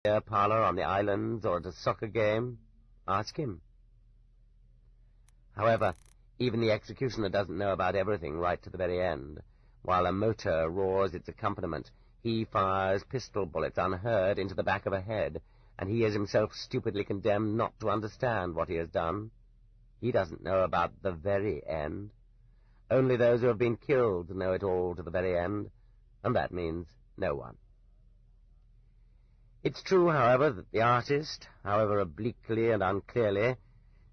beer parlor on the islands or at a soccer game? Ask him. However, even the executioner doesn't know about everything right to the very end. While a motor roars its accompaniment, he fires pistol bullets unheard into the back of a head, and he is himself stupidly condemned not to understand what he has done. He doesn't know about the very end. Only those who have been killed know it all to the very end, and that means no one. It's true, however, that the artist, however obliquely and unclearly,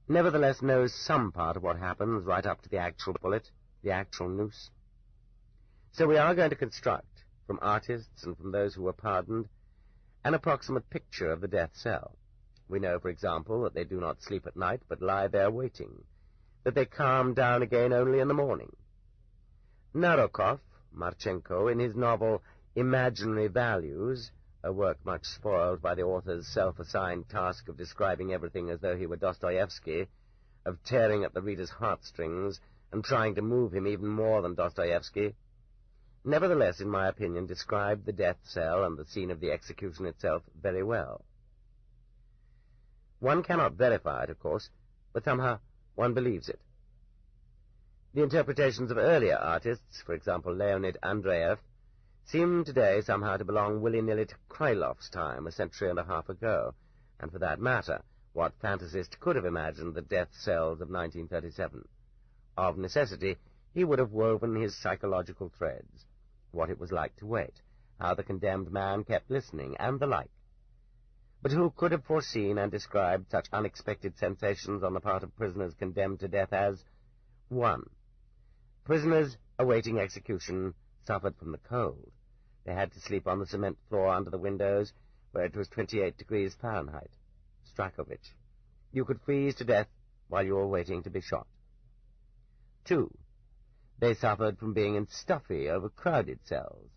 nevertheless knows some part of what happens right up to the actual bullet, the actual noose. So we are going to construct, from artists and from those who were pardoned, an approximate picture of the death cell. We know, for example, that they do not sleep at night, but lie there waiting, that they calm down again only in the morning. Nabokov, Marchenko, in his novel Imaginary Values, a work much spoiled by the author's self-assigned task of describing everything as though he were Dostoevsky, of tearing at the reader's heartstrings and trying to move him even more than Dostoevsky, nevertheless, in my opinion, described the death cell and the scene of the execution itself very well. One cannot verify it, of course, but somehow one believes it. The interpretations of earlier artists, for example Leonid Andreev, seem today somehow to belong willy-nilly to Krylov's time, a century and a half ago, and for that matter, what fantasist could have imagined the death cells of 1937? Of necessity, he would have woven his psychological threads, what it was like to wait, how the condemned man kept listening, and the like. But who could have foreseen and described such unexpected sensations on the part of prisoners condemned to death as 1. Prisoners awaiting execution suffered from the cold. They had to sleep on the cement floor under the windows, where it was 28 degrees Fahrenheit. Strakovich. You could freeze to death while you were waiting to be shot. 2. They suffered from being in stuffy, overcrowded cells.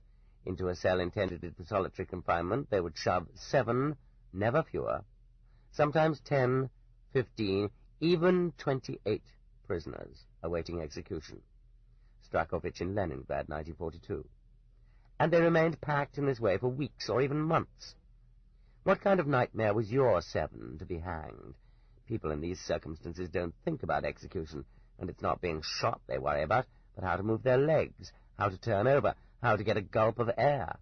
Into a cell intended for solitary confinement, they would shove 7, never fewer, sometimes 10, 15, even 28 prisoners awaiting execution. Strakovich in Leningrad, 1942. And they remained packed in this way for weeks or even months. What kind of nightmare was your 7 to be hanged? People in these circumstances don't think about execution, and it's not being shot they worry about, but how to move their legs, how to turn over, how to get a gulp of air.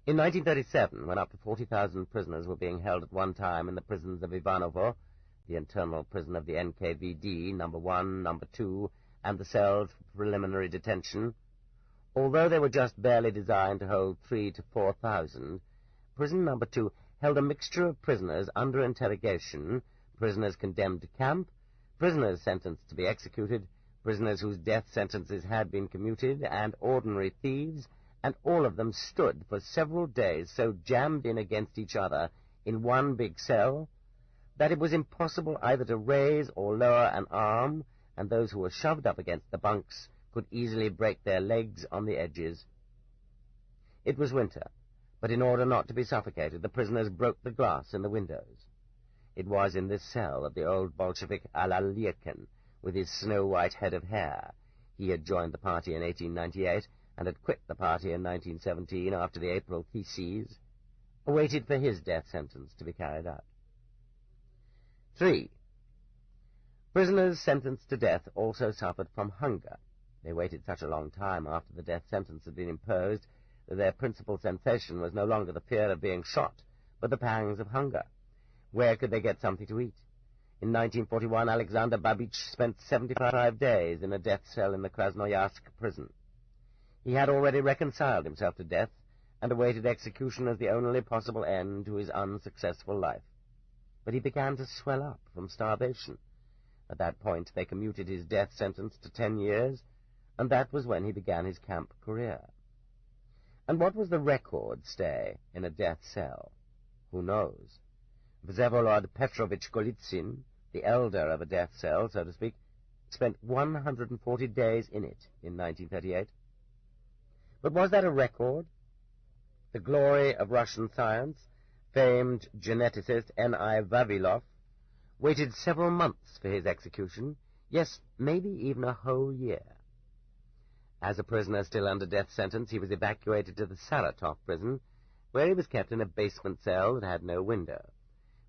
In 1937, when up to 40,000 prisoners were being held at one time in the prisons of Ivanovo, the internal prison of the NKVD, number 1, number 2, and the cells for preliminary detention, although they were just barely designed to hold 3,000 to 4,000, prison number 2 held a mixture of prisoners under interrogation, prisoners condemned to camp, prisoners sentenced to be executed, prisoners whose death sentences had been commuted, and ordinary thieves, and all of them stood for several days so jammed in against each other in one big cell that it was impossible either to raise or lower an arm, and those who were shoved up against the bunks could easily break their legs on the edges. It was winter, but in order not to be suffocated, the prisoners broke the glass in the windows. It was in this cell that the old Bolshevik Alaliekin, with his snow-white head of hair, he had joined the party in 1898 and had quit the party in 1917 after the April theses, awaited for his death sentence to be carried out. 3. Prisoners sentenced to death also suffered from hunger. They waited such a long time after the death sentence had been imposed that their principal sensation was no longer the fear of being shot, but the pangs of hunger. Where could they get something to eat? In 1941, Alexander Babich spent 75 days in a death cell in the Krasnoyarsk prison. He had already reconciled himself to death and awaited execution as the only possible end to his unsuccessful life. But he began to swell up from starvation. At that point, they commuted his death sentence to 10 years, and that was when he began his camp career. And what was the record stay in a death cell? Who knows? Vsevolod Petrovich Golitsyn, the elder of a death cell, so to speak, spent 140 days in it in 1938. But was that a record? The glory of Russian science, famed geneticist N.I. Vavilov, waited several months for his execution, yes, maybe even a whole year. As a prisoner still under death sentence, he was evacuated to the Saratov prison, where he was kept in a basement cell that had no window.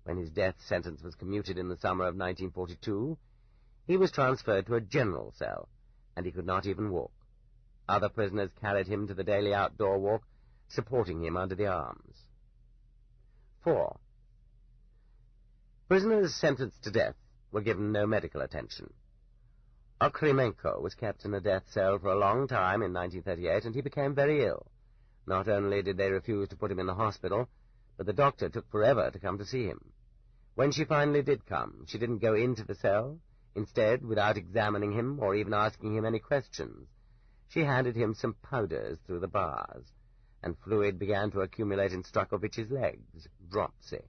When his death sentence was commuted in the summer of 1942, he was transferred to a general cell, and he could not even walk. Other prisoners carried him to the daily outdoor walk, supporting him under the arms. 4. Prisoners sentenced to death were given no medical attention. Okremenko was kept in a death cell for a long time in 1938, and he became very ill. Not only did they refuse to put him in the hospital, but the doctor took forever to come to see him. When she finally did come, she didn't go into the cell. Instead, without examining him or even asking him any questions, she handed him some powders through the bars, and fluid began to accumulate in Strakovich's legs, dropsy.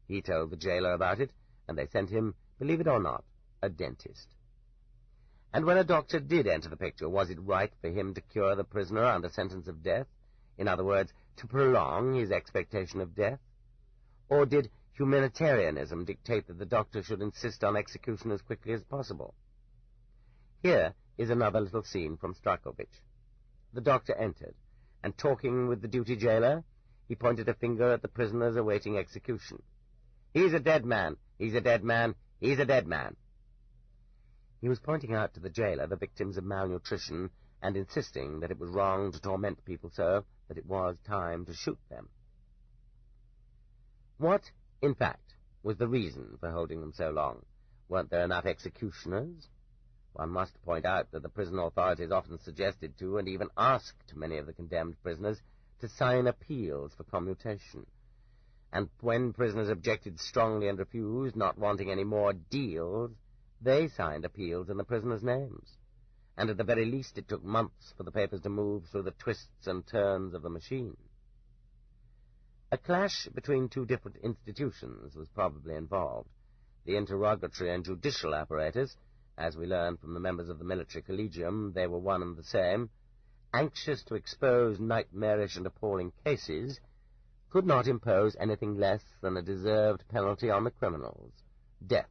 He told the jailer about it, and they sent him, believe it or not, a dentist. And when a doctor did enter the picture, was it right for him to cure the prisoner under sentence of death? In other words, to prolong his expectation of death? Or did humanitarianism dictate that the doctor should insist on execution as quickly as possible? Here is another little scene from Strakovich. The doctor entered, and talking with the duty jailer, he pointed a finger at the prisoners awaiting execution. "He's a dead man! He's a dead man! He's a dead man!" He was pointing out to the jailer the victims of malnutrition and insisting that it was wrong to torment people so, that it was time to shoot them. What, in fact, was the reason for holding them so long? Weren't there enough executioners? One must point out that the prison authorities often suggested to and even asked many of the condemned prisoners to sign appeals for commutation. And when prisoners objected strongly and refused, not wanting any more deals, they signed appeals in the prisoners' names. And at the very least it took months for the papers to move through the twists and turns of the machine. A clash between two different institutions was probably involved. The interrogatory and judicial apparatus, as we learned from the members of the military collegium, they were one and the same, anxious to expose nightmarish and appalling cases, could not impose anything less than a deserved penalty on the criminals, death.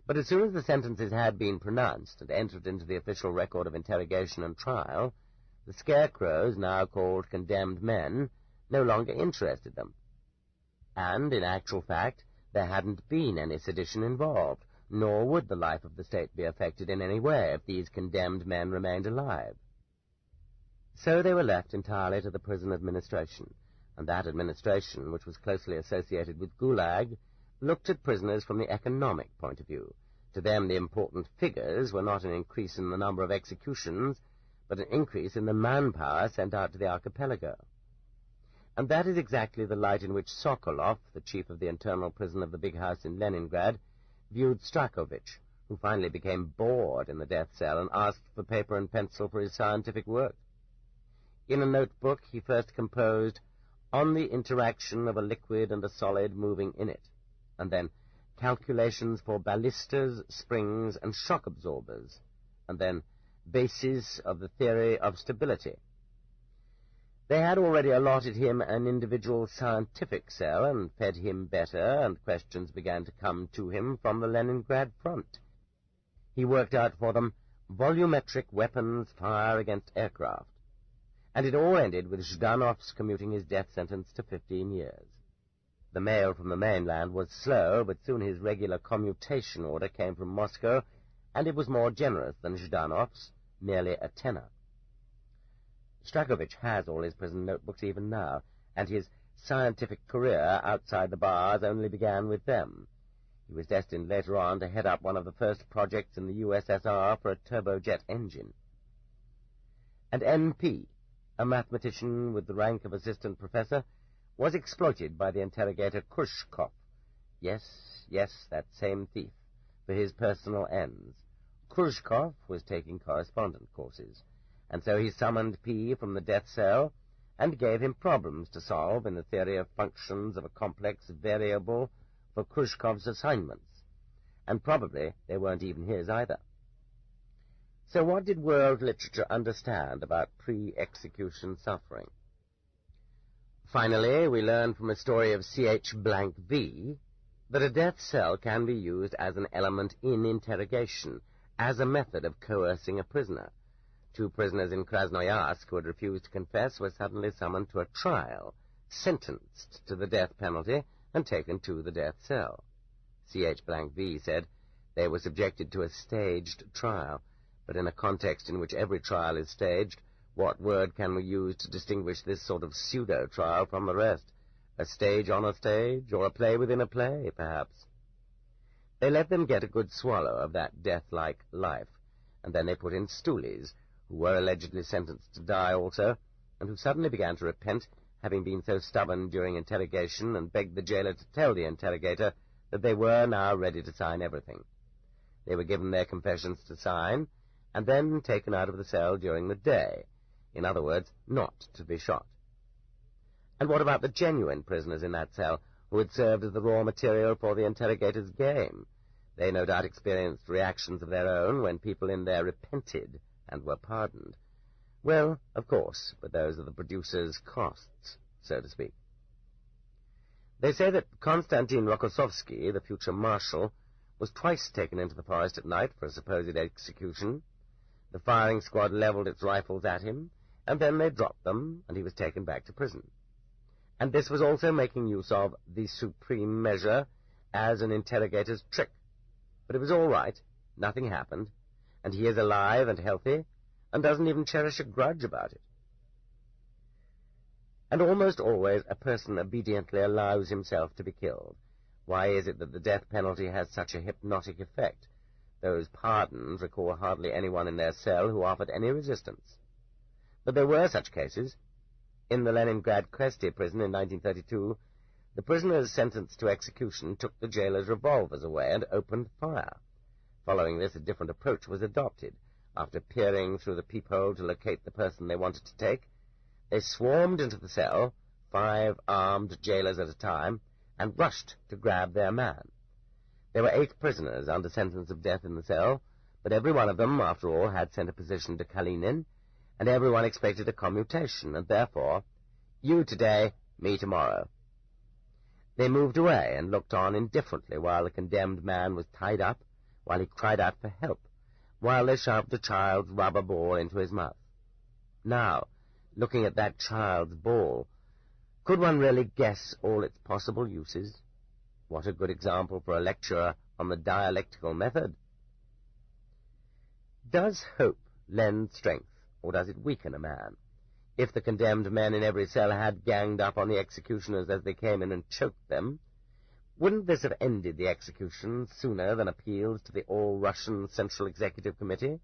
But as soon as the sentences had been pronounced and entered into the official record of interrogation and trial, the scarecrows, now called condemned men, no longer interested them. And, in actual fact, there hadn't been any sedition involved, nor would the life of the state be affected in any way if these condemned men remained alive. So they were left entirely to the prison administration, and that administration, which was closely associated with Gulag, looked at prisoners from the economic point of view. To them, the important figures were not an increase in the number of executions, but an increase in the manpower sent out to the archipelago. And that is exactly the light in which Sokolov, the chief of the internal prison of the big house in Leningrad, viewed Strakovich, who finally became bored in the death cell and asked for paper and pencil for his scientific work. In a notebook, he first composed "On the Interaction of a Liquid and a Solid Moving in It," and then "Calculations for Ballistas, Springs, and Shock Absorbers," and then "Basis of the Theory of Stability." They had already allotted him an individual scientific cell and fed him better, and questions began to come to him from the Leningrad front. He worked out for them volumetric weapons fire against aircraft, and it all ended with Zhdanov's commuting his death sentence to 15 years. The mail from the mainland was slow, but soon his regular commutation order came from Moscow, and it was more generous than Zhdanov's, merely a tenner. Strakovich has all his prison notebooks even now, and his scientific career outside the bars only began with them. He was destined later on to head up one of the first projects in the USSR for a turbojet engine. And N.P., a mathematician with the rank of assistant professor, was exploited by the interrogator Khrushchev. Yes, that same thief, for his personal ends. Khrushchev was taking correspondence courses, and so he summoned P from the death cell and gave him problems to solve in the theory of functions of a complex variable for Khrushchev's assignments, and probably they weren't even his either. So what did world literature understand about pre-execution suffering? Finally, we learn from a story of C.H. V that a death cell can be used as an element in interrogation, as a method of coercing a prisoner. 2 prisoners in Krasnoyarsk who had refused to confess were suddenly summoned to a trial, sentenced to the death penalty and taken to the death cell. CH-V said they were subjected to a staged trial, but in a context in which every trial is staged, what word can we use to distinguish this sort of pseudo-trial from the rest? A stage on a stage, or a play within a play, perhaps? They let them get a good swallow of that death-like life, and then they put in stoolies, who were allegedly sentenced to die also, and who suddenly began to repent, having been so stubborn during interrogation, and begged the jailer to tell the interrogator that they were now ready to sign everything. They were given their confessions to sign, and then taken out of the cell during the day, in other words, not to be shot. And what about the genuine prisoners in that cell, who had served as the raw material for the interrogator's game? They no doubt experienced reactions of their own when people in there repented and were pardoned. Well, of course, but those are the producer's costs, so to speak. They say that Konstantin Rokossovsky, the future marshal, was twice taken into the forest at night for a supposed execution. The firing squad leveled its rifles at him, and then they dropped them, and he was taken back to prison. And this was also making use of the supreme measure as an interrogator's trick. But it was all right, nothing happened, and he is alive and healthy, and doesn't even cherish a grudge about it. And almost always a person obediently allows himself to be killed. Why is it that the death penalty has such a hypnotic effect? Those pardons recall hardly anyone in their cell who offered any resistance. But there were such cases. In the Leningrad Kresty prison in 1932, the prisoners sentenced to execution took the jailer's revolvers away and opened fire. Following this, a different approach was adopted. After peering through the peephole to locate the person they wanted to take, they swarmed into the cell, 5 armed jailers at a time, and rushed to grab their man. There were 8 prisoners under sentence of death in the cell, but every one of them, after all, had sent a petition to Kalinin, and everyone expected a commutation, and therefore, you today, me tomorrow. They moved away and looked on indifferently while the condemned man was tied up, while he cried out for help, while they shoved a child's rubber ball into his mouth. Now, looking at that child's ball, could one really guess all its possible uses? What a good example for a lecturer on the dialectical method. Does hope lend strength, or does it weaken a man? If the condemned men in every cell had ganged up on the executioners as they came in and choked them, wouldn't this have ended the execution sooner than appeals to the All-Russian Central Executive Committee?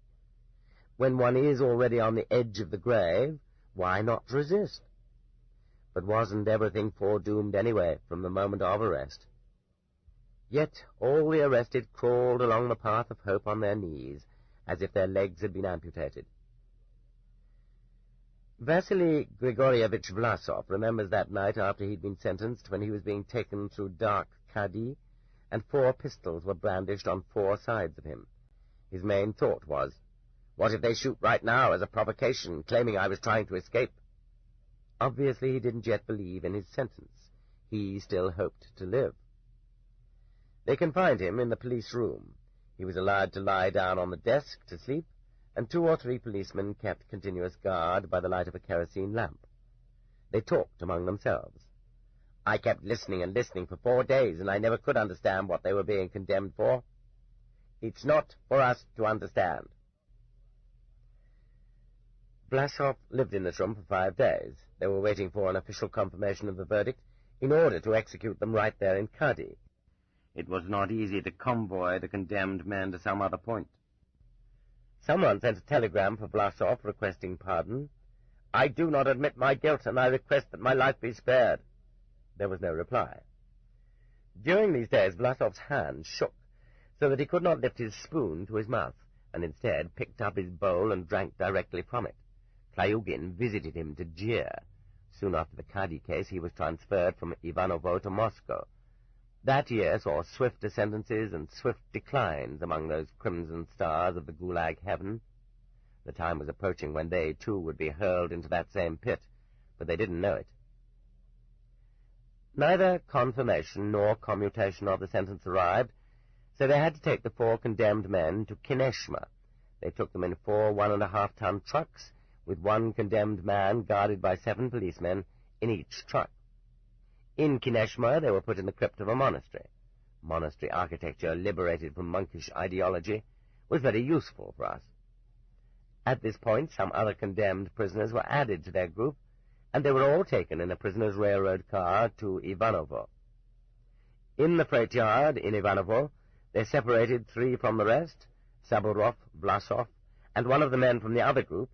When one is already on the edge of the grave, why not resist? But wasn't everything foredoomed anyway from the moment of arrest? Yet all the arrested crawled along the path of hope on their knees, as if their legs had been amputated. Vasily Grigoryevich Vlasov remembers that night after he'd been sentenced, when he was being taken through dark Kadi, and 4 pistols were brandished on 4 sides of him. His main thought was, what if they shoot right now as a provocation, claiming I was trying to escape? Obviously he didn't yet believe in his sentence. He still hoped to live. They confined him in the police room. He was allowed to lie down on the desk to sleep, and 2 or 3 policemen kept continuous guard by the light of a kerosene lamp. They talked among themselves. I kept listening and listening for 4 days, and I never could understand what they were being condemned for. It's not for us to understand. Vlasov lived in this room for 5 days. They were waiting for an official confirmation of the verdict in order to execute them right there in Kadi. It was not easy to convoy the condemned men to some other point. Someone sent a telegram for Vlasov requesting pardon. I do not admit my guilt, and I request that my life be spared. There was no reply. During these days, Vlasov's hand shook, so that he could not lift his spoon to his mouth, and instead picked up his bowl and drank directly from it. Kryugin visited him to jeer. Soon after the Kadi case, he was transferred from Ivanovo to Moscow. That year saw swift ascendances and swift declines among those crimson stars of the Gulag heaven. The time was approaching when they, too, would be hurled into that same pit, but they didn't know it. Neither confirmation nor commutation of the sentence arrived, so they had to take the 4 condemned men to Kineshma. They took them in 4 1.5-ton trucks, with 1 condemned man guarded by 7 policemen in each truck. In Kineshma they were put in the crypt of a monastery. Monastery architecture, liberated from monkish ideology, was very useful for us. At this point, some other condemned prisoners were added to their group, and they were all taken in a prisoner's railroad car to Ivanovo. In the freight yard in Ivanovo, they separated 3 from the rest, Saburov, Vlasov, and one of the men from the other group,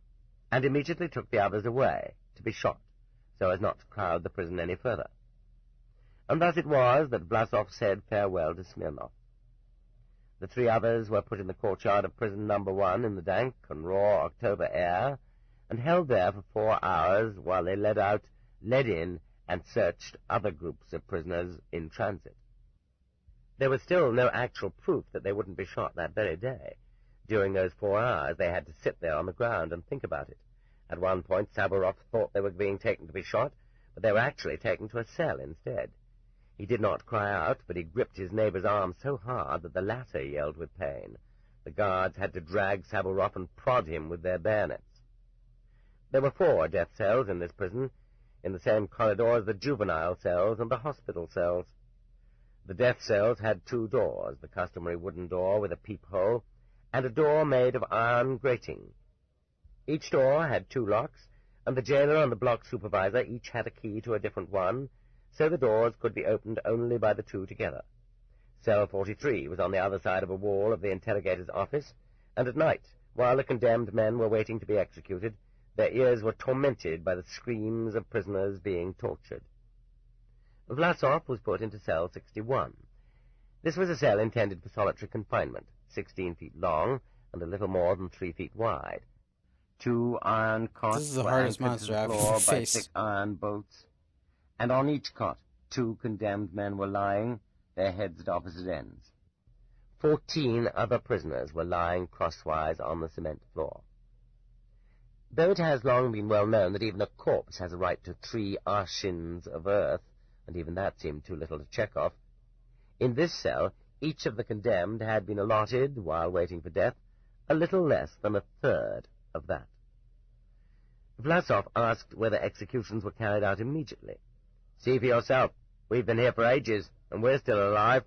and immediately took the others away to be shot, so as not to crowd the prison any further. And thus it was that Vlasov said farewell to Smirnov. The 3 others were put in the courtyard of prison number 1 in the dank and raw October air, and held there for 4 hours while they led in, and searched other groups of prisoners in transit. There was still no actual proof that they wouldn't be shot that very day. During those 4 hours they had to sit there on the ground and think about it. At one point Saburov thought they were being taken to be shot, but they were actually taken to a cell instead. He did not cry out, but he gripped his neighbor's arm so hard that the latter yelled with pain. The guards had to drag Saburov and prod him with their bayonets. There were 4 death cells in this prison, in the same corridor as the juvenile cells and the hospital cells. The death cells had 2 doors, the customary wooden door with a peephole, and a door made of iron grating. Each door had 2 locks, and the jailer and the block supervisor each had a key to a different one, so the doors could be opened only by the 2 together. Cell 43 was on the other side of a wall of the interrogator's office, and at night, while the condemned men were waiting to be executed, their ears were tormented by the screams of prisoners being tortured. Vlasov was put into cell 61. This was a cell intended for solitary confinement, 16 feet long and a little more than 3 feet wide. 2 iron cots were anchored to the floor by thick iron bolts, and on each cot 2 condemned men were lying, their heads at opposite ends. 14 other prisoners were lying crosswise on the cement floor. Though it has long been well known that even a corpse has a right to 3 arshins of earth, and even that seemed too little to check off, in this cell each of the condemned had been allotted, while waiting for death, a little less than a third of that. Vlasov asked whether executions were carried out immediately. "See for yourself. We've been here for ages, and we're still alive."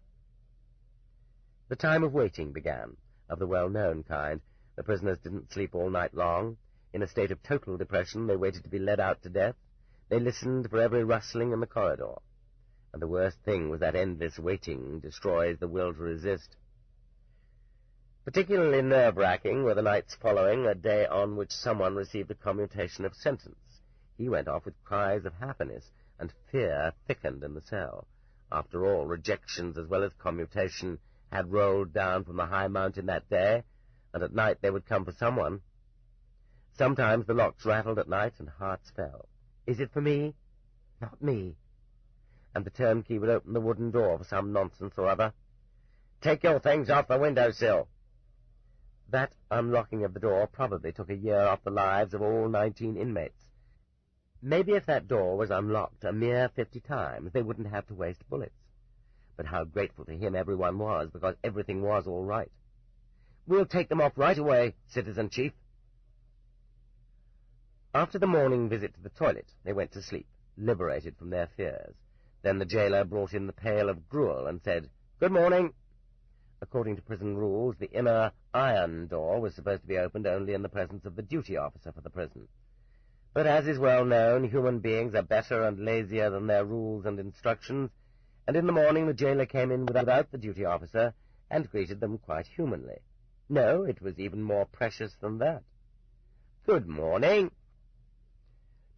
The time of waiting began, of the well-known kind. The prisoners didn't sleep all night long. In a state of total depression, they waited to be led out to death. They listened for every rustling in the corridor. And the worst thing was that endless waiting destroys the will to resist. Particularly nerve-wracking were the nights following a day on which someone received a commutation of sentence. He went off with cries of happiness, and fear thickened in the cell. After all, rejections as well as commutation had rolled down from the high mountain that day, and at night they would come for someone. Sometimes the locks rattled at night, and hearts fell. "Is it for me? Not me." And the turnkey would open the wooden door for some nonsense or other. "Take your things off the window-sill." That unlocking of the door probably took a year off the lives of all 19 inmates. Maybe if that door was unlocked a mere 50 times, they wouldn't have to waste bullets. But how grateful to him everyone was, because everything was all right. "We'll take them off right away, Citizen Chief." After the morning visit to the toilet, they went to sleep, liberated from their fears. Then the jailer brought in the pail of gruel and said, "Good morning." According to prison rules, the inner iron door was supposed to be opened only in the presence of the duty officer for the prison. But as is well known, human beings are better and lazier than their rules and instructions, and in the morning the jailer came in without the duty officer and greeted them quite humanly. No, it was even more precious than that. "Good morning."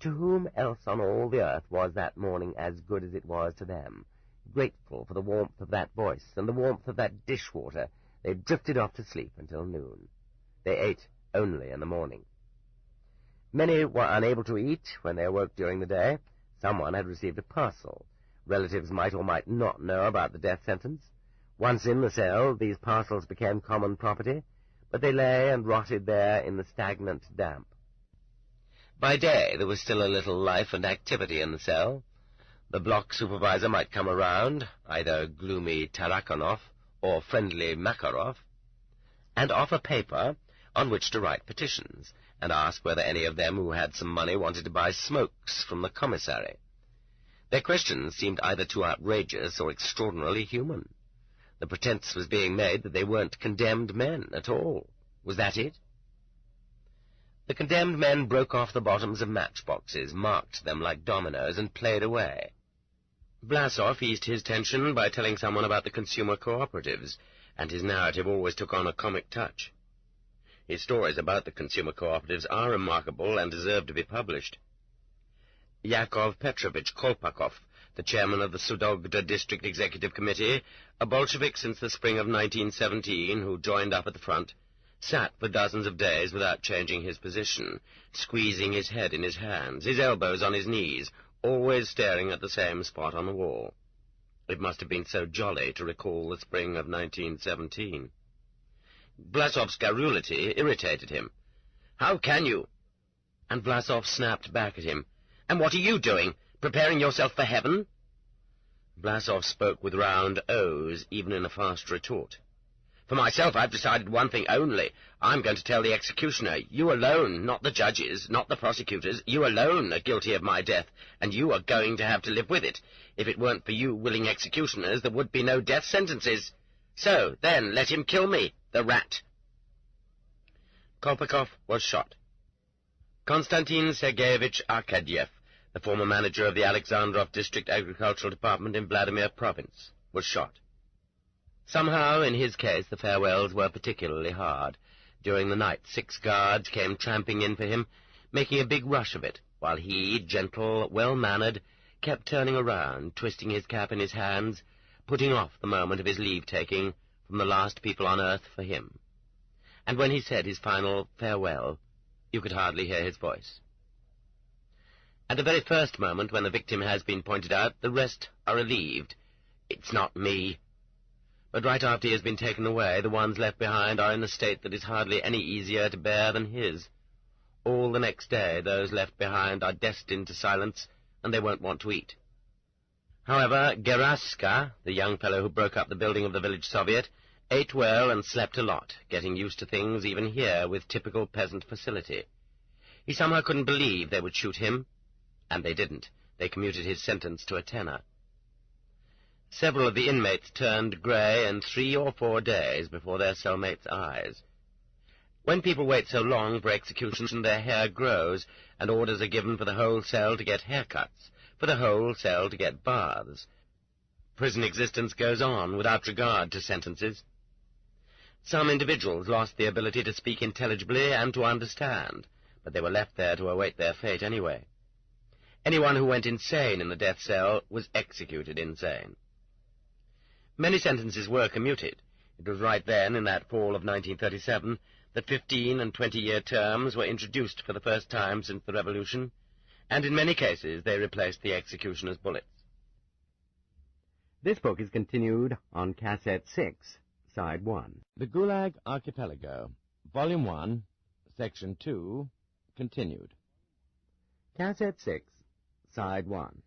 To whom else on all the earth was that morning as good as it was to them? Grateful for the warmth of that voice and the warmth of that dishwater, they drifted off to sleep until noon. They ate only in the morning. Many were unable to eat when they awoke during the day. Someone had received a parcel. Relatives might or might not know about the death sentence. Once in the cell, these parcels became common property, but they lay and rotted there in the stagnant damp. By day there was still a little life and activity in the cell. The block supervisor might come around, either gloomy Tarakanov or friendly Makarov, and offer paper on which to write petitions, and ask whether any of them who had some money wanted to buy smokes from the commissary. Their questions seemed either too outrageous or extraordinarily human. The pretense was being made that they weren't condemned men at all. Was that it? The condemned men broke off the bottoms of matchboxes, marked them like dominoes, and played away. Vlasov eased his tension by telling someone about the consumer cooperatives, and his narrative always took on a comic touch. His stories about the consumer cooperatives are remarkable and deserve to be published. Yakov Petrovich Kolpakov, the chairman of the Sudogda District Executive Committee, a Bolshevik since the spring of 1917 who joined up at the front, sat for dozens of days without changing his position, squeezing his head in his hands, his elbows on his knees, always staring at the same spot on the wall. It must have been so jolly to recall the spring of 1917. Vlasov's garrulity irritated him. "How can you?" And Vlasov snapped back at him. "And what are you doing? Preparing yourself for heaven?" Vlasov spoke with round O's, even in a fast retort. "For myself, I've decided one thing only. I'm going to tell the executioner, you alone, not the judges, not the prosecutors, you alone are guilty of my death, and you are going to have to live with it. If it weren't for you willing executioners, there would be no death sentences. So, then, let him kill me, the rat." Kolpakov was shot. Konstantin Sergeyevich Arkadiev, the former manager of the Alexandrov District Agricultural Department in Vladimir Province, was shot. Somehow, in his case, the farewells were particularly hard. During the night, 6 guards came tramping in for him, making a big rush of it, while he, gentle, well-mannered, kept turning around, twisting his cap in his hands, putting off the moment of his leave-taking from the last people on earth for him. And when he said his final farewell, you could hardly hear his voice. At the very first moment, when the victim has been pointed out, the rest are relieved. It's not me. But right after he has been taken away, the ones left behind are in a state that is hardly any easier to bear than his. All the next day, those left behind are destined to silence, and they won't want to eat. However, Geraska, the young fellow who broke up the building of the village Soviet, ate well and slept a lot, getting used to things even here with typical peasant facility. He somehow couldn't believe they would shoot him, and they didn't. They commuted his sentence to a tenor. Several of the inmates turned grey in 3 or 4 days before their cellmates' eyes. When people wait so long for execution, their hair grows, and orders are given for the whole cell to get haircuts, for the whole cell to get baths. Prison existence goes on without regard to sentences. Some individuals lost the ability to speak intelligibly and to understand, but they were left there to await their fate anyway. Anyone who went insane in the death cell was executed insane. Many sentences were commuted. It was right then, in that fall of 1937, that 15- and 20-year terms were introduced for the first time since the Revolution, and in many cases they replaced the executioner's bullets. This book is continued on Cassette 6, Side 1. The Gulag Archipelago, Volume 1, Section 2, continued. Cassette 6, Side 1.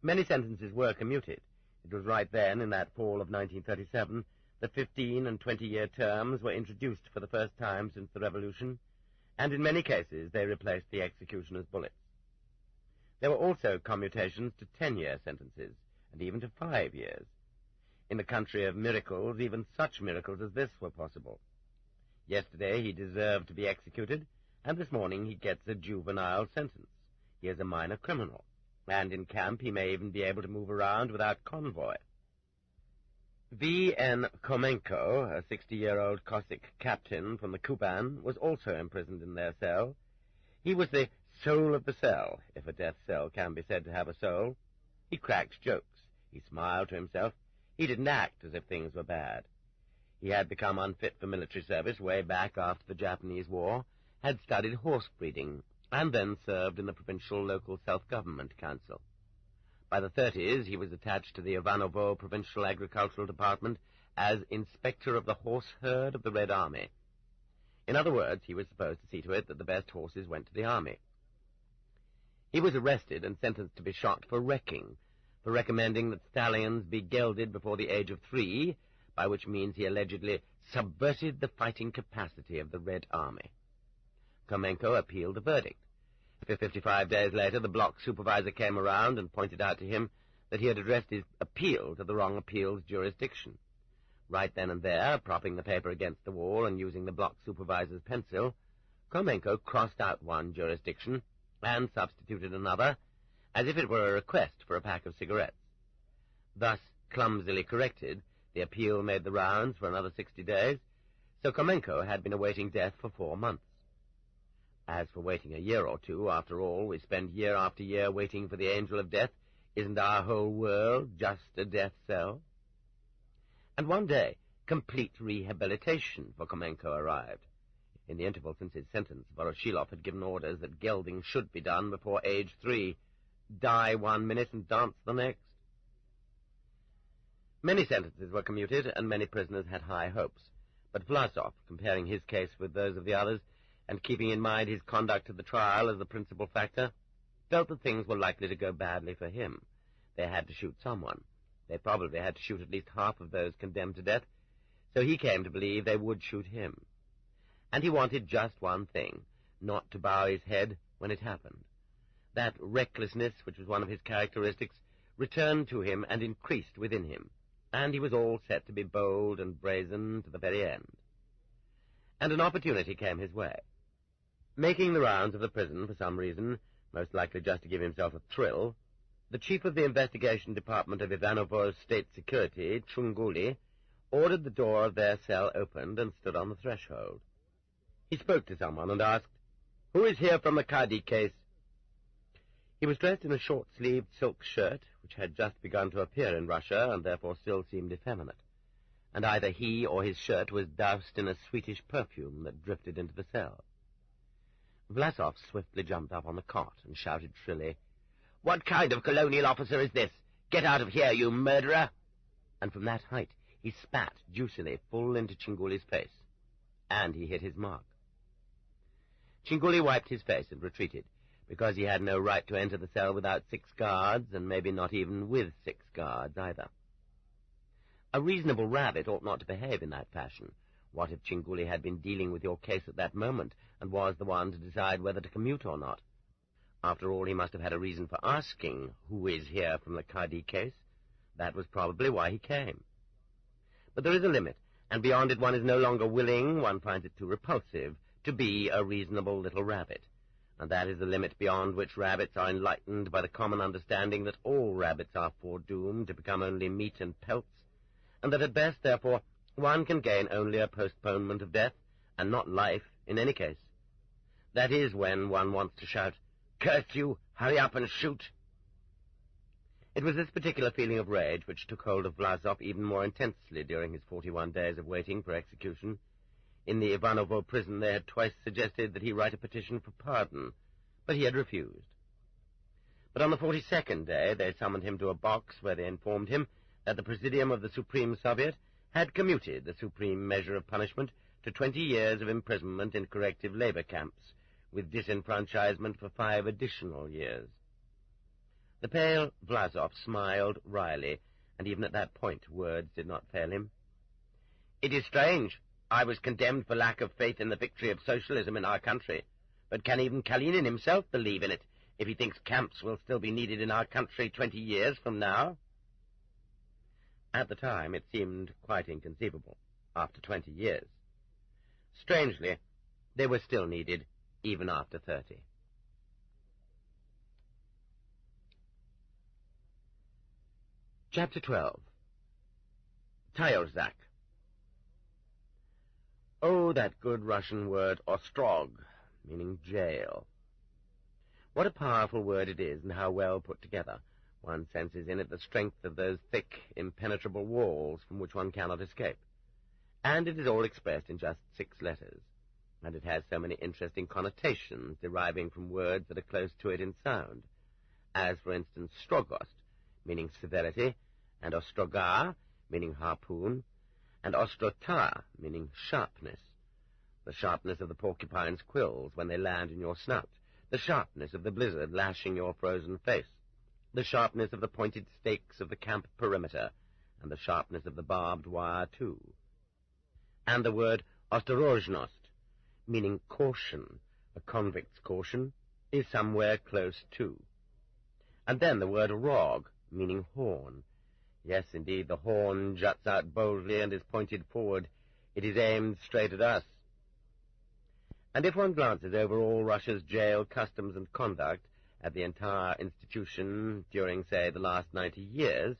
Many sentences were commuted. It was right then, in that fall of 1937, that 15- and 20-year terms were introduced for the first time since the Revolution, and in many cases they replaced the executioner's bullets. There were also commutations to 10-year sentences, and even to 5 years. In the country of miracles, even such miracles as this were possible. Yesterday he deserved to be executed, and this morning he gets a juvenile sentence. He is a minor criminal, and in camp he may even be able to move around without convoy. V.N. Komenko, a 60-year-old Cossack captain from the Kuban, was also imprisoned in their cell. He was the soul of the cell, if a death cell can be said to have a soul. He cracked jokes. He smiled to himself. He didn't act as if things were bad. He had become unfit for military service way back after the Japanese War, had studied horse breeding, and then served in the Provincial Local Self-Government Council. By the 30s, he was attached to the Ivanovo Provincial Agricultural Department as Inspector of the Horse Herd of the Red Army. In other words, he was supposed to see to it that the best horses went to the army. He was arrested and sentenced to be shot for wrecking, for recommending that stallions be gelded before the age of 3, by which means he allegedly subverted the fighting capacity of the Red Army. Komenko appealed the verdict. 55 days later, the block supervisor came around and pointed out to him that he had addressed his appeal to the wrong appeals jurisdiction. Right then and there, propping the paper against the wall and using the block supervisor's pencil, Khomenko crossed out one jurisdiction and substituted another, as if it were a request for a pack of cigarettes. Thus, clumsily corrected, the appeal made the rounds for another 60 days, so Khomenko had been awaiting death for 4 months. As for waiting a year or two, after all, we spend year after year waiting for the angel of death. Isn't our whole world just a death cell? And one day, complete rehabilitation for Khomenko arrived. In the interval since his sentence, Voroshilov had given orders that gelding should be done before age 3, die 1 minute and dance the next. Many sentences were commuted, and many prisoners had high hopes. But Vlasov, comparing his case with those of the others, and keeping in mind his conduct at the trial as the principal factor, felt that things were likely to go badly for him. They had to shoot someone. They probably had to shoot at least half of those condemned to death, so he came to believe they would shoot him. And he wanted just one thing, not to bow his head when it happened. That recklessness, which was one of his characteristics, returned to him and increased within him, and he was all set to be bold and brazen to the very end. And an opportunity came his way. Making the rounds of the prison for some reason, most likely just to give himself a thrill, the chief of the investigation department of Ivanovo's state security, Chunguli, ordered the door of their cell opened and stood on the threshold. He spoke to someone and asked, "Who is here from the Kadi case?" He was dressed in a short-sleeved silk shirt, which had just begun to appear in Russia and therefore still seemed effeminate, and either he or his shirt was doused in a sweetish perfume that drifted into the cell. Vlasov swiftly jumped up on the cot and shouted shrilly, "What kind of colonial officer is this? Get out of here, you murderer!" And from that height he spat juicily full into Chinguli's face, and he hit his mark. Chinguli wiped his face and retreated, because he had no right to enter the cell without 6 guards, and maybe not even with 6 guards either. A reasonable rabbit ought not to behave in that fashion. What if Chinguli had been dealing with your case at that moment, and was the one to decide whether to commute or not? After all, he must have had a reason for asking, "Who is here from the Kadi case?" That was probably why he came. But there is a limit, and beyond it one is no longer willing, one finds it too repulsive, to be a reasonable little rabbit. And that is the limit beyond which rabbits are enlightened by the common understanding that all rabbits are foredoomed to become only meat and pelts, and that at best, therefore, one can gain only a postponement of death, and not life in any case. That is when one wants to shout, "Curse you, hurry up and shoot!" It was this particular feeling of rage which took hold of Vlasov even more intensely during his 41 days of waiting for execution. In the Ivanovo prison they had twice suggested that he write a petition for pardon, but he had refused. But on the 42nd day they summoned him to a box where they informed him that the Presidium of the Supreme Soviet had commuted the supreme measure of punishment to 20 years of imprisonment in corrective labor camps, with disenfranchisement for 5 additional years. The pale Vlasov smiled wryly, and even at that point words did not fail him. "It is strange. I was condemned for lack of faith in the victory of socialism in our country, but can even Kalinin himself believe in it if he thinks camps will still be needed in our country 20 years from now?" At the time, it seemed quite inconceivable, after 20 years. Strangely, they were still needed, even after 30. Chapter 12. Tayorzak. Oh, that good Russian word ostrog, meaning jail. What a powerful word it is, and how well put together. One senses in it the strength of those thick, impenetrable walls from which one cannot escape. And it is all expressed in just 6 letters. And it has so many interesting connotations deriving from words that are close to it in sound, as, for instance, strogost, meaning severity, and ostroga, meaning harpoon, and ostrota, meaning sharpness. The sharpness of the porcupine's quills when they land in your snout, the sharpness of the blizzard lashing your frozen face, the sharpness of the pointed stakes of the camp perimeter, and the sharpness of the barbed wire, too. And the word ostorozhnost, meaning caution, a convict's caution, is somewhere close to. And then the word rog, meaning horn. Yes, indeed, the horn juts out boldly and is pointed forward. It is aimed straight at us. And if one glances over all Russia's jail customs and conduct, at the entire institution during, say, the last 90 years,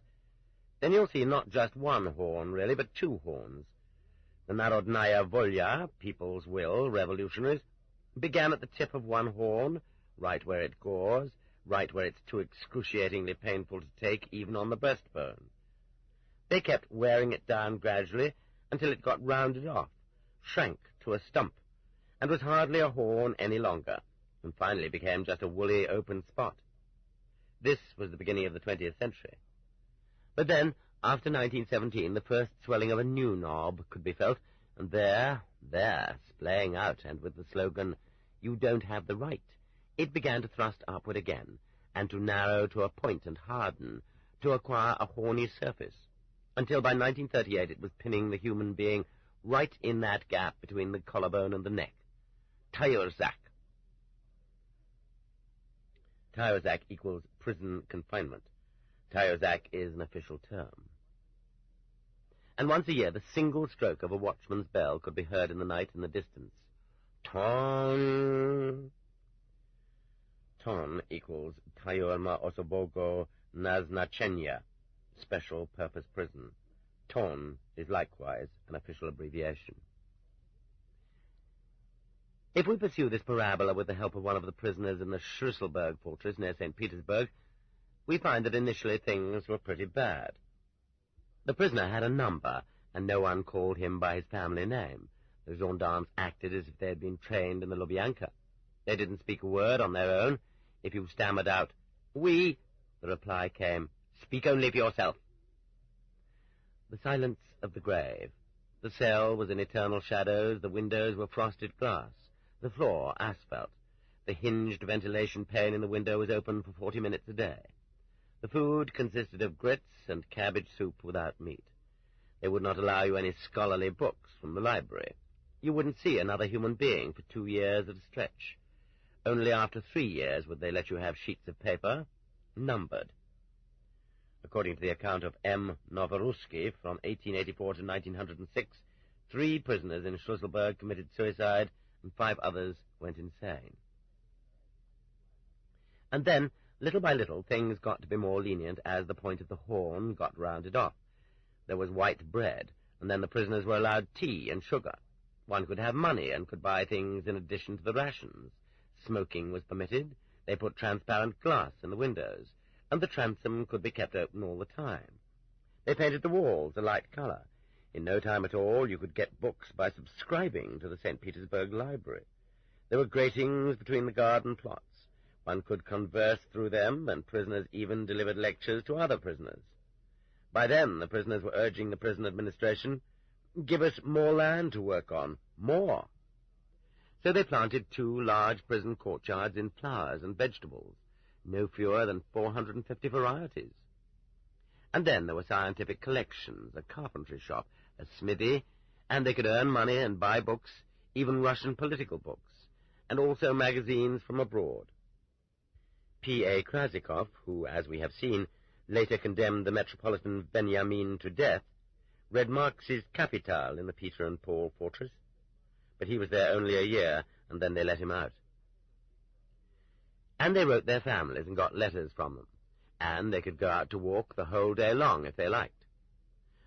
then you'll see not just one horn, really, but two horns. The Narodnaya Volya, people's will, revolutionaries, began at the tip of one horn, right where it gores, right where it's too excruciatingly painful to take, even on the breastbone. They kept wearing it down gradually until it got rounded off, shrank to a stump, and was hardly a horn any longer, and finally became just a woolly open spot. This was the beginning of the 20th century. But then, after 1917, the first swelling of a new knob could be felt, and there, splaying out, and with the slogan, "You don't have the right," it began to thrust upward again, and to narrow to a point and harden, to acquire a horny surface, until by 1938 it was pinning the human being right in that gap between the collarbone and the neck. Tayurzak. Tayurzak equals prison confinement. Tayurzak is an official term. And once a year the single stroke of a watchman's bell could be heard in the night in the distance. Ton. Ton equals Tayurma Osobogo Naznachenya, special purpose prison. Ton is likewise an official abbreviation. If we pursue this parabola with the help of one of the prisoners in the Schlüsselburg fortress near St. Petersburg, we find that initially things were pretty bad. The prisoner had a number, and no one called him by his family name. The gendarmes acted as if they had been trained in the Lubyanka. They didn't speak a word on their own. If you stammered out, "Oui," the reply came, "Speak only for yourself." The silence of the grave. The cell was in eternal shadows, the windows were frosted glass, the floor asphalt. The hinged ventilation pane in the window was open for 40 minutes a day. The food consisted of grits and cabbage soup without meat. They would not allow you any scholarly books from the library. You wouldn't see another human being for 2 years at a stretch. Only after 3 years would they let you have sheets of paper, numbered. According to the account of M. Novorusky, from 1884 to 1906, 3 prisoners in Schlüsselburg committed suicide, and 5 others went insane. And then, little by little, things got to be more lenient as the point of the horn got rounded off. There was white bread, and then the prisoners were allowed tea and sugar. One could have money and could buy things in addition to the rations. Smoking was permitted. They put transparent glass in the windows, and the transom could be kept open all the time. They painted the walls a light color. In no time at all you could get books by subscribing to the St. Petersburg Library. There were gratings between the garden plots. One could converse through them, and prisoners even delivered lectures to other prisoners. By then the prisoners were urging the prison administration, "Give us more land to work on, more." So they planted 2 large prison courtyards in flowers and vegetables, no fewer than 450 varieties. And then there were scientific collections, a carpentry shop, a smithy, and they could earn money and buy books, even Russian political books, and also magazines from abroad. P.A. Krasikov, who, as we have seen, later condemned the Metropolitan Benjamin to death, read Marx's Capital in the Peter and Paul fortress, but he was there only a year, and then they let him out. And they wrote their families and got letters from them, and they could go out to walk the whole day long if they liked.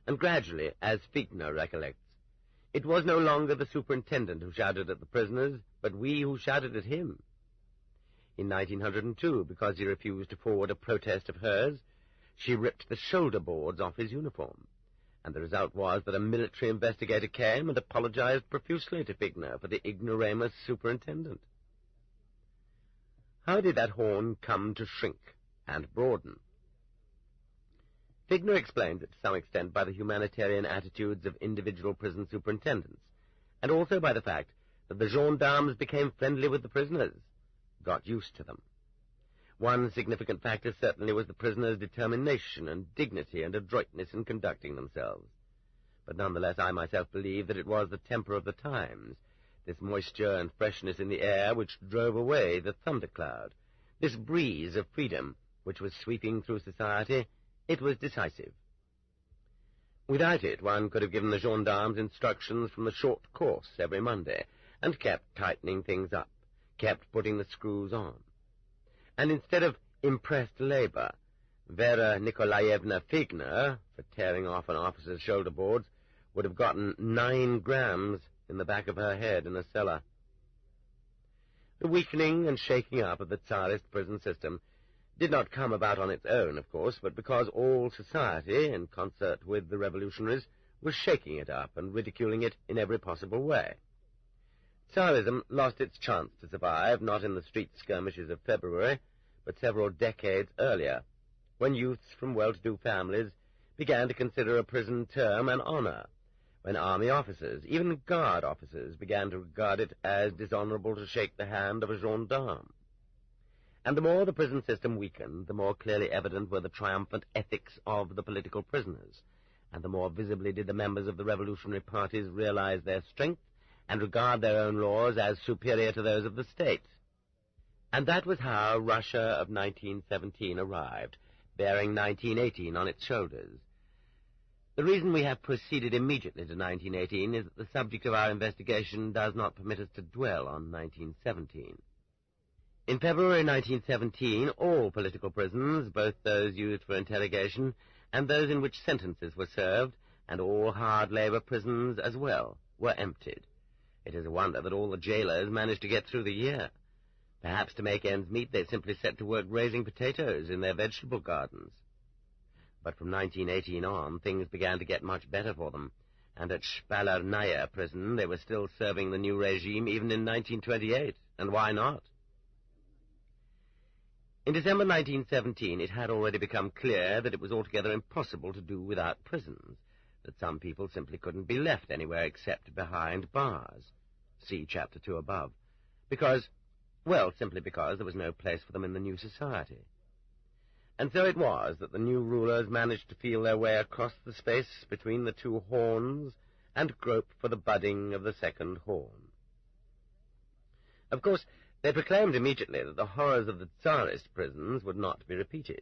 And gradually, as Figner recollects, it was no longer the superintendent who shouted at the prisoners, but we who shouted at him. In 1902, because he refused to forward a protest of hers, she ripped the shoulder boards off his uniform, and the result was that a military investigator came and apologized profusely to Figner for the ignoramus superintendent. How did that horn come to shrink and broaden? Figner explains it to some extent by the humanitarian attitudes of individual prison superintendents, and also by the fact that the gendarmes became friendly with the prisoners, got used to them. One significant factor certainly was the prisoners' determination and dignity and adroitness in conducting themselves. But nonetheless I myself believe that it was the temper of the times. this moisture and freshness in the air which drove away the thundercloud, this breeze of freedom which was sweeping through society, it was decisive. Without it, one could have given the gendarmes instructions from the short course every Monday, and kept tightening things up, kept putting the screws on. And instead of impressed labor, Vera Nikolaevna Figner, for tearing off an officer's shoulder boards, would have gotten 9 grams in the back of her head in a cellar. The weakening and shaking up of the Tsarist prison system did not come about on its own, of course, but because all society, in concert with the revolutionaries, was shaking it up and ridiculing it in every possible way. Tsarism lost its chance to survive, not in the street skirmishes of February, but several decades earlier, when youths from well-to-do families began to consider a prison term an honor, when army officers, even guard officers, began to regard it as dishonorable to shake the hand of a gendarme. And the more the prison system weakened, the more clearly evident were the triumphant ethics of the political prisoners, and the more visibly did the members of the revolutionary parties realize their strength and regard their own laws as superior to those of the state. And that was how Russia of 1917 arrived, bearing 1918 on its shoulders. The reason we have proceeded immediately to 1918 is that the subject of our investigation does not permit us to dwell on 1917. In February 1917, all political prisons, both those used for interrogation and those in which sentences were served, and all hard labor prisons as well, were emptied. It is a wonder that all the jailers managed to get through the year. Perhaps to make ends meet, they simply set to work raising potatoes in their vegetable gardens. But from 1918 on, things began to get much better for them, and at Spalarnaya prison they were still serving the new regime even in 1928, and why not? In December 1917, it had already become clear that it was altogether impossible to do without prisons, that some people simply couldn't be left anywhere except behind bars. See Chapter 2 above. Simply because there was no place for them in the new society. And so it was that the new rulers managed to feel their way across the space between the two horns and grope for the budding of the second horn. Of course, they proclaimed immediately that the horrors of the Tsarist prisons would not be repeated,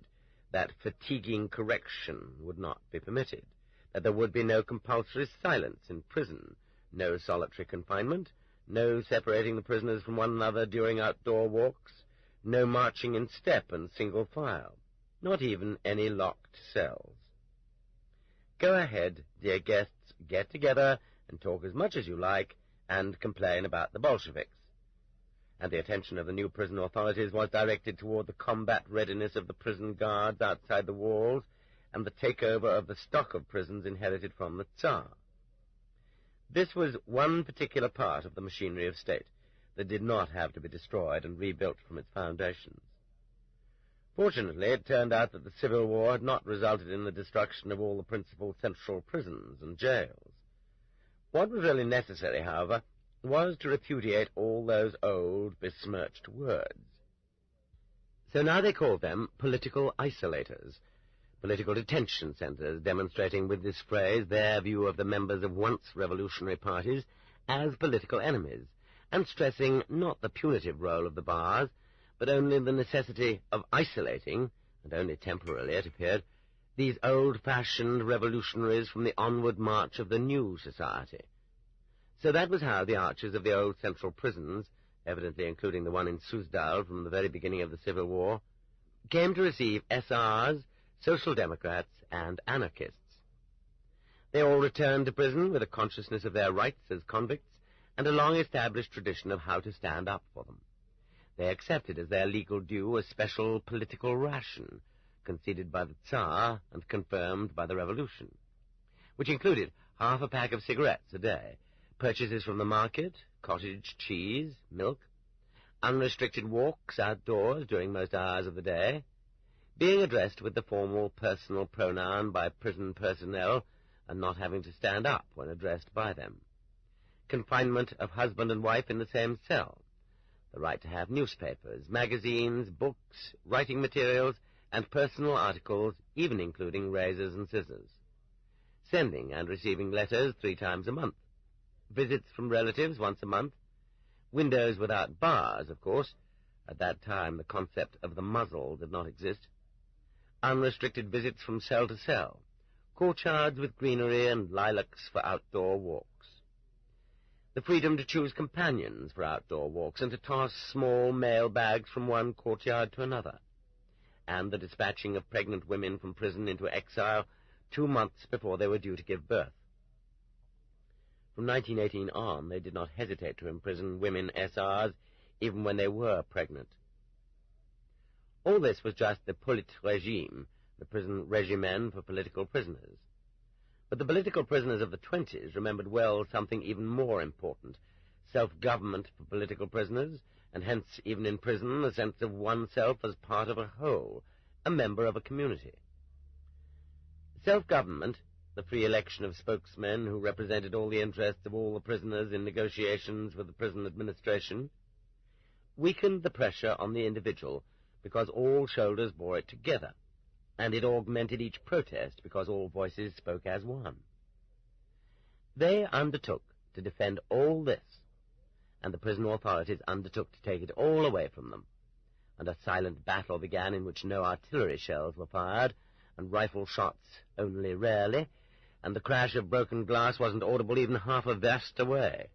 that fatiguing correction would not be permitted, that there would be no compulsory silence in prison, no solitary confinement, no separating the prisoners from one another during outdoor walks, no marching in step and single file, not even any locked cells. Go ahead, dear guests, get together and talk as much as you like and complain about the Bolsheviks. And the attention of the new prison authorities was directed toward the combat readiness of the prison guards outside the walls and the takeover of the stock of prisons inherited from the Tsar. This was one particular part of the machinery of state that did not have to be destroyed and rebuilt from its foundations. Fortunately, it turned out that the Civil War had not resulted in the destruction of all the principal central prisons and jails. What was really necessary, however, was to repudiate all those old, besmirched words. So now they called them political isolators, political detention centers, demonstrating with this phrase their view of the members of once revolutionary parties as political enemies, and stressing not the punitive role of the bars, but only the necessity of isolating, and only temporarily it appeared, these old-fashioned revolutionaries from the onward march of the new society. So that was how the archers of the old central prisons, evidently including the one in Suzdal from the very beginning of the Civil War, came to receive SRs, Social Democrats, and anarchists. They all returned to prison with a consciousness of their rights as convicts and a long-established tradition of how to stand up for them. They accepted as their legal due a special political ration, conceded by the Tsar and confirmed by the Revolution, which included half a pack of cigarettes a day, purchases from the market, cottage cheese, milk, unrestricted walks outdoors during most hours of the day, being addressed with the formal personal pronoun by prison personnel and not having to stand up when addressed by them, confinement of husband and wife in the same cell, the right to have newspapers, magazines, books, writing materials, and personal articles, even including razors and scissors, sending and receiving letters 3 times a month, visits from relatives once a month, Windows without bars, of course. At that time, the concept of the muzzle did not exist. Unrestricted visits from cell to cell. Courtyards with greenery and lilacs for outdoor walks. The freedom to choose companions for outdoor walks and to toss small mail bags from one courtyard to another. And the dispatching of pregnant women from prison into exile 2 months before they were due to give birth. From 1918 on, they did not hesitate to imprison women SRs, even when they were pregnant. All this was just the Polit regime, the prison regimen for political prisoners. But the political prisoners of the 20s remembered well something even more important, self-government for political prisoners, and hence even in prison the sense of oneself as part of a whole, a member of a community. Self-government, the free election of spokesmen who represented all the interests of all the prisoners in negotiations with the prison administration, weakened the pressure on the individual because all shoulders bore it together, and it augmented each protest because all voices spoke as one. They undertook to defend all this, and the prison authorities undertook to take it all away from them, and a silent battle began in which no artillery shells were fired, and rifle shots only rarely, and the crash of broken glass wasn't audible even half a verst away.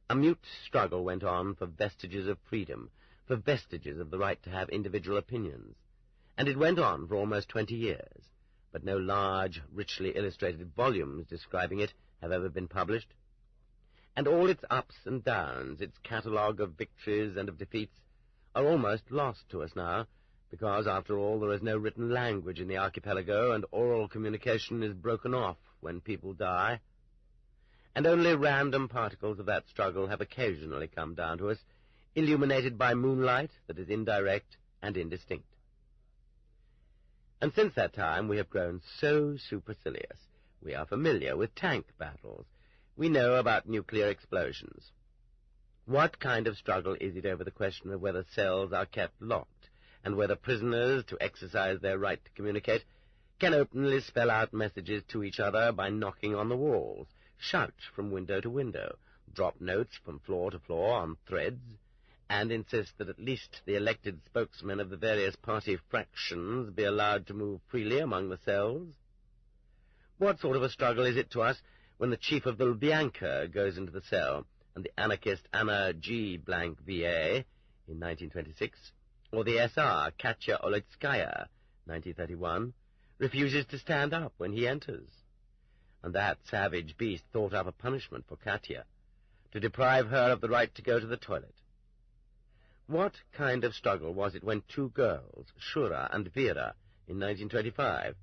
A mute struggle went on for vestiges of freedom, for vestiges of the right to have individual opinions, and it went on for almost 20 years, but no large, richly illustrated volumes describing it have ever been published. And all its ups and downs, its catalogue of victories and of defeats, are almost lost to us now, because, after all, there is no written language in the archipelago, and oral communication is broken off when people die. And only random particles of that struggle have occasionally come down to us, illuminated by moonlight that is indirect and indistinct. And since that time we have grown so supercilious. We are familiar with tank battles. We know about nuclear explosions. What kind of struggle is it over the question of whether cells are kept locked, and whether prisoners, to exercise their right to communicate, can openly spell out messages to each other by knocking on the walls, shout from window to window, drop notes from floor to floor on threads, and insist that at least the elected spokesmen of the various party fractions be allowed to move freely among the cells? What sort of a struggle is it to us when the chief of the Lubyanka goes into the cell, and the anarchist Anna G. VA, in 1926, or the SR Katya Oletskaya, 1931, refuses to stand up when he enters? And that savage beast thought up a punishment for Katya, to deprive her of the right to go to the toilet. What kind of struggle was it when 2 girls, Shura and Vera, in 1925,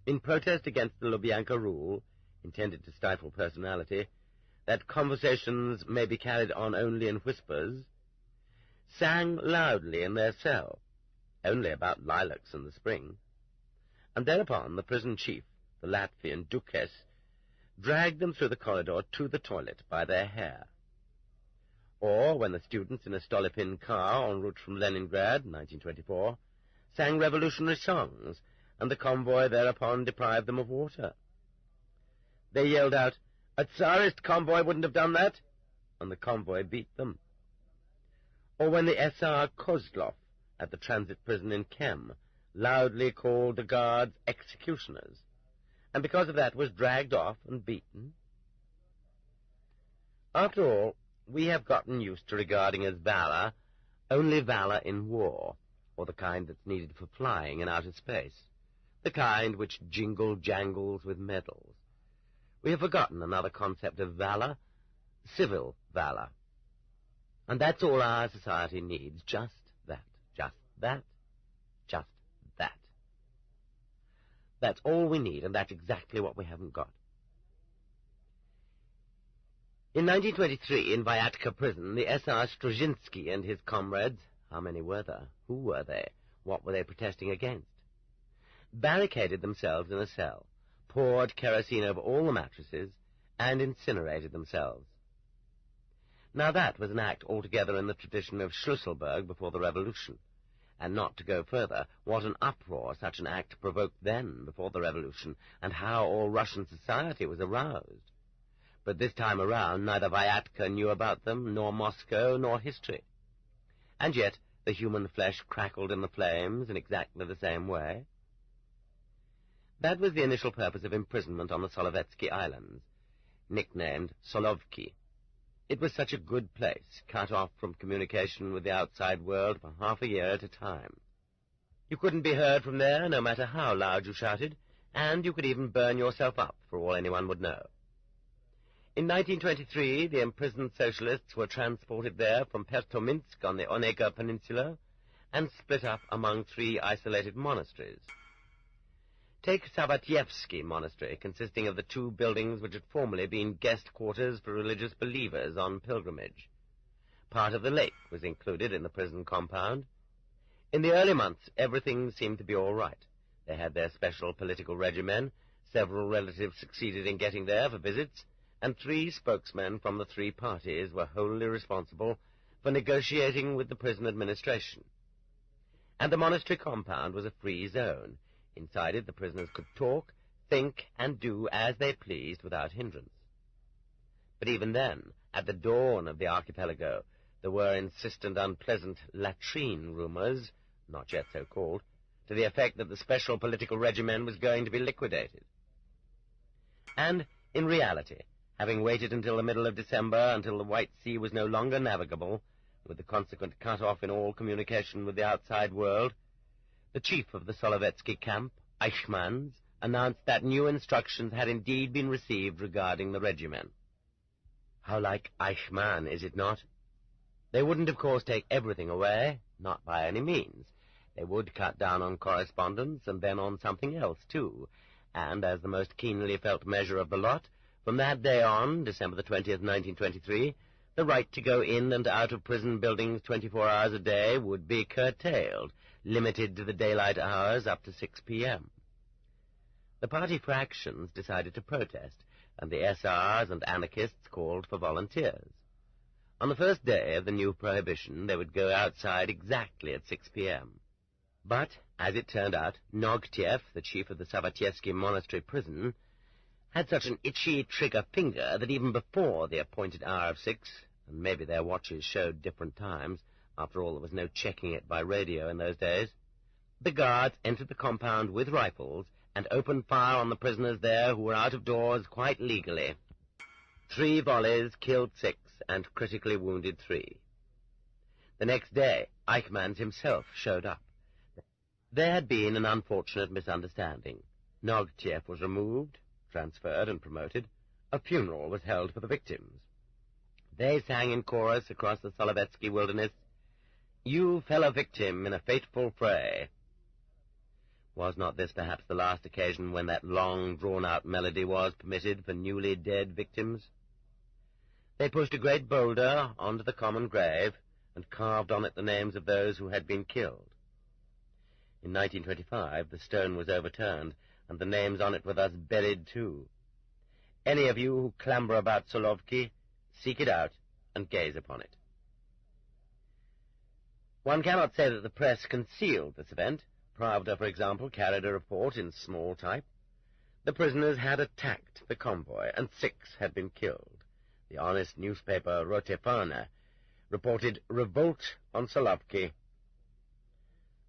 in protest against the Lubyanka rule, intended to stifle personality, that conversations may be carried on only in whispers, sang loudly in their cell, only about lilacs in the spring, and thereupon the prison chief, the Latvian Dukes, dragged them through the corridor to the toilet by their hair? Or when the students in a Stolypin car en route from Leningrad, 1924, sang revolutionary songs, and the convoy thereupon deprived them of water? They yelled out, "A Tsarist convoy wouldn't have done that," and the convoy beat them. Or when the SR Kozlov at the transit prison in Kem loudly called the guards executioners, and because of that was dragged off and beaten? After all, we have gotten used to regarding as valor only valor in war, or the kind that's needed for flying in outer space, the kind which jingle-jangles with medals. We have forgotten another concept of valor, civil valor. And that's all our society needs, just that, just that, just that. That's all we need, and that's exactly what we haven't got. In 1923, in Vyatka prison, the SR Struzinsky and his comrades, how many were there? Who were they? What were they protesting against? Barricaded themselves in a cell, poured kerosene over all the mattresses, and incinerated themselves. Now that was an act altogether in the tradition of Schlüsselburg before the Revolution, and not to go further, what an uproar such an act provoked then before the Revolution, and how all Russian society was aroused. But this time around, neither Vyatka knew about them, nor Moscow, nor history. And yet the human flesh crackled in the flames in exactly the same way. That was the initial purpose of imprisonment on the Solovetsky Islands, nicknamed Solovki. It was such a good place, cut off from communication with the outside world for half a year at a time. You couldn't be heard from there, no matter how loud you shouted, and you could even burn yourself up, for all anyone would know. In 1923, the imprisoned socialists were transported there from Pertominsk on the Onega Peninsula and split up among 3 isolated monasteries. Take Sabatievsky Monastery, consisting of the 2 buildings which had formerly been guest quarters for religious believers on pilgrimage. Part of the lake was included in the prison compound. In the early months, everything seemed to be all right. They had their special political regimen, several relatives succeeded in getting there for visits, and 3 spokesmen from the 3 parties were wholly responsible for negotiating with the prison administration. And the monastery compound was a free zone. Inside it, the prisoners could talk, think, and do as they pleased without hindrance. But even then, at the dawn of the archipelago, there were insistent, unpleasant latrine rumors, not yet so called, to the effect that the special political regimen was going to be liquidated. And, in reality, having waited until the middle of December, until the White Sea was no longer navigable, with the consequent cut-off in all communication with the outside world, the chief of the Solovetsky camp, Eichmanns, announced that new instructions had indeed been received regarding the regimen. How like Eichmann, is it not? They wouldn't, of course, take everything away, not by any means. They would cut down on correspondence and then on something else, too, and, as the most keenly felt measure of the lot, from that day on, December the 20th, 1923, the right to go in and out of prison buildings 24 hours a day would be curtailed, limited to the daylight hours up to 6 p.m. The party fractions decided to protest, and the SRs and anarchists called for volunteers. On the first day of the new prohibition, they would go outside exactly at 6 p.m. But, as it turned out, Nogtiev, the chief of the Sabatievsky monastery prison, had such an itchy trigger finger that even before the appointed hour of 6, and maybe their watches showed different times, after all, there was no checking it by radio in those days, the guards entered the compound with rifles and opened fire on the prisoners there who were out of doors quite legally. 3 volleys killed 6 and critically wounded 3. The next day, Eichmanns himself showed up. There had been an unfortunate misunderstanding. Nogtiev was removed, transferred, and promoted. A funeral was held for the victims. They sang in chorus across the Solovetsky wilderness, "You fell a victim in a fateful fray." Was not this perhaps the last occasion when that long, drawn-out melody was permitted for newly dead victims? They pushed a great boulder onto the common grave and carved on it the names of those who had been killed. In 1925, the stone was overturned, and the names on it were thus buried too. Any of you who clamber about Solovki, seek it out and gaze upon it. One cannot say that the press concealed this event. Pravda, for example, carried a report in small type. The prisoners had attacked the convoy, and 6 had been killed. The honest newspaper Rotefana reported revolt on Solovki.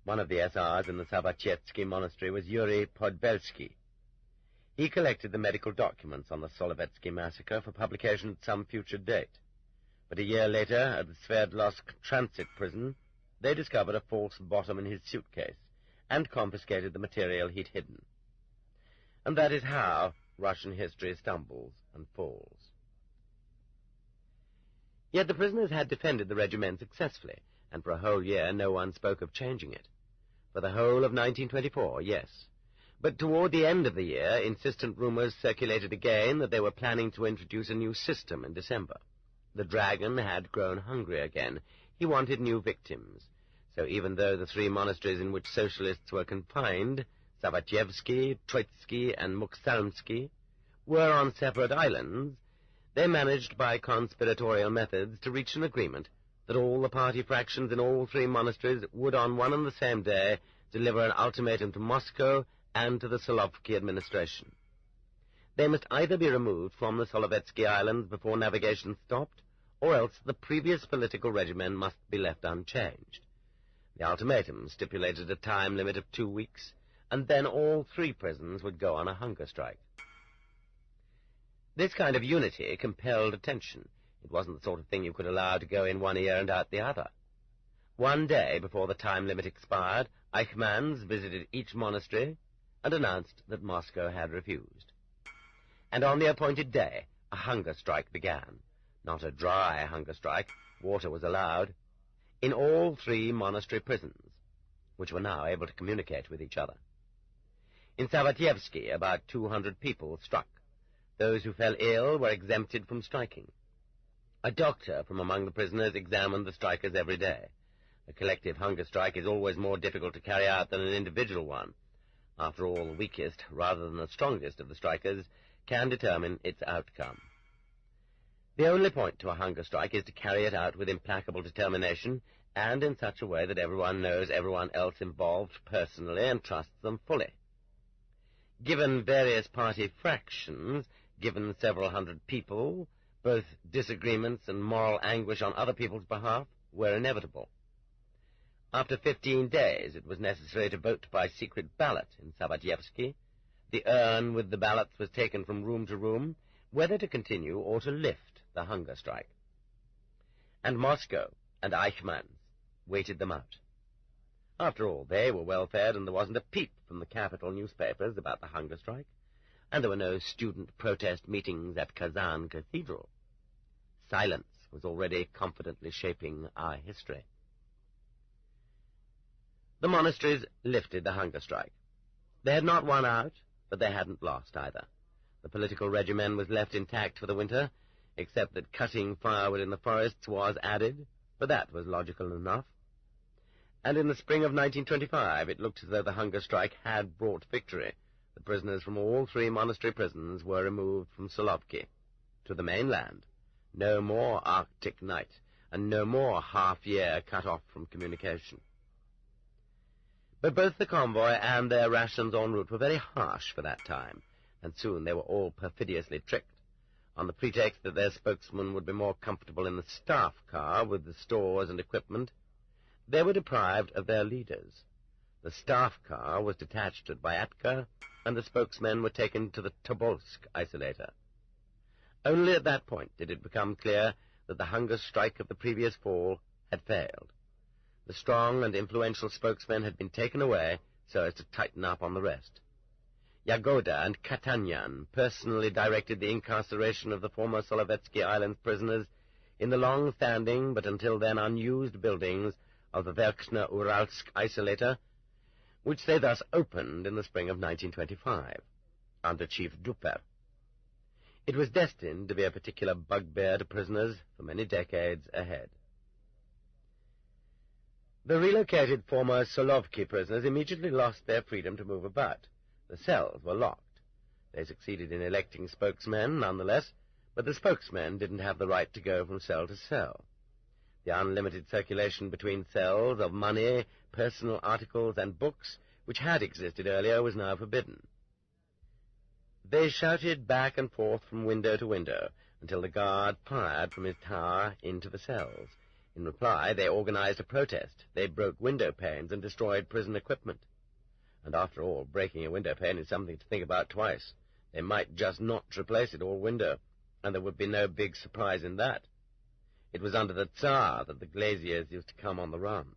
One of the SRs in the Sabatievsky monastery was Yuri Podbelsky. He collected the medical documents on the Solovetsky massacre for publication at some future date. But a year later, at the Sverdlovsk transit prison, they discovered a false bottom in his suitcase and confiscated the material he'd hidden. And that is how Russian history stumbles and falls. Yet the prisoners had defended the regiment successfully, and for a whole year no one spoke of changing it. For the whole of 1924, yes. But toward the end of the year, insistent rumors circulated again that they were planning to introduce a new system in December. The dragon had grown hungry again. He wanted new victims. So even though the 3 monasteries in which socialists were confined, Sabatievsky, Troitsky, and Muksalmsky, were on separate islands, they managed by conspiratorial methods to reach an agreement that all the party fractions in all 3 monasteries would on one and the same day deliver an ultimatum to Moscow and to the Solovki administration. They must either be removed from the Solovetsky Islands before navigation stopped, or else the previous political regimen must be left unchanged. The ultimatum stipulated a time limit of 2 weeks, and then all 3 prisons would go on a hunger strike. This kind of unity compelled attention. It wasn't the sort of thing you could allow to go in one ear and out the other. One day before the time limit expired, Eichmanns visited each monastery and announced that Moscow had refused. And on the appointed day, a hunger strike began. Not a dry hunger strike. Water was allowed. In all 3 monastery prisons, which were now able to communicate with each other. In Savatyevsky, about 200 people struck. Those who fell ill were exempted from striking. A doctor from among the prisoners examined the strikers every day. A collective hunger strike is always more difficult to carry out than an individual one. After all, the weakest, rather than the strongest of the strikers, can determine its outcome. The only point to a hunger strike is to carry it out with implacable determination, and in such a way that everyone knows everyone else involved personally and trusts them fully. Given various party fractions, given several hundred people, both disagreements and moral anguish on other people's behalf were inevitable. After 15 days, it was necessary to vote by secret ballot in Savatyevsky. The urn with the ballots was taken from room to room, whether to continue or to lift the hunger strike. And Moscow and Eichmanns waited them out. After all, they were well fed, and there wasn't a peep from the capital newspapers about the hunger strike, and there were no student protest meetings at Kazan Cathedral. Silence was already confidently shaping our history. The monasteries lifted the hunger strike. They had not won out, but they hadn't lost either. The political regimen was left intact for the winter, except that cutting firewood in the forests was added, but that was logical enough. And in the spring of 1925, it looked as though the hunger strike had brought victory. The prisoners from all 3 monastery prisons were removed from Solovki to the mainland. No more Arctic night, and no more half-year cut off from communication. But both the convoy and their rations en route were very harsh for that time, and soon they were all perfidiously tricked. On the pretext that their spokesman would be more comfortable in the staff car with the stores and equipment, they were deprived of their leaders. The staff car was detached at Byatka, and the spokesmen were taken to the Tobolsk isolator. Only at that point did it become clear that the hunger strike of the previous fall had failed. The strong and influential spokesmen had been taken away so as to tighten up on the rest. Yagoda and Katanyan personally directed the incarceration of the former Solovetsky Islands prisoners in the long-standing but until then unused buildings of the Verkhna Uralsk isolator, which they thus opened in the spring of 1925, under Chief Duper. It was destined to be a particular bugbear to prisoners for many decades ahead. The relocated former Solovki prisoners immediately lost their freedom to move about. The cells were locked. They succeeded in electing spokesmen, nonetheless, but the spokesmen didn't have the right to go from cell to cell. The unlimited circulation between cells of money, personal articles, and books, which had existed earlier, was now forbidden. They shouted back and forth from window to window until the guard fired from his tower into the cells. In reply, they organized a protest. They broke window panes and destroyed prison equipment. And after all, breaking a window pane is something to think about twice. They might just not replace it all window, and there would be no big surprise in that. It was under the Tsar that the glaziers used to come on the run.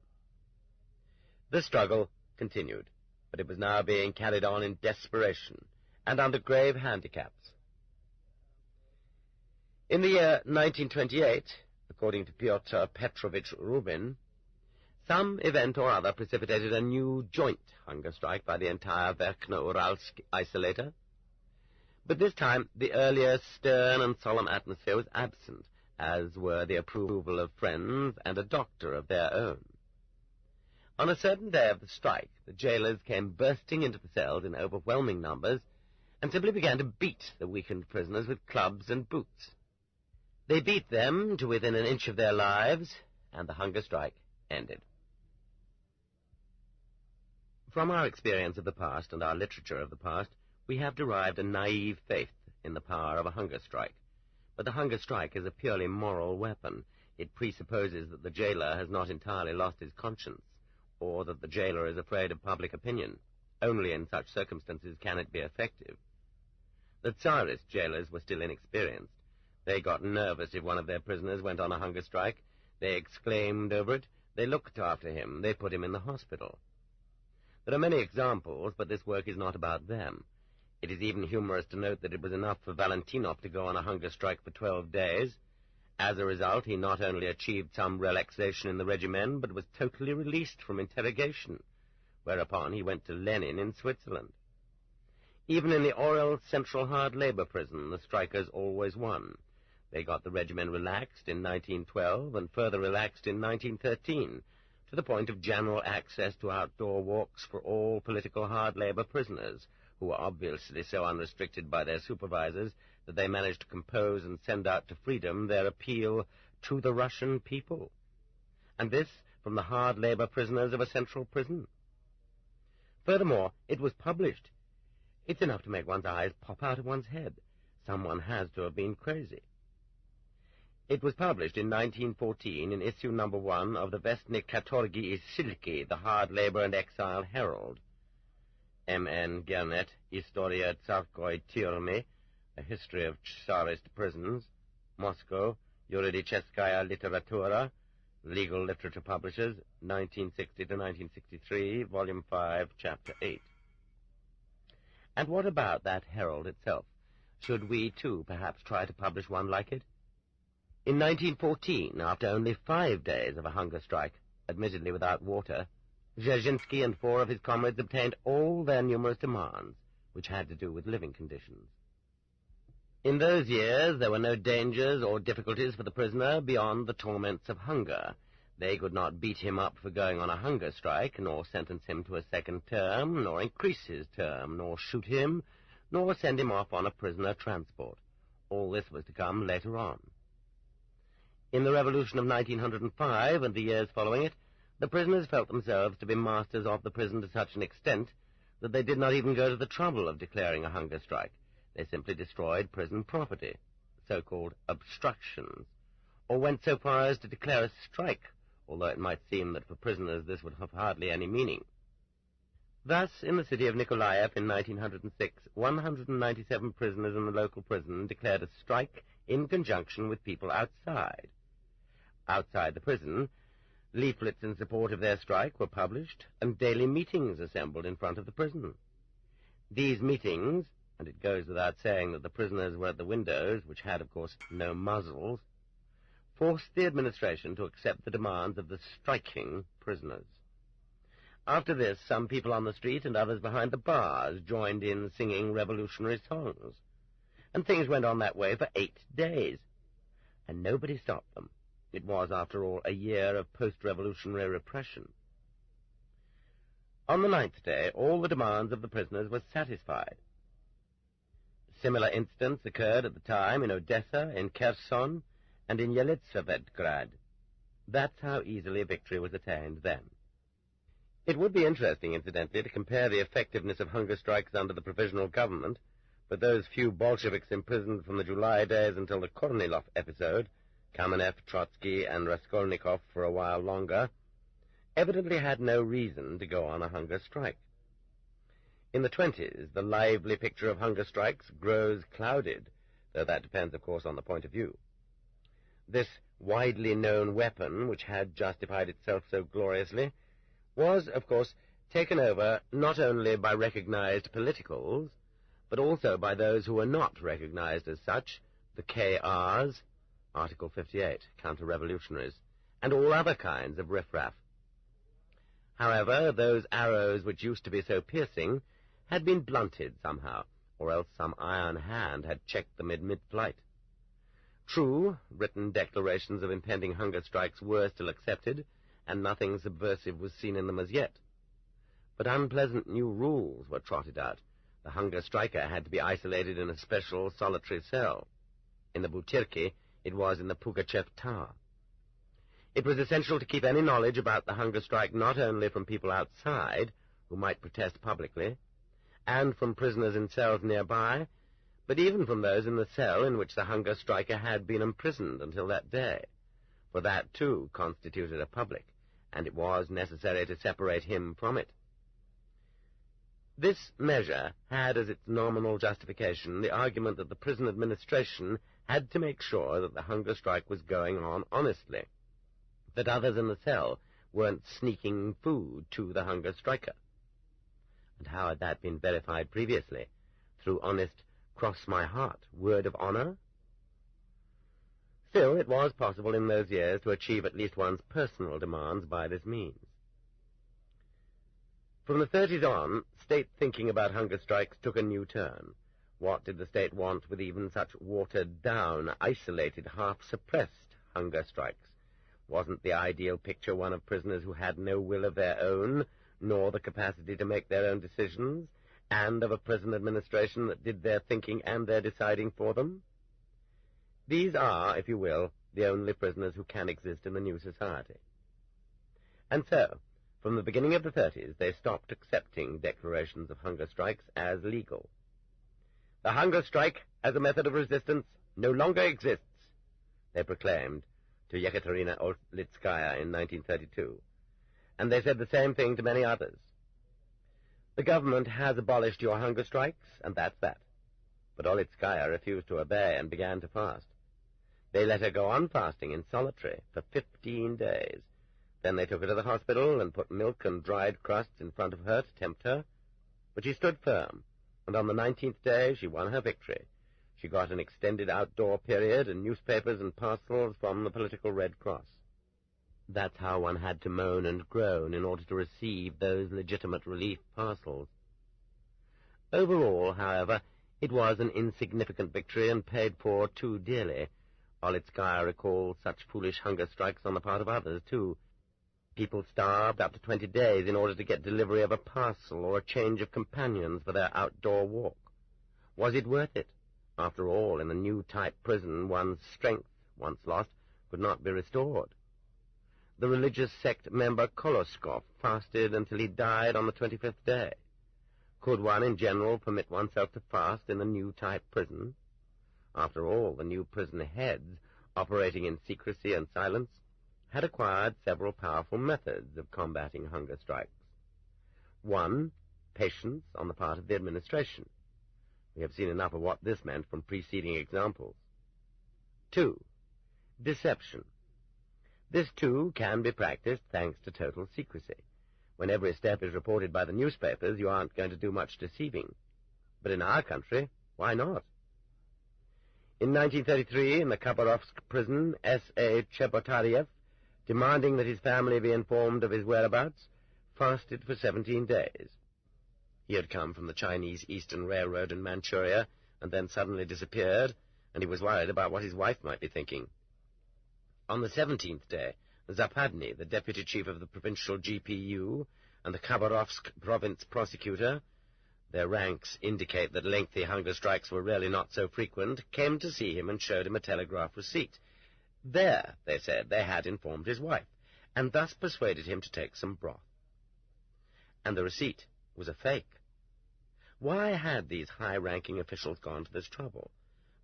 The struggle continued, but it was now being carried on in desperation and under grave handicaps. In the year 1928, according to Pyotr Petrovich Rubin, some event or other precipitated a new joint hunger strike by the entire Verkhna-Uralsk isolator. But this time the earlier stern and solemn atmosphere was absent, as were the approval of friends and a doctor of their own. On a certain day of the strike, the jailers came bursting into the cells in overwhelming numbers and simply began to beat the weakened prisoners with clubs and boots. They beat them to within an inch of their lives, and the hunger strike ended. From our experience of the past and our literature of the past, we have derived a naive faith in the power of a hunger strike. But the hunger strike is a purely moral weapon. It presupposes that the jailer has not entirely lost his conscience, or that the jailer is afraid of public opinion. Only in such circumstances can it be effective. The Tsarist jailers were still inexperienced. They got nervous if one of their prisoners went on a hunger strike. They exclaimed over it. They looked after him. They put him in the hospital. There are many examples, but this work is not about them. It is even humorous to note that it was enough for Valentinov to go on a hunger strike for 12 days. As a result, he not only achieved some relaxation in the regimen, but was totally released from interrogation, whereupon he went to Lenin in Switzerland. Even in the Orel Central Hard Labor Prison, the strikers always won. They got the regimen relaxed in 1912 and further relaxed in 1913, to the point of general access to outdoor walks for all political hard labor prisoners, who were obviously so unrestricted by their supervisors that they managed to compose and send out to freedom their appeal to the Russian people. And this from the hard labor prisoners of a central prison. Furthermore, it was published. It's enough to make one's eyes pop out of one's head. Someone has to have been crazy. It was published in 1914 in issue number 1 of the Vestnik Katorgi Silki, the Hard Labor and Exile Herald. M.N. Gernet, Historia Tsarkoi Tyrmi, A History of Tsarist Prisons, Moscow, Yuridическая Literatura, Legal Literature Publishers, 1960 to 1963, Volume 5, Chapter 8. And what about that herald itself? Should we, too, perhaps try to publish one like it? In 1914, after only 5 days of a hunger strike, admittedly without water, Dzerzhinsky and 4 of his comrades obtained all their numerous demands, which had to do with living conditions. In those years, there were no dangers or difficulties for the prisoner beyond the torments of hunger. They could not beat him up for going on a hunger strike, nor sentence him to a second term, nor increase his term, nor shoot him, nor send him off on a prisoner transport. All this was to come later on. In the Revolution of 1905 and the years following it, the prisoners felt themselves to be masters of the prison to such an extent that they did not even go to the trouble of declaring a hunger strike. They simply destroyed prison property, so-called obstructions, or went so far as to declare a strike, although it might seem that for prisoners this would have hardly any meaning. Thus, in the city of Nikolaev in 1906, 197 prisoners in the local prison declared a strike in conjunction with people outside. Outside the prison, leaflets in support of their strike were published, and daily meetings assembled in front of the prison. These meetings, and it goes without saying that the prisoners were at the windows, which had, of course, no muzzles, forced the administration to accept the demands of the striking prisoners. After this, some people on the street and others behind the bars joined in singing revolutionary songs, and things went on that way for 8 days, and nobody stopped them. It was, after all, a year of post-revolutionary repression. On the 9th day, all the demands of the prisoners were satisfied. Similar incidents occurred at the time in Odessa, in Kherson, and in Yelitsavetgrad. That's how easily victory was attained then. It would be interesting, incidentally, to compare the effectiveness of hunger strikes under the provisional government with those few Bolsheviks imprisoned from the July days until the Kornilov episode. Kamenev, Trotsky, and Raskolnikov for a while longer, evidently had no reason to go on a hunger strike. In the 1920s, the lively picture of hunger strikes grows clouded, though that depends, of course, on the point of view. This widely known weapon, which had justified itself so gloriously, was, of course, taken over not only by recognized politicals, but also by those who were not recognized as such, the KRs, Article 58, counter-revolutionaries, and all other kinds of riffraff. However, those arrows which used to be so piercing had been blunted somehow, or else some iron hand had checked them in mid-flight. True, written declarations of impending hunger strikes were still accepted, and nothing subversive was seen in them as yet. But unpleasant new rules were trotted out. The hunger striker had to be isolated in a special solitary cell. In the Butyrki, it was in the Pugachev Tower. It was essential to keep any knowledge about the hunger strike not only from people outside, who might protest publicly, and from prisoners in cells nearby, but even from those in the cell in which the hunger striker had been imprisoned until that day, for that, too, constituted a public, and it was necessary to separate him from it. This measure had as its nominal justification the argument that the prison administration had to make sure that the hunger strike was going on honestly, that others in the cell weren't sneaking food to the hunger striker. And how had that been verified previously? Through honest, cross-my-heart word of honor? Still, it was possible in those years to achieve at least one's personal demands by this means. From the 30s on, state thinking about hunger strikes took a new turn. What did the state want with even such watered-down, isolated, half-suppressed hunger strikes? Wasn't the ideal picture one of prisoners who had no will of their own, nor the capacity to make their own decisions, and of a prison administration that did their thinking and their deciding for them? These are, if you will, the only prisoners who can exist in the new society. And so, from the beginning of the 30s, they stopped accepting declarations of hunger strikes as legal. The hunger strike, as a method of resistance, no longer exists, they proclaimed to Yekaterina Olitskaya in 1932, and they said the same thing to many others. The government has abolished your hunger strikes, and that's that. But Olitskaya refused to obey and began to fast. They let her go on fasting in solitary for 15 days. Then they took her to the hospital and put milk and dried crusts in front of her to tempt her. But she stood firm, and on the 19th day she won her victory. She got an extended outdoor period and newspapers and parcels from the political Red Cross. That's how one had to moan and groan in order to receive those legitimate relief parcels. Overall, however, it was an insignificant victory and paid for too dearly. Olitskaya recalled such foolish hunger strikes on the part of others, too. People starved up to 20 days in order to get delivery of a parcel or a change of companions for their outdoor walk. Was it worth it? After all, in a new type prison, one's strength, once lost, could not be restored. The religious sect member Koloskov fasted until he died on the 25th day. Could one, in general, permit oneself to fast in a new type prison? After all, the new prison heads, operating in secrecy and silence, had acquired several powerful methods of combating hunger strikes. 1, patience on the part of the administration. We have seen enough of what this meant from preceding examples. 2, deception. This, too, can be practiced thanks to total secrecy. When every step is reported by the newspapers, you aren't going to do much deceiving. But in our country, why not? In 1933, in the Khabarovsk prison, S.A. Chebotariev, demanding that his family be informed of his whereabouts, fasted for 17 days. He had come from the Chinese Eastern Railroad in Manchuria, and then suddenly disappeared, and he was worried about what his wife might be thinking. On the 17th day, Zapadny, the deputy chief of the provincial GPU, and the Khabarovsk province prosecutor, their ranks indicate that lengthy hunger strikes were really not so frequent, came to see him and showed him a telegraph receipt. There, they said, they had informed his wife, and thus persuaded him to take some broth. And the receipt was a fake. Why had these high-ranking officials gone to this trouble?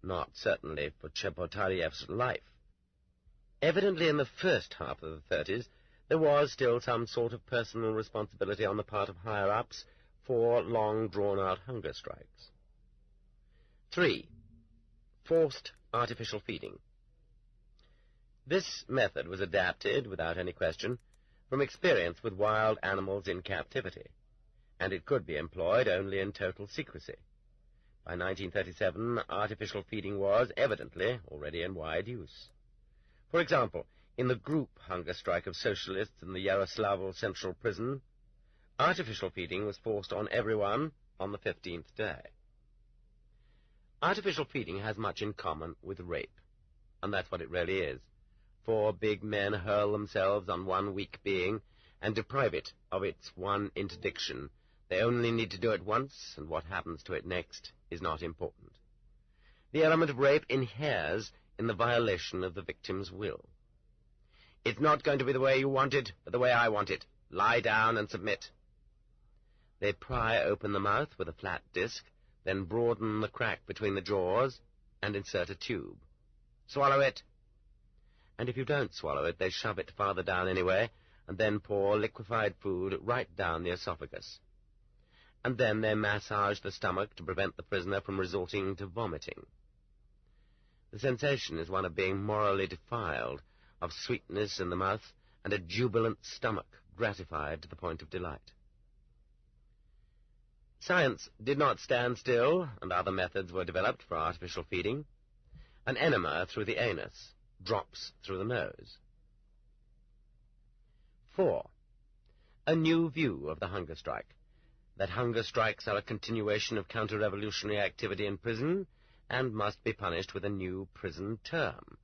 Not, certainly, for Chebotariev's life. Evidently, in the first half of the 30s, there was still some sort of personal responsibility on the part of higher-ups for long, drawn-out hunger strikes. 3, forced artificial feeding. This method was adapted, without any question, from experience with wild animals in captivity, and it could be employed only in total secrecy. By 1937, artificial feeding was, evidently, already in wide use. For example, in the group hunger strike of socialists in the Yaroslavl Central Prison, artificial feeding was forced on everyone on the 15th day. Artificial feeding has much in common with rape, and that's what it really is. 4 big men hurl themselves on one weak being and deprive it of its one interdiction. They only need to do it once, and what happens to it next is not important. The element of rape inheres in the violation of the victim's will. It's not going to be the way you want it, but the way I want it. Lie down and submit. They pry open the mouth with a flat disc, then broaden the crack between the jaws and insert a tube. Swallow it. And if you don't swallow it, they shove it farther down anyway, and then pour liquefied food right down the esophagus. And then they massage the stomach to prevent the prisoner from resorting to vomiting. The sensation is one of being morally defiled, of sweetness in the mouth and a jubilant stomach gratified to the point of delight. Science did not stand still, and other methods were developed for artificial feeding. An enema through the anus, drops through the nose. 4. A new view of the hunger strike, that hunger strikes are a continuation of counter-revolutionary activity in prison and must be punished with a new prison term.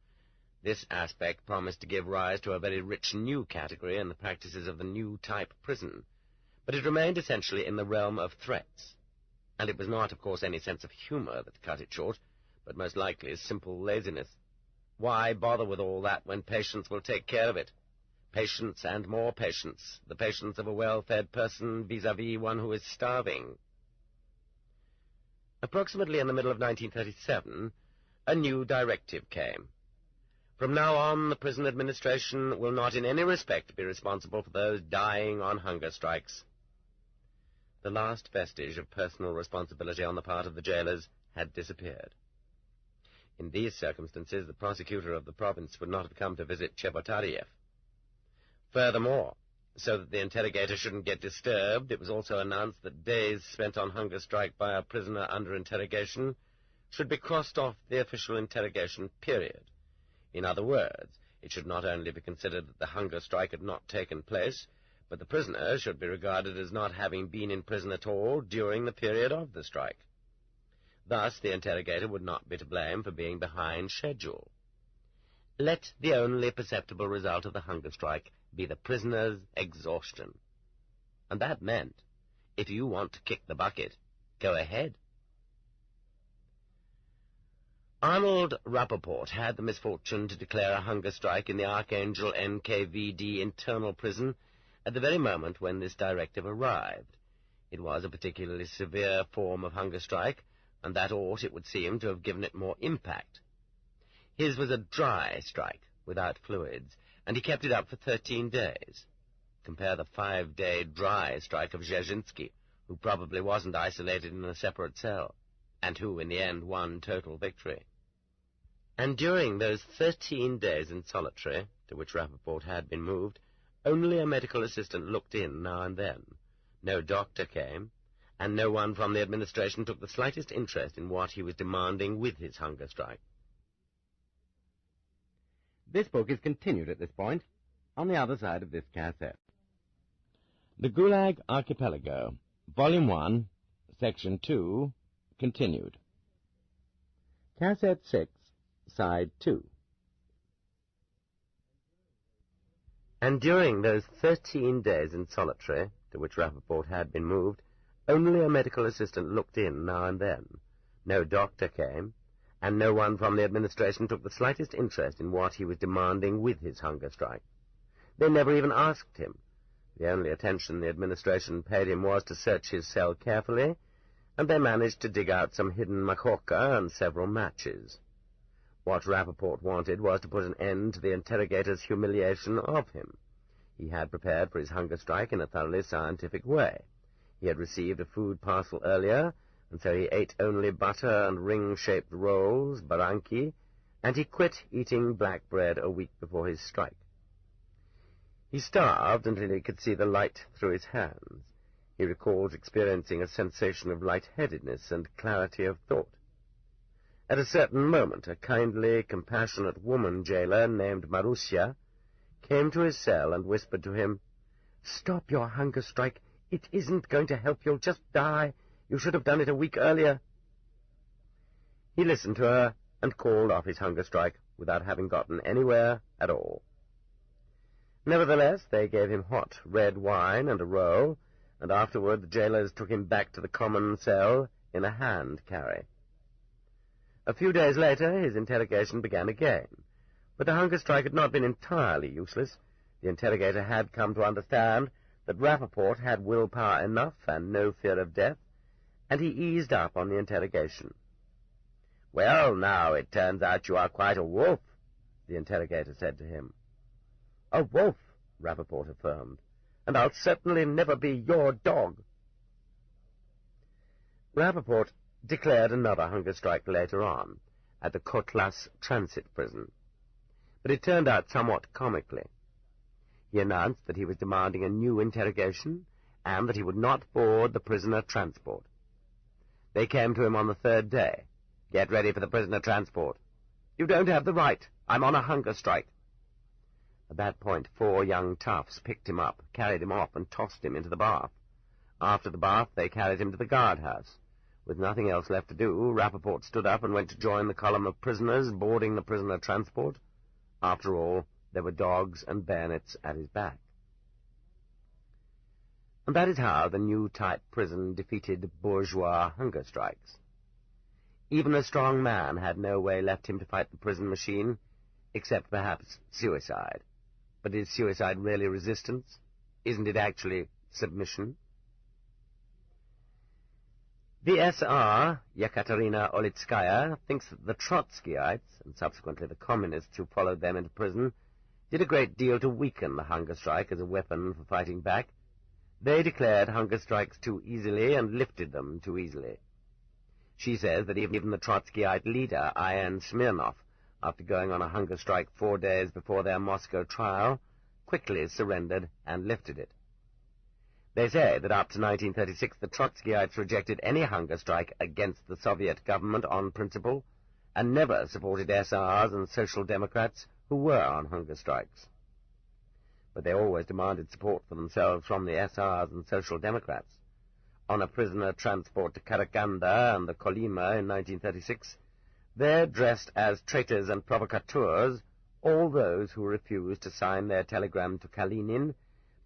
This aspect promised to give rise to a very rich new category in the practices of the new type prison, but it remained essentially in the realm of threats. And it was not, of course, any sense of humor that cut it short, but most likely simple laziness. Why bother with all that when patience will take care of it? Patience and more patience, the patience of a well-fed person vis-à-vis one who is starving. Approximately in the middle of 1937, a new directive came. From now on, the prison administration will not in any respect be responsible for those dying on hunger strikes. The last vestige of personal responsibility on the part of the jailers had disappeared. In these circumstances, the prosecutor of the province would not have come to visit Chebotariev. Furthermore, so that the interrogator shouldn't get disturbed, it was also announced that days spent on hunger strike by a prisoner under interrogation should be crossed off the official interrogation period. In other words, it should not only be considered that the hunger strike had not taken place, but the prisoner should be regarded as not having been in prison at all during the period of the strike. Thus, the interrogator would not be to blame for being behind schedule. Let the only perceptible result of the hunger strike be the prisoner's exhaustion. And that meant, if you want to kick the bucket, go ahead. Arnold Rappaport had the misfortune to declare a hunger strike in the Archangel NKVD internal prison at the very moment when this directive arrived. It was a particularly severe form of hunger strike, and that ought, it would seem, to have given it more impact. His was a dry strike, without fluids, and he kept it up for 13 days. Compare the 5-day dry strike of Dzerzhinsky, who probably wasn't isolated in a separate cell, and who, in the end, won total victory. And during those 13 days in solitary, to which Rappaport had been moved, only a medical assistant looked in now and then. No doctor came, and no one from the administration took the slightest interest in what he was demanding with his hunger strike. This book is continued at this point, on the other side of this cassette. The Gulag Archipelago, Volume 1, Section 2, continued. Cassette 6, Side 2. And during those 13 days in solitary, to which Rappaport had been moved, only a medical assistant looked in now and then. No doctor came, and no one from the administration took the slightest interest in what he was demanding with his hunger strike. They never even asked him. The only attention the administration paid him was to search his cell carefully, and they managed to dig out some hidden makhorka and several matches. What Rappaport wanted was to put an end to the interrogator's humiliation of him. He had prepared for his hunger strike in a thoroughly scientific way. He had received a food parcel earlier, and so he ate only butter and ring-shaped rolls, baranki, and he quit eating black bread a week before his strike. He starved until he could see the light through his hands. He recalled experiencing a sensation of lightheadedness and clarity of thought. At a certain moment, a kindly, compassionate woman jailer named Marussia came to his cell and whispered to him, "Stop your hunger strike. It isn't going to help. You'll just die. You should have done it a week earlier." He listened to her and called off his hunger strike without having gotten anywhere at all. Nevertheless, they gave him hot red wine and a roll, and afterward the jailers took him back to the common cell in a hand carry. A few days later, his interrogation began again, but the hunger strike had not been entirely useless. The interrogator had come to understand that Rappaport had willpower enough and no fear of death, and he eased up on the interrogation. "Well, now, it turns out you are quite a wolf," the interrogator said to him. "A wolf," Rappaport affirmed, "and I'll certainly never be your dog." Rappaport declared another hunger strike later on, at the Kotlas transit prison. But it turned out somewhat comically. He announced that he was demanding a new interrogation, and that he would not board the prisoner transport. They came to him on the third day. "Get ready for the prisoner transport." "You don't have the right. I'm on a hunger strike." At that point, 4 young toughs picked him up, carried him off, and tossed him into the bath. After the bath, they carried him to the guardhouse. With nothing else left to do, Rappaport stood up and went to join the column of prisoners boarding the prisoner transport. After all, there were dogs and bayonets at his back. And that is how the new type prison defeated bourgeois hunger strikes. Even a strong man had no way left him to fight the prison machine, except perhaps suicide. But is suicide really resistance? Isn't it actually submission? The SR, Yekaterina Olitskaya, thinks that the Trotskyites, and subsequently the communists who followed them into prison, did a great deal to weaken the hunger strike as a weapon for fighting back. They declared hunger strikes too easily and lifted them too easily. She says that even the Trotskyite leader, I.N. Smirnov, after going on a hunger strike 4 days before their Moscow trial, quickly surrendered and lifted it. They say that up to 1936 the Trotskyites rejected any hunger strike against the Soviet government on principle, and never supported SRs and Social Democrats who were on hunger strikes. But they always demanded support for themselves from the SRs and Social Democrats. On a prisoner transport to Karaganda and the Kolyma in 1936, they dressed as traitors and provocateurs all those who refused to sign their telegram to Kalinin,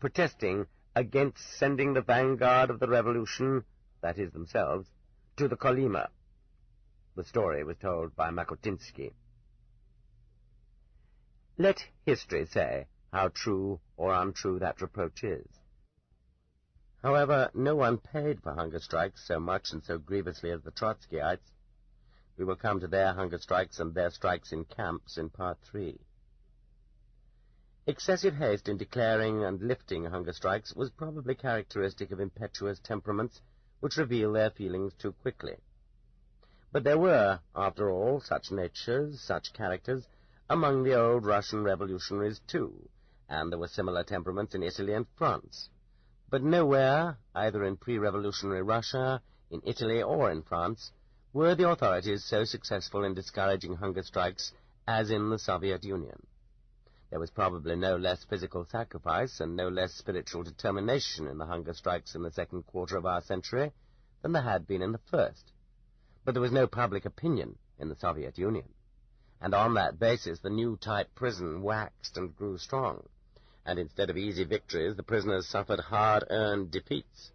protesting against sending the vanguard of the revolution, that is themselves, to the Kolyma. The story was told by Makutinsky. Let history say how true or untrue that reproach is. However, no one paid for hunger strikes so much and so grievously as the Trotskyites. We will come to their hunger strikes and their strikes in camps in Part 3. Excessive haste in declaring and lifting hunger strikes was probably characteristic of impetuous temperaments which reveal their feelings too quickly. But there were, after all, such natures, such characters, among the old Russian revolutionaries too, and there were similar temperaments in Italy and France. But nowhere, either in pre-revolutionary Russia, in Italy, or in France, were the authorities so successful in discouraging hunger strikes as in the Soviet Union. There was probably no less physical sacrifice and no less spiritual determination in the hunger strikes in the second quarter of our century than there had been in the first. But there was no public opinion in the Soviet Union, and on that basis the new type prison waxed and grew strong, and instead of easy victories the prisoners suffered hard-earned defeats.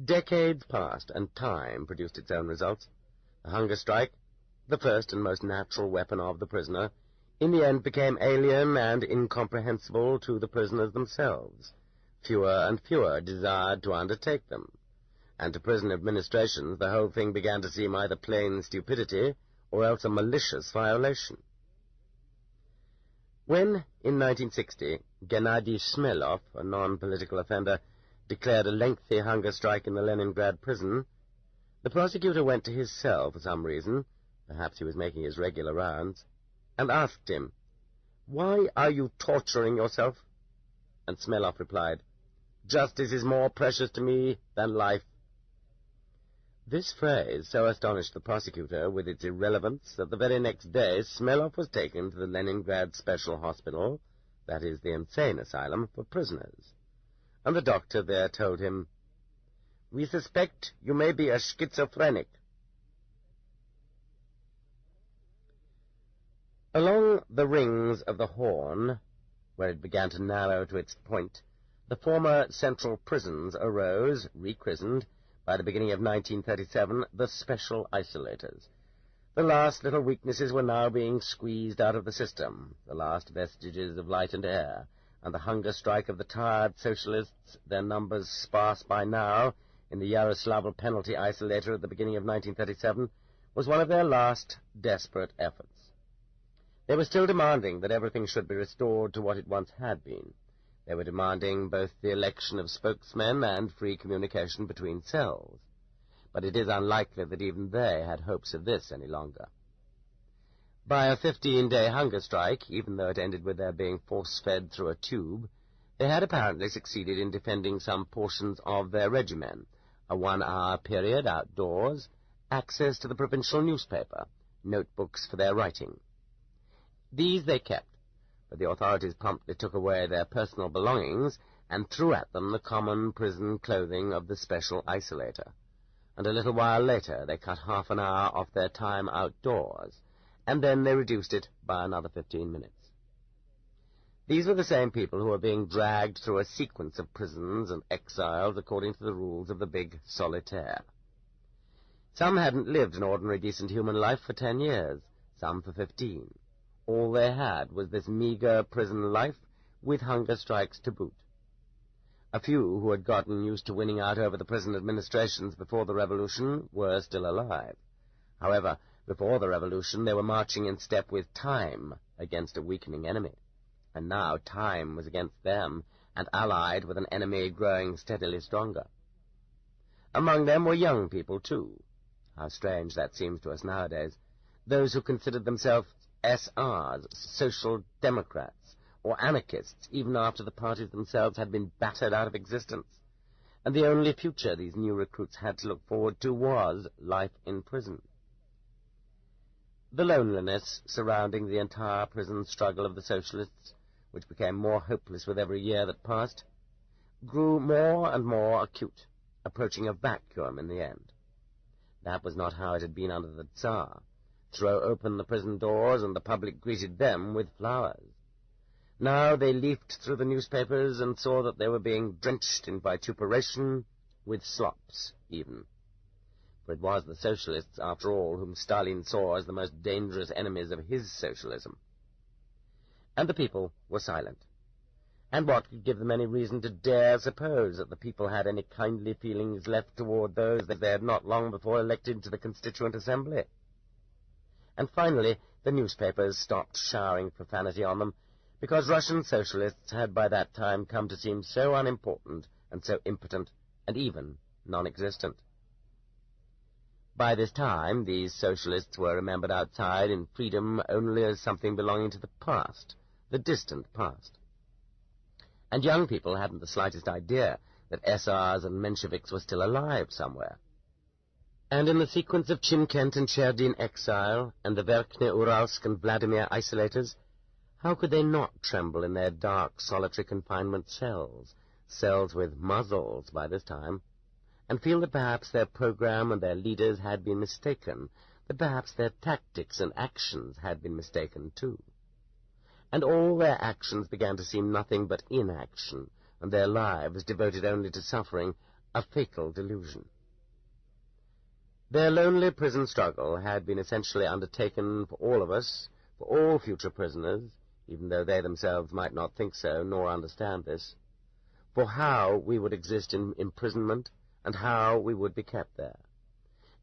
Decades passed, and time produced its own results. The hunger strike, the first and most natural weapon of the prisoner, in the end became alien and incomprehensible to the prisoners themselves. Fewer and fewer desired to undertake them, and to prison administrations the whole thing began to seem either plain stupidity or else a malicious violation. When, in 1960, Gennady Smirnov, a non-political offender, declared a lengthy hunger strike in the Leningrad prison, the prosecutor went to his cell for some reason, perhaps he was making his regular rounds, and asked him, "Why are you torturing yourself?" And Smirnov replied, "Justice is more precious to me than life." This phrase so astonished the prosecutor with its irrelevance that the very next day Smirnov was taken to the Leningrad Special Hospital, that is, the insane asylum for prisoners, and the doctor there told him, "We suspect you may be a schizophrenic." Along the rings of the Horn, where it began to narrow to its point, the former central prisons arose, rechristened, by the beginning of 1937, the Special Isolators. The last little weaknesses were now being squeezed out of the system, the last vestiges of light and air, and the hunger strike of the tired socialists, their numbers sparse by now, in the Yaroslavl penalty isolator at the beginning of 1937 was one of their last desperate efforts. They were still demanding that everything should be restored to what it once had been. They were demanding both the election of spokesmen and free communication between cells. But it is unlikely that even they had hopes of this any longer. By a 15-day hunger strike, even though it ended with their being force-fed through a tube, they had apparently succeeded in defending some portions of their regimen, a 1-hour period outdoors, access to the provincial newspaper, notebooks for their writing. These they kept, but the authorities promptly took away their personal belongings and threw at them the common prison clothing of the special isolator. And a little while later they cut half an hour off their time outdoors, and then they reduced it by another 15 minutes. These were the same people who were being dragged through a sequence of prisons and exiles according to the rules of the big solitaire. Some hadn't lived an ordinary decent human life for 10 years, some for 15. All they had was this meager prison life with hunger strikes to boot. A few who had gotten used to winning out over the prison administrations before the revolution were still alive. However, before the revolution they were marching in step with time against a weakening enemy. And now time was against them, and allied with an enemy growing steadily stronger. Among them were young people, too. How strange that seems to us nowadays. Those who considered themselves SRs, social democrats, or anarchists, even after the parties themselves had been battered out of existence. And the only future these new recruits had to look forward to was life in prison. The loneliness surrounding the entire prison struggle of the socialists, which became more hopeless with every year that passed, grew more and more acute, approaching a vacuum in the end. That was not how it had been under the Tsar. Throw open the prison doors, and the public greeted them with flowers. Now they leafed through the newspapers and saw that they were being drenched in vituperation, with slops, even. For it was the socialists, after all, whom Stalin saw as the most dangerous enemies of his socialism. And the people were silent. And what could give them any reason to dare suppose that the people had any kindly feelings left toward those that they had not long before elected to the Constituent Assembly? And finally, the newspapers stopped showering profanity on them, because Russian socialists had by that time come to seem so unimportant and so impotent and even non-existent. By this time, these socialists were remembered outside in freedom only as something belonging to the past, the distant past. And young people hadn't the slightest idea that SRs and Mensheviks were still alive somewhere. And in the sequence of Chimkent and Sherdin exile, and the Verkhne Uralsk and Vladimir isolators, how could they not tremble in their dark, solitary confinement cells, cells with muzzles by this time, and feel that perhaps their program and their leaders had been mistaken, that perhaps their tactics and actions had been mistaken too? And all their actions began to seem nothing but inaction, and their lives devoted only to suffering, a fatal delusion. Their lonely prison struggle had been essentially undertaken for all of us, for all future prisoners, even though they themselves might not think so nor understand this, for how we would exist in imprisonment and how we would be kept there.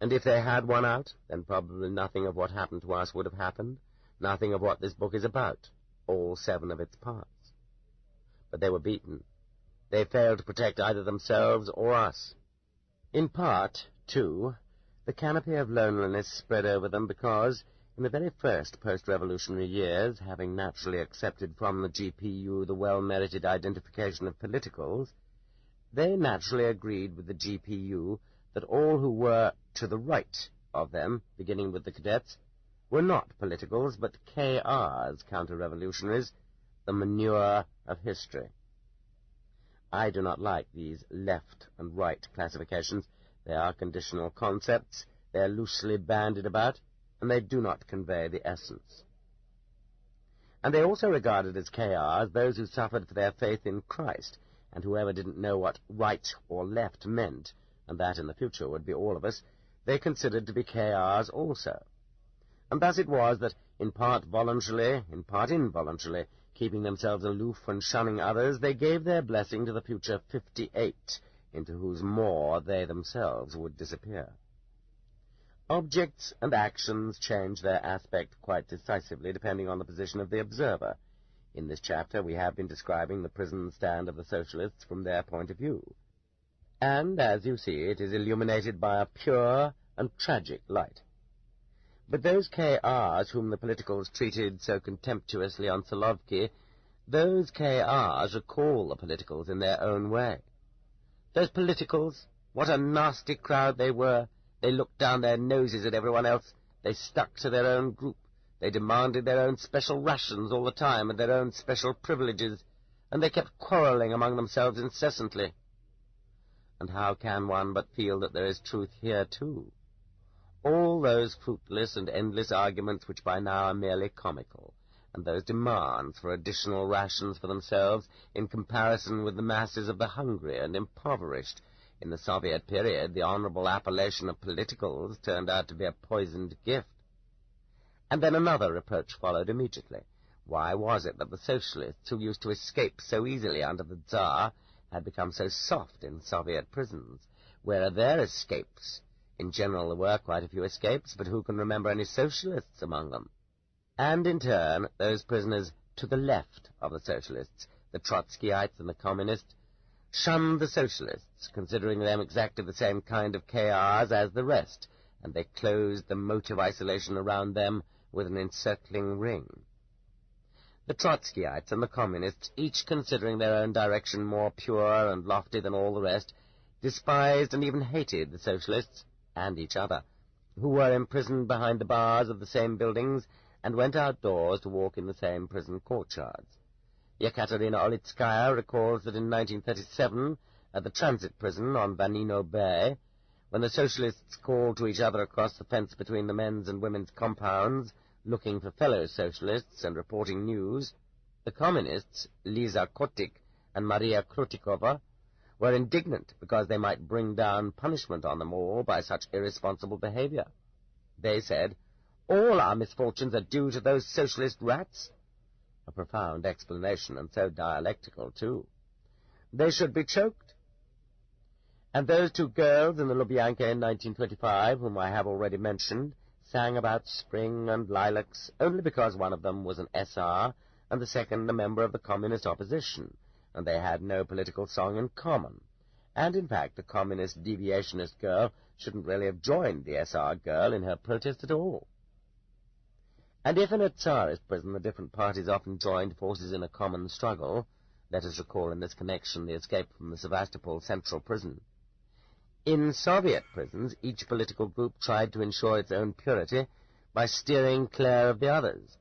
And if they had won out, then probably nothing of what happened to us would have happened, nothing of what this book is about, all 7 of its parts. But they were beaten. They failed to protect either themselves or us. In part, too, the canopy of loneliness spread over them because, in the very first post-revolutionary years, having naturally accepted from the GPU the well-merited identification of politicals, they naturally agreed with the GPU that all who were to the right of them, beginning with the cadets, were not politicals, but KRs, counter-revolutionaries, the manure of history. I do not like these left and right classifications. They are conditional concepts, they are loosely bandied about, and they do not convey the essence. And they also regarded as KRs those who suffered for their faith in Christ, and whoever didn't know what right or left meant, and that in the future would be all of us, they considered to be KRs also. And thus it was that, in part voluntarily, in part involuntarily, keeping themselves aloof and shunning others, they gave their blessing to the future 58, into whose maw they themselves would disappear. Objects and actions change their aspect quite decisively depending on the position of the observer. In this chapter we have been describing the prison stand of the Socialists from their point of view. And, as you see, it is illuminated by a pure and tragic light. But those KRs whom the politicals treated so contemptuously on Solovki, those KRs recall the politicals in their own way. Those politicals, what a nasty crowd they were! They looked down their noses at everyone else. They stuck to their own group. They demanded their own special rations all the time and their own special privileges, and they kept quarrelling among themselves incessantly. And how can one but feel that there is truth here, too? All those fruitless and endless arguments which by now are merely comical, and those demands for additional rations for themselves in comparison with the masses of the hungry and impoverished. In the Soviet period, the honorable appellation of politicals turned out to be a poisoned gift. And then another reproach followed immediately. Why was it that the Socialists, who used to escape so easily under the Tsar, had become so soft in Soviet prisons? Where are their escapes? In general, there were quite a few escapes, but who can remember any Socialists among them? And in turn, those prisoners to the left of the Socialists, the Trotskyites and the Communists, shunned the Socialists, considering them exactly the same kind of KRs as the rest, and they closed the moat of isolation around them with an encircling ring. The Trotskyites and the Communists, each considering their own direction more pure and lofty than all the rest, despised and even hated the Socialists, and each other, who were imprisoned behind the bars of the same buildings and went outdoors to walk in the same prison courtyards. Yekaterina Olitskaya recalls that in 1937, at the transit prison on Vanino Bay, when the Socialists called to each other across the fence between the men's and women's compounds, looking for fellow Socialists and reporting news, the Communists, Liza Kotik and Maria Krutikova, were indignant because they might bring down punishment on them all by such irresponsible behavior. They said, "All our misfortunes are due to those socialist rats." A profound explanation, and so dialectical, too. They should be choked. And those two girls in the Lubyanka in 1925, whom I have already mentioned, sang about spring and lilacs only because one of them was an SR and the second a member of the communist opposition, and they had no political song in common. And, in fact, the communist deviationist girl shouldn't really have joined the SR girl in her protest at all. And if in a Tsarist prison the different parties often joined forces in a common struggle, let us recall in this connection the escape from the Sevastopol Central Prison. In Soviet prisons, each political group tried to ensure its own purity by steering clear of the others.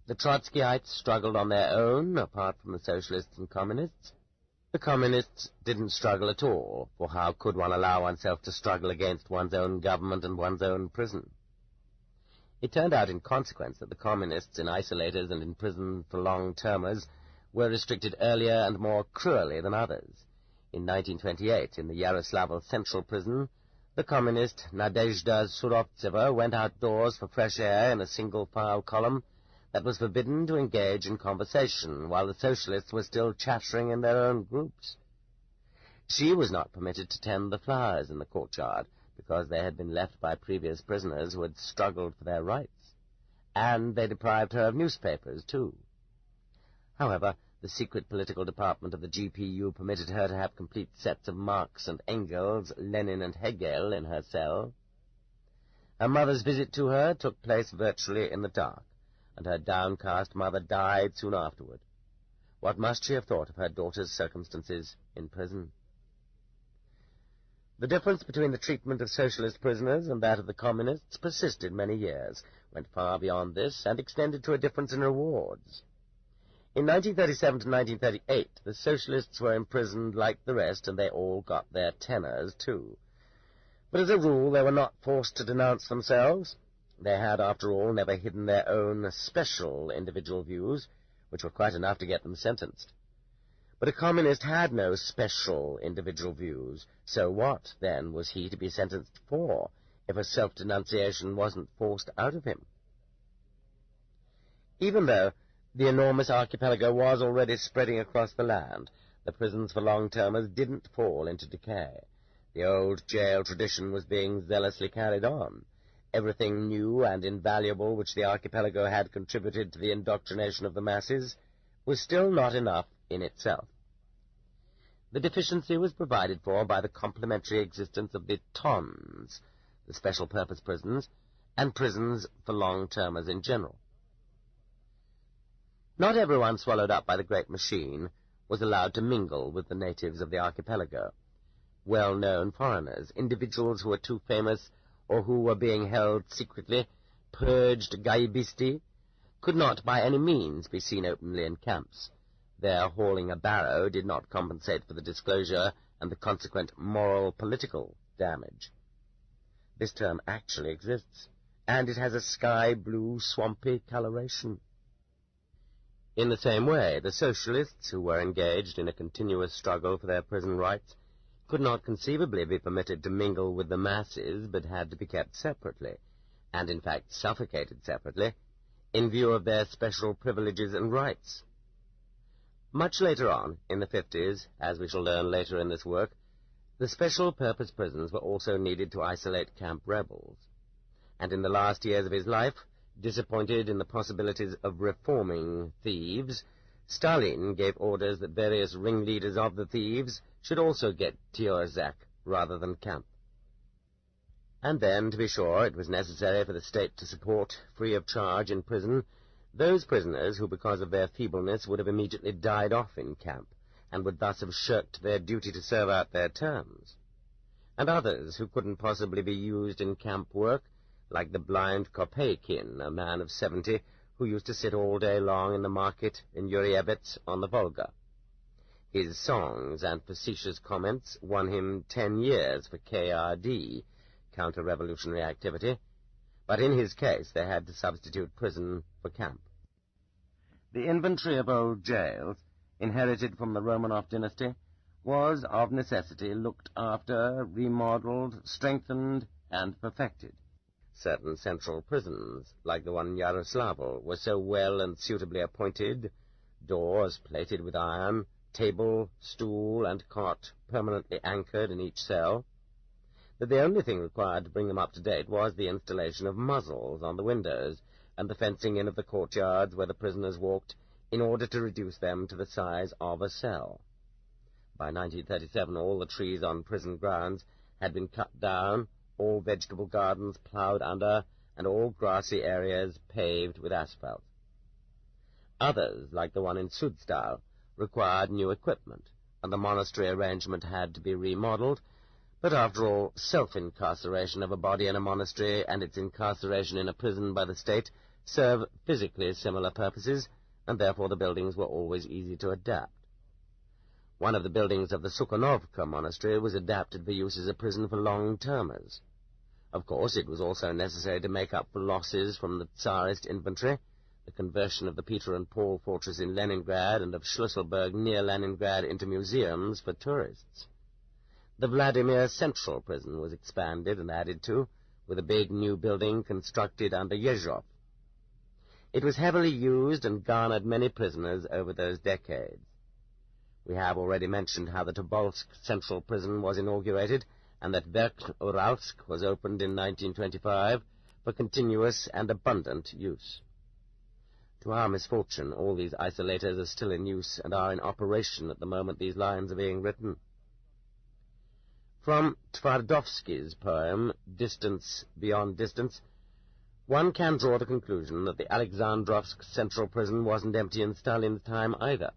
The Trotskyites struggled on their own, apart from the Socialists and Communists. The Communists didn't struggle at all, for how could one allow oneself to struggle against one's own government and one's own prison? It turned out in consequence that the Communists in isolators and in prison for long-termers were restricted earlier and more cruelly than others. In 1928, in the Yaroslavl Central Prison, the Communist Nadezhda Surovtseva went outdoors for fresh air in a single-file column that was forbidden to engage in conversation, while the Socialists were still chattering in their own groups. She was not permitted to tend the flowers in the courtyard, because they had been left by previous prisoners who had struggled for their rights. And they deprived her of newspapers, too. However, the secret political department of the GPU permitted her to have complete sets of Marx and Engels, Lenin and Hegel in her cell. Her mother's visit to her took place virtually in the dark, and her downcast mother died soon afterward. What must she have thought of her daughter's circumstances in prison? The difference between the treatment of socialist prisoners and that of the communists persisted many years, went far beyond this, and extended to a difference in rewards. In 1937 to 1938, the socialists were imprisoned like the rest, and they all got their tenors, too. But as a rule, they were not forced to denounce themselves. They had, after all, never hidden their own special individual views, which were quite enough to get them sentenced. But a communist had no special individual views, so what, then, was he to be sentenced for, if a self-denunciation wasn't forced out of him? Even though the enormous archipelago was already spreading across the land, the prisons for long-termers didn't fall into decay. The old jail tradition was being zealously carried on. Everything new and invaluable which the archipelago had contributed to the indoctrination of the masses was still not enough in itself. The deficiency was provided for by the complementary existence of the tons, the special-purpose prisons, and prisons for long-termers in general. Not everyone swallowed up by the great machine was allowed to mingle with the natives of the archipelago. Well-known foreigners, individuals who were too famous or who were being held secretly, purged gaibisti, could not by any means be seen openly in camps. Their hauling a barrow did not compensate for the disclosure and the consequent moral political damage. This term actually exists, and it has a sky-blue, swampy coloration. In the same way, the socialists, who were engaged in a continuous struggle for their prison rights, could not conceivably be permitted to mingle with the masses, but had to be kept separately, and in fact suffocated separately, in view of their special privileges and rights. Much later on, in the 50s, as we shall learn later in this work, the special-purpose prisons were also needed to isolate camp rebels. And in the last years of his life, disappointed in the possibilities of reforming thieves, Stalin gave orders that various ringleaders of the thieves should also get Tiorzak rather than camp. And then, to be sure, it was necessary for the state to support, free of charge in prison, those prisoners who, because of their feebleness, would have immediately died off in camp, and would thus have shirked their duty to serve out their terms, and others who couldn't possibly be used in camp work, like the blind Kopeikin, a man of 70, who used to sit all day long in the market in Yurievets on the Volga. His songs and facetious comments won him 10 years for KRD, counter-revolutionary activity, but in his case they had to substitute prison for camp. The inventory of old jails, inherited from the Romanov dynasty, was of necessity looked after, remodeled, strengthened, and perfected. Certain central prisons, like the one in Yaroslavl, were so well and suitably appointed, doors plated with iron, table, stool, and cot permanently anchored in each cell, that the only thing required to bring them up to date was the installation of muzzles on the windows and the fencing in of the courtyards where the prisoners walked in order to reduce them to the size of a cell. By 1937, all the trees on prison grounds had been cut down, all vegetable gardens ploughed under, and all grassy areas paved with asphalt. Others, like the one in Suzdal, required new equipment, and the monastery arrangement had to be remodeled, but after all, self-incarceration of a body in a monastery and its incarceration in a prison by the state serve physically similar purposes, and therefore the buildings were always easy to adapt. One of the buildings of the Sukhanovka monastery was adapted for use as a prison for long-termers. Of course, it was also necessary to make up for losses from the Tsarist infantry, the conversion of the Peter and Paul fortress in Leningrad and of Schlusselburg near Leningrad into museums for tourists. The Vladimir Central Prison was expanded and added to, with a big new building constructed under Yezhov. It was heavily used and garnered many prisoners over those decades. We have already mentioned how the Tobolsk Central Prison was inaugurated, and that Verkh-Uralsk was opened in 1925 for continuous and abundant use. To our misfortune, all these isolators are still in use and are in operation at the moment these lines are being written. From Twardowski's poem, Distance Beyond Distance, one can draw the conclusion that the Alexandrovsk Central Prison wasn't empty in Stalin's time either.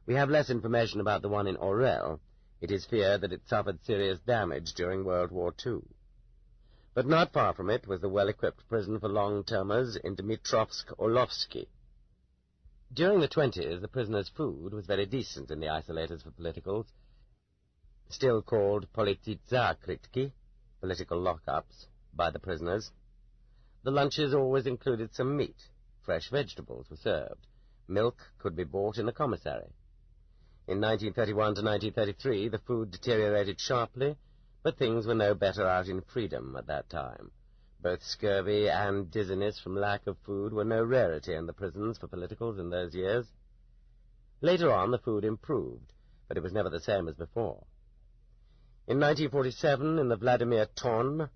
We have less information about the one in Orel. It is feared that it suffered serious damage during World War II. But not far from it was the well-equipped prison for long-termers in Dmitrovsk-Orlovsky. During the 20s, the prisoners' food was very decent in the isolators for politicals, still called politizakritki, political lockups, by the prisoners. The lunches always included some meat. Fresh vegetables were served. Milk could be bought in the commissary. In 1931 to 1933, the food deteriorated sharply, but things were no better out in freedom at that time. Both scurvy and dizziness from lack of food were no rarity in the prisons for politicals in those years. Later on, the food improved, but it was never the same as before. In 1947, in the Vladimir Ton,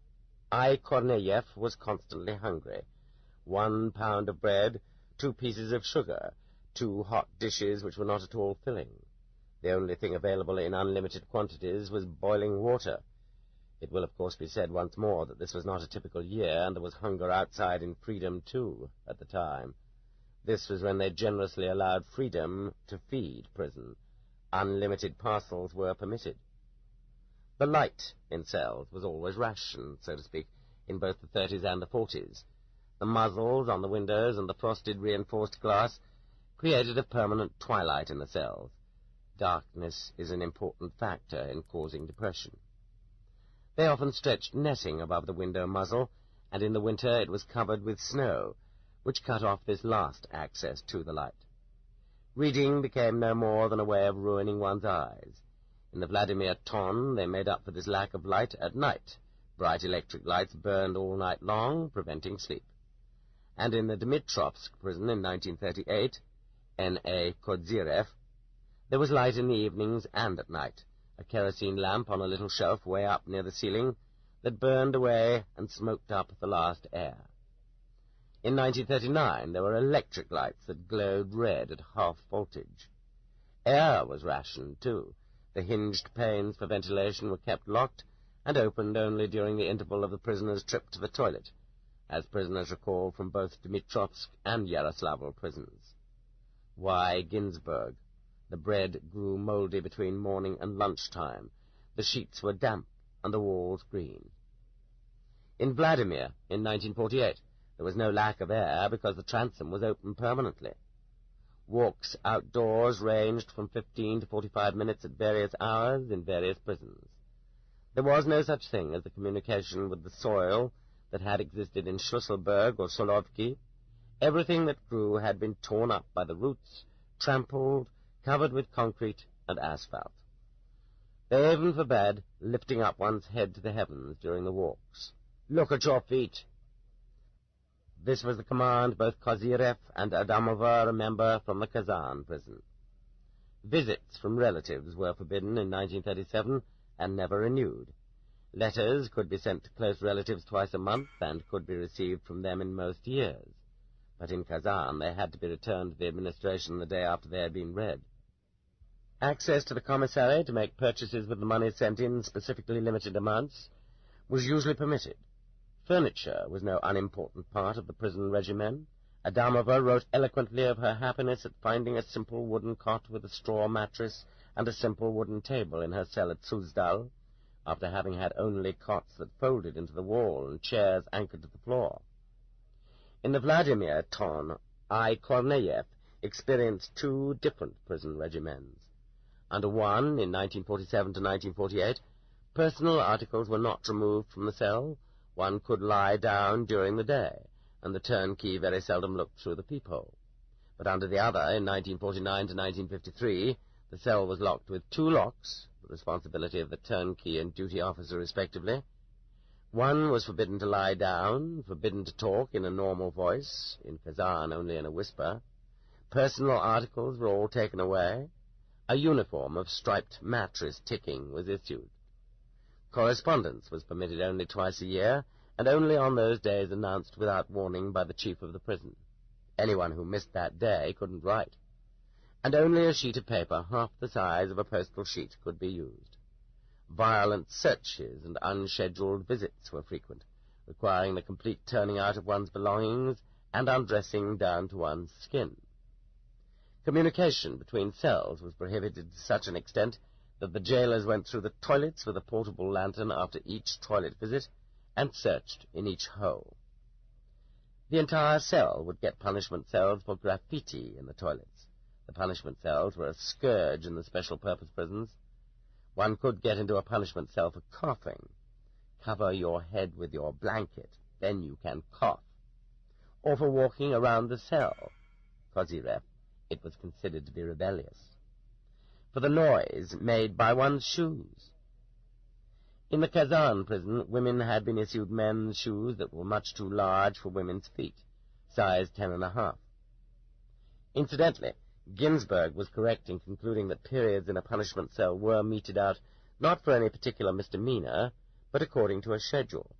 I. Korneyev was constantly hungry. 1 pound of bread, 2 pieces of sugar, 2 hot dishes which were not at all filling. The only thing available in unlimited quantities was boiling water. It will, of course, be said once more that this was not a typical year, and there was hunger outside in freedom, too, at the time. This was when they generously allowed freedom to feed prison. Unlimited parcels were permitted. The light in cells was always rationed, so to speak, in both the 30s and the 40s. The muzzles on the windows and the frosted reinforced glass created a permanent twilight in the cells. Darkness is an important factor in causing depression. They often stretched netting above the window muzzle, and in the winter it was covered with snow, which cut off this last access to the light. Reading became no more than a way of ruining one's eyes. In the Vladimir Ton, they made up for this lack of light at night. Bright electric lights burned all night long, preventing sleep. And in the Dmitrovsk prison in 1938, N.A. Kodzirev, there was light in the evenings and at night, a kerosene lamp on a little shelf way up near the ceiling that burned away and smoked up the last air. In 1939, there were electric lights that glowed red at half voltage. Air was rationed, too. The hinged panes for ventilation were kept locked and opened only during the interval of the prisoner's trip to the toilet, as prisoners recalled from both Dmitrovsk and Yaroslavl prisons. Why, Ginsburg, the bread grew mouldy between morning and lunchtime. The sheets were damp and the walls green. In Vladimir, in 1948, there was no lack of air because the transom was open permanently. Walks outdoors ranged from 15 to 45 minutes at various hours in various prisons. There was no such thing as the communication with the soil that had existed in Schlusselburg or Solovki. Everything that grew had been torn up by the roots, trampled, covered with concrete and asphalt. They even forbade lifting up one's head to the heavens during the walks. "Look at your feet." This was the command both Kozyrev and Adamova remember from the Kazan prison. Visits from relatives were forbidden in 1937 and never renewed. Letters could be sent to close relatives twice a month and could be received from them in most years. But in Kazan they had to be returned to the administration the day after they had been read. Access to the commissary to make purchases with the money sent in specifically limited amounts was usually permitted. Furniture was no unimportant part of the prison regimen. Adamova wrote eloquently of her happiness at finding a simple wooden cot with a straw mattress and a simple wooden table in her cell at Suzdal, after having had only cots that folded into the wall and chairs anchored to the floor. In the Vladimir Ton, I. Korneyev experienced 2 different prison regimens. Under one, in 1947 to 1948, personal articles were not removed from the cell. One could lie down during the day, and the turnkey very seldom looked through the peephole. But under the other, in 1949 to 1953, the cell was locked with 2 locks, the responsibility of the turnkey and duty officer respectively. One was forbidden to lie down, forbidden to talk in a normal voice, in Kazan only in a whisper. Personal articles were all taken away. A uniform of striped mattress ticking was issued. Correspondence was permitted only twice a year, and only on those days announced without warning by the chief of the prison. Anyone who missed that day couldn't write. And only a sheet of paper half the size of a postal sheet could be used. Violent searches and unscheduled visits were frequent, requiring the complete turning out of one's belongings and undressing down to one's skin. Communication between cells was prohibited to such an extent that the jailers went through the toilets with a portable lantern after each toilet visit and searched in each hole. The entire cell would get punishment cells for graffiti in the toilets. The punishment cells were a scourge in the special-purpose prisons. One could get into a punishment cell for coughing. Cover your head with your blanket, then you can cough. Or for walking around the cell. Kozyrev, it was considered to be rebellious. For the noise made by one's shoes. In the Kazan prison, women had been issued men's shoes that were much too large for women's feet, size 10.5. Incidentally, Ginsburg was correct in concluding that periods in a punishment cell were meted out not for any particular misdemeanor, but according to a schedule.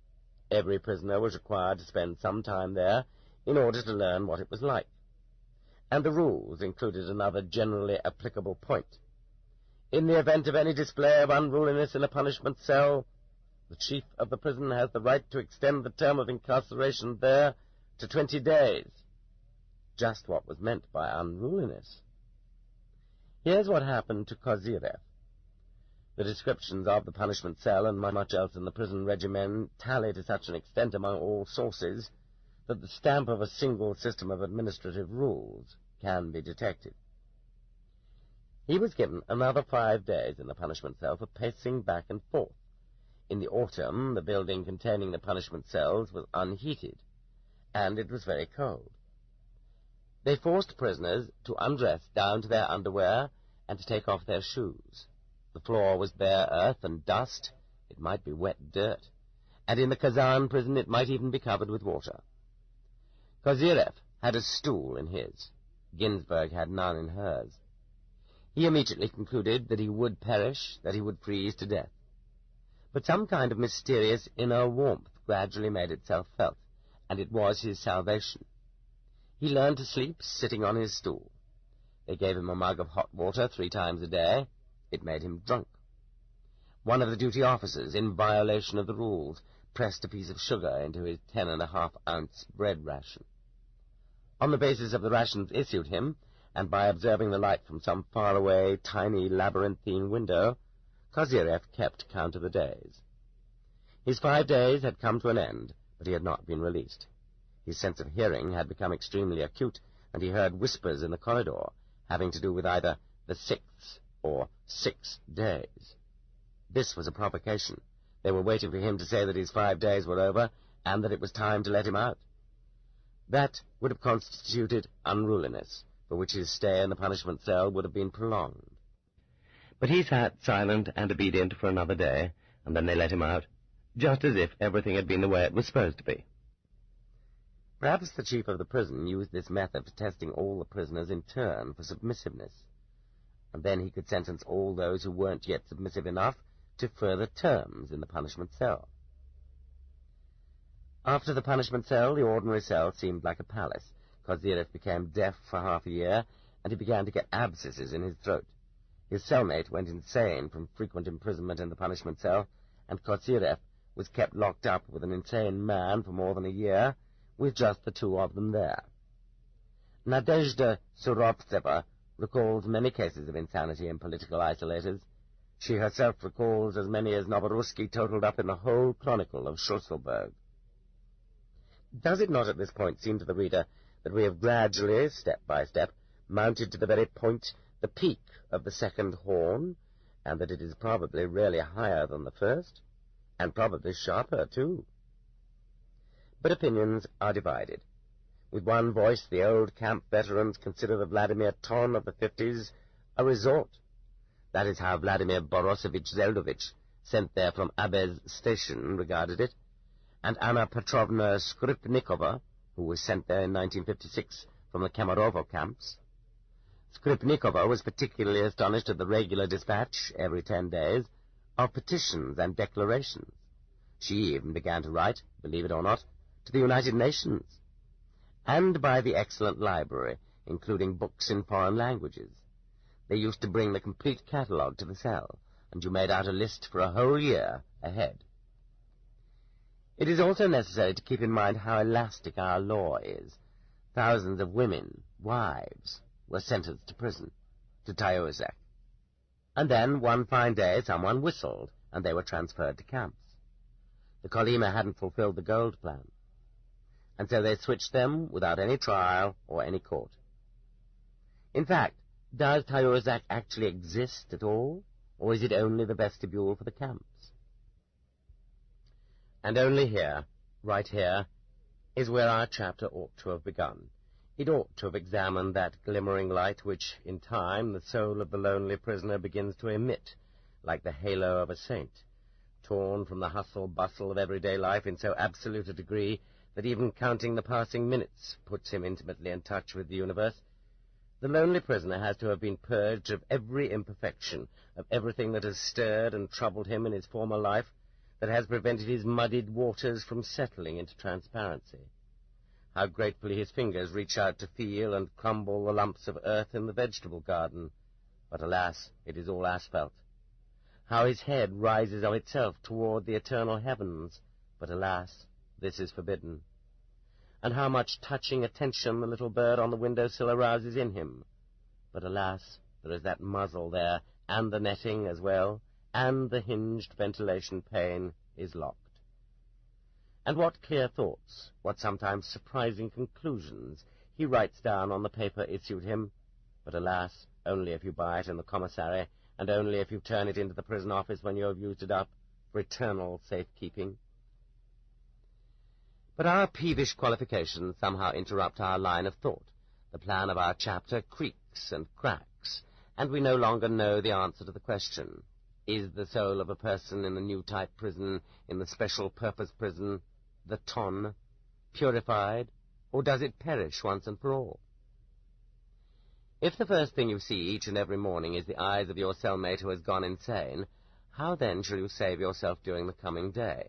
Every prisoner was required to spend some time there in order to learn what it was like. And the rules included another generally applicable point. In the event of any display of unruliness in a punishment cell, the chief of the prison has the right to extend the term of incarceration there to 20 days. Just what was meant by unruliness. Here's what happened to Kozyrev. The descriptions of the punishment cell and much else in the prison regimen tally to such an extent among all sources that the stamp of a single system of administrative rules can be detected. He was given another 5 days in the punishment cell for pacing back and forth. In the autumn, the building containing the punishment cells was unheated, and it was very cold. They forced prisoners to undress down to their underwear and to take off their shoes. The floor was bare earth and dust. It might be wet dirt. And in the Kazan prison it might even be covered with water. Kozyrev had a stool in his. Ginsburg had none in hers. He immediately concluded that he would perish, that he would freeze to death. But some kind of mysterious inner warmth gradually made itself felt, and it was his salvation. He learned to sleep sitting on his stool. They gave him a mug of hot water 3 times a day. It made him drunk. One of the duty officers, in violation of the rules, pressed a piece of sugar into his 10.5-ounce bread ration. On the basis of the rations issued him, and by observing the light from some faraway, tiny, labyrinthine window, Kozyrev kept count of the days. His 5 days had come to an end, but he had not been released. His sense of hearing had become extremely acute, and he heard whispers in the corridor, having to do with either the 6th or 6 days. This was a provocation. They were waiting for him to say that his 5 days were over, and that it was time to let him out. That would have constituted unruliness, for which his stay in the punishment cell would have been prolonged. But he sat silent and obedient for another day, and then they let him out, just as if everything had been the way it was supposed to be. Perhaps the chief of the prison used this method for testing all the prisoners in turn for submissiveness, and then he could sentence all those who weren't yet submissive enough to further terms in the punishment cell. After the punishment cell, the ordinary cell seemed like a palace. Kozyrev became deaf for half a year, and he began to get abscesses in his throat. His cellmate went insane from frequent imprisonment in the punishment cell, and Kozyrev was kept locked up with an insane man for more than a year, with just the 2 of them there. Nadezhda Surovtseva recalls many cases of insanity in political isolators. She herself recalls as many as Novorusky totaled up in the whole chronicle of Schusselburg. Does it not at this point seem to the reader that we have gradually, step by step, mounted to the very point, the peak of the second horn, and that it is probably really higher than the first, and probably sharper, too? But opinions are divided. With one voice, the old camp veterans consider the Vladimir Ton of the 50s a resort. That is how Vladimir Borosovich Zeldovich, sent there from Abez station, regarded it, and Anna Petrovna Skripnikova, who was sent there in 1956 from the Kemerovo camps. Skripnikova was particularly astonished at the regular dispatch, every 10 days, of petitions and declarations. She even began to write, believe it or not, to the United Nations, and by the excellent library, including books in foreign languages. They used to bring the complete catalogue to the cell, and you made out a list for a whole year ahead. It is also necessary to keep in mind how elastic our law is. Thousands of women, wives, were sentenced to prison, to Tayozak. And then, one fine day, someone whistled, and they were transferred to camps. The Kolyma hadn't fulfilled the gold plan, and so they switched them without any trial or any court. In fact, does Tayozak actually exist at all, or is it only the vestibule for the camps? And only here, right here, is where our chapter ought to have begun. It ought to have examined that glimmering light which, in time, the soul of the lonely prisoner begins to emit, like the halo of a saint, torn from the hustle-bustle of everyday life in so absolute a degree that even counting the passing minutes puts him intimately in touch with the universe, The lonely prisoner has to have been purged of every imperfection, of everything that has stirred and troubled him in his former life, that has prevented his muddied waters from settling into transparency. How gratefully his fingers reach out to feel and crumble the lumps of earth in the vegetable garden. But alas, it is all asphalt. How his head rises of itself toward the eternal heavens. But alas, this is forbidden. And how much touching attention the little bird on the window-sill arouses in him. But alas, there is that muzzle there, and the netting as well, and the hinged ventilation pane is locked. And what clear thoughts, what sometimes surprising conclusions, he writes down on the paper issued him. But alas, only if you buy it in the commissary, and only if you turn it into the prison office when you have used it up, for eternal safekeeping. But our peevish qualifications somehow interrupt our line of thought. The plan of our chapter creaks and cracks, and we no longer know the answer to the question. Is the soul of a person in the new type prison, in the special purpose prison, the ton, purified, or does it perish once and for all? If the first thing you see each and every morning is the eyes of your cellmate who has gone insane, how then shall you save yourself during the coming day?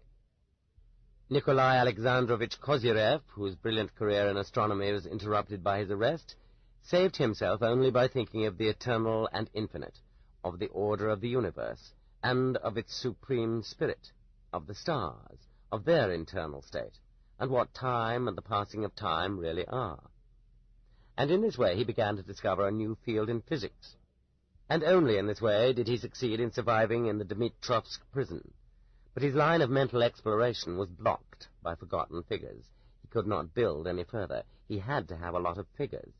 Nikolai Alexandrovich Kozyrev, whose brilliant career in astronomy was interrupted by his arrest, saved himself only by thinking of the eternal and infinite, of the order of the universe, and of its supreme spirit, of the stars, of their internal state, and what time and the passing of time really are. And in this way he began to discover a new field in physics. And only in this way did he succeed in surviving in the Dmitrovsk prison. But his line of mental exploration was blocked by forgotten figures. He could not build any further. He had to have a lot of figures.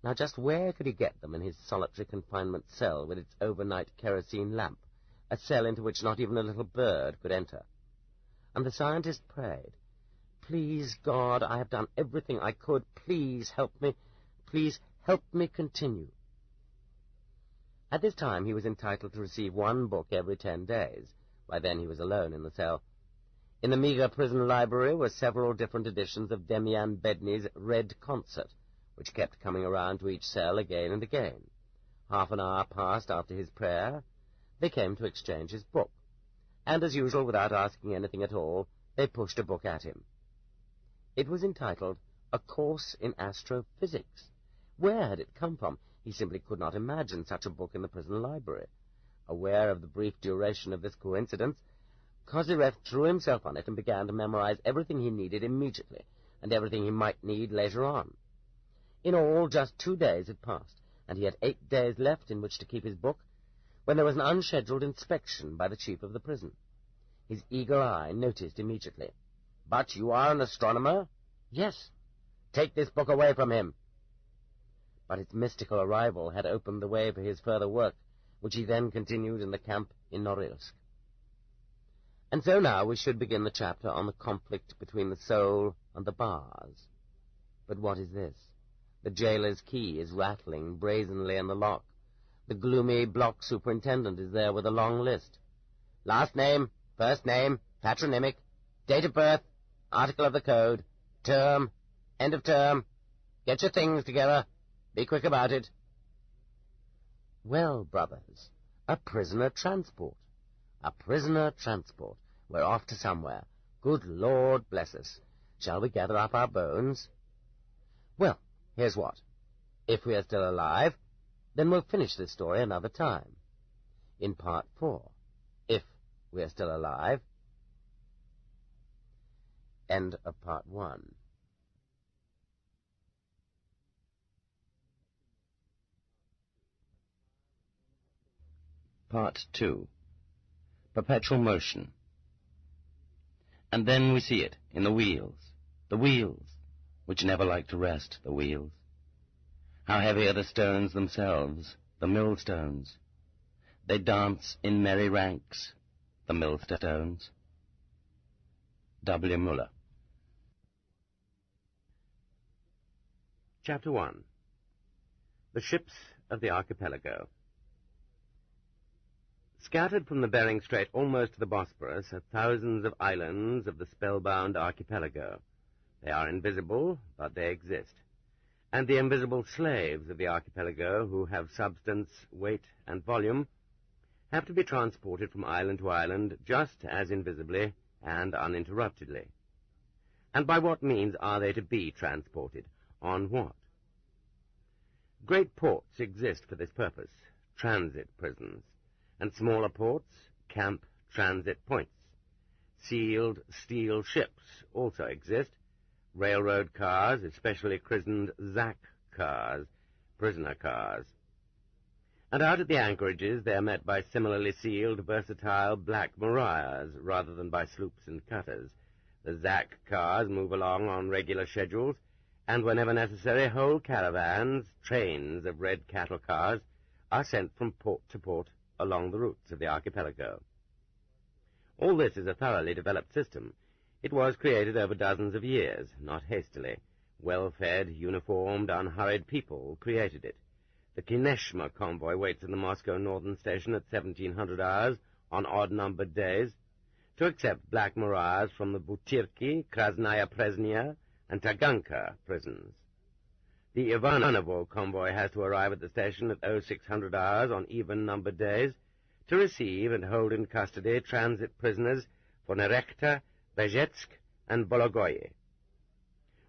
Now just where could he get them in his solitary confinement cell with its overnight kerosene lamp, a cell into which not even a little bird could enter? And the scientist prayed, "Please, God, I have done everything I could. Please help me. Please help me continue." At this time he was entitled to receive one book every 10 days. By then he was alone in the cell. In the meagre prison library were several different editions of Demian Bedny's Red Concert, which kept coming around to each cell again and again. Half an hour passed after his prayer. They came to exchange his book, and as usual, without asking anything at all, they pushed a book at him. It was entitled A Course in Astrophysics. Where had it come from? He simply could not imagine such a book in the prison library. Aware of the brief duration of this coincidence, Kozyrev threw himself on it and began to memorize everything he needed immediately, and everything he might need later on. In all, just 2 days had passed, and he had 8 days left in which to keep his book, when there was an unscheduled inspection by the chief of the prison. His eager eye noticed immediately. "But you are an astronomer?" "Yes." "Take this book away from him." But its mystical arrival had opened the way for his further work, which he then continued in the camp in Norilsk. And so now we should begin the chapter on the conflict between the soul and the bars. But what is this? The jailer's key is rattling brazenly in the lock. The gloomy block superintendent is there with a long list. Last name, first name, patronymic, date of birth, article of the code, term, end of term. Get your things together. Be quick about it. Well, brothers, a prisoner transport. A prisoner transport. We're off to somewhere. Good Lord bless us. Shall we gather up our bones? Well, here's what. If we are still alive, then we'll finish this story another time. In part 4. If we are still alive. End of part 1. Part 2. Perpetual motion. And then we see it in the wheels, which never like to rest, the wheels. How heavy are the stones themselves, the millstones. They dance in merry ranks, the millstones. W. Muller. Chapter 1. The Ships of the Archipelago. Scattered from the Bering Strait almost to the Bosporus are thousands of islands of the spellbound archipelago. They are invisible, but they exist. and the invisible slaves of the archipelago, who have substance, weight, and volume, have to be transported from island to island just as invisibly and uninterruptedly. And by what means are they to be transported? On what? Great ports exist for this purpose, transit prisons, and smaller ports, camp transit points. Sealed steel ships also exist, railroad cars, especially christened ZAC cars, prisoner cars. And out at the anchorages they are met by similarly sealed, versatile black mariahs, rather than by sloops and cutters. The ZAC cars move along on regular schedules, and whenever necessary, whole caravans, trains of red cattle cars, are sent from port to port along the routes of the archipelago. All this is a thoroughly developed system. It was created over dozens of years, not hastily. Well-fed, uniformed, unhurried people created it. The Kineshma convoy waits in the Moscow Northern Station at 1700 hours on odd-numbered days to accept black mariahs from the Butyrki, Krasnaya Presnya, and Taganka prisons. The Ivanovo convoy has to arrive at the station at 0600 hours on even-numbered days to receive and hold in custody transit prisoners for Nerekta, Bezhetsk, and Bologoye.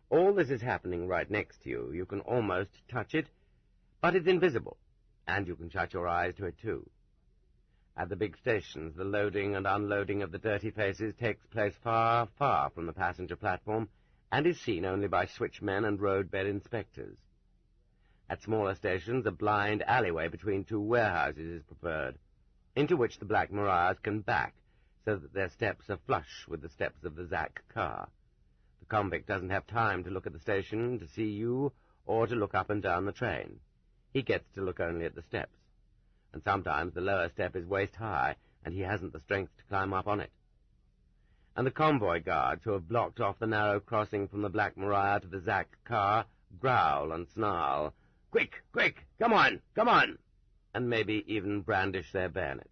All this is happening right next to you. You can almost touch it, but it's invisible, and you can shut your eyes to it too. At the big stations, the loading and unloading of the dirty faces takes place far, far from the passenger platform, and is seen only by switchmen and roadbed inspectors. At smaller stations, a blind alleyway between two warehouses is preferred, into which the black mariahs can back, so that their steps are flush with the steps of the ZAC car. The convict doesn't have time to look at the station, to see you, or to look up and down the train. He gets to look only at the steps, and sometimes the lower step is waist-high, and he hasn't the strength to climb up on it. And the convoy guards who have blocked off the narrow crossing from the Black Mariah to the ZAC car growl and snarl, "Quick, quick, come on, and maybe even brandish their bayonets.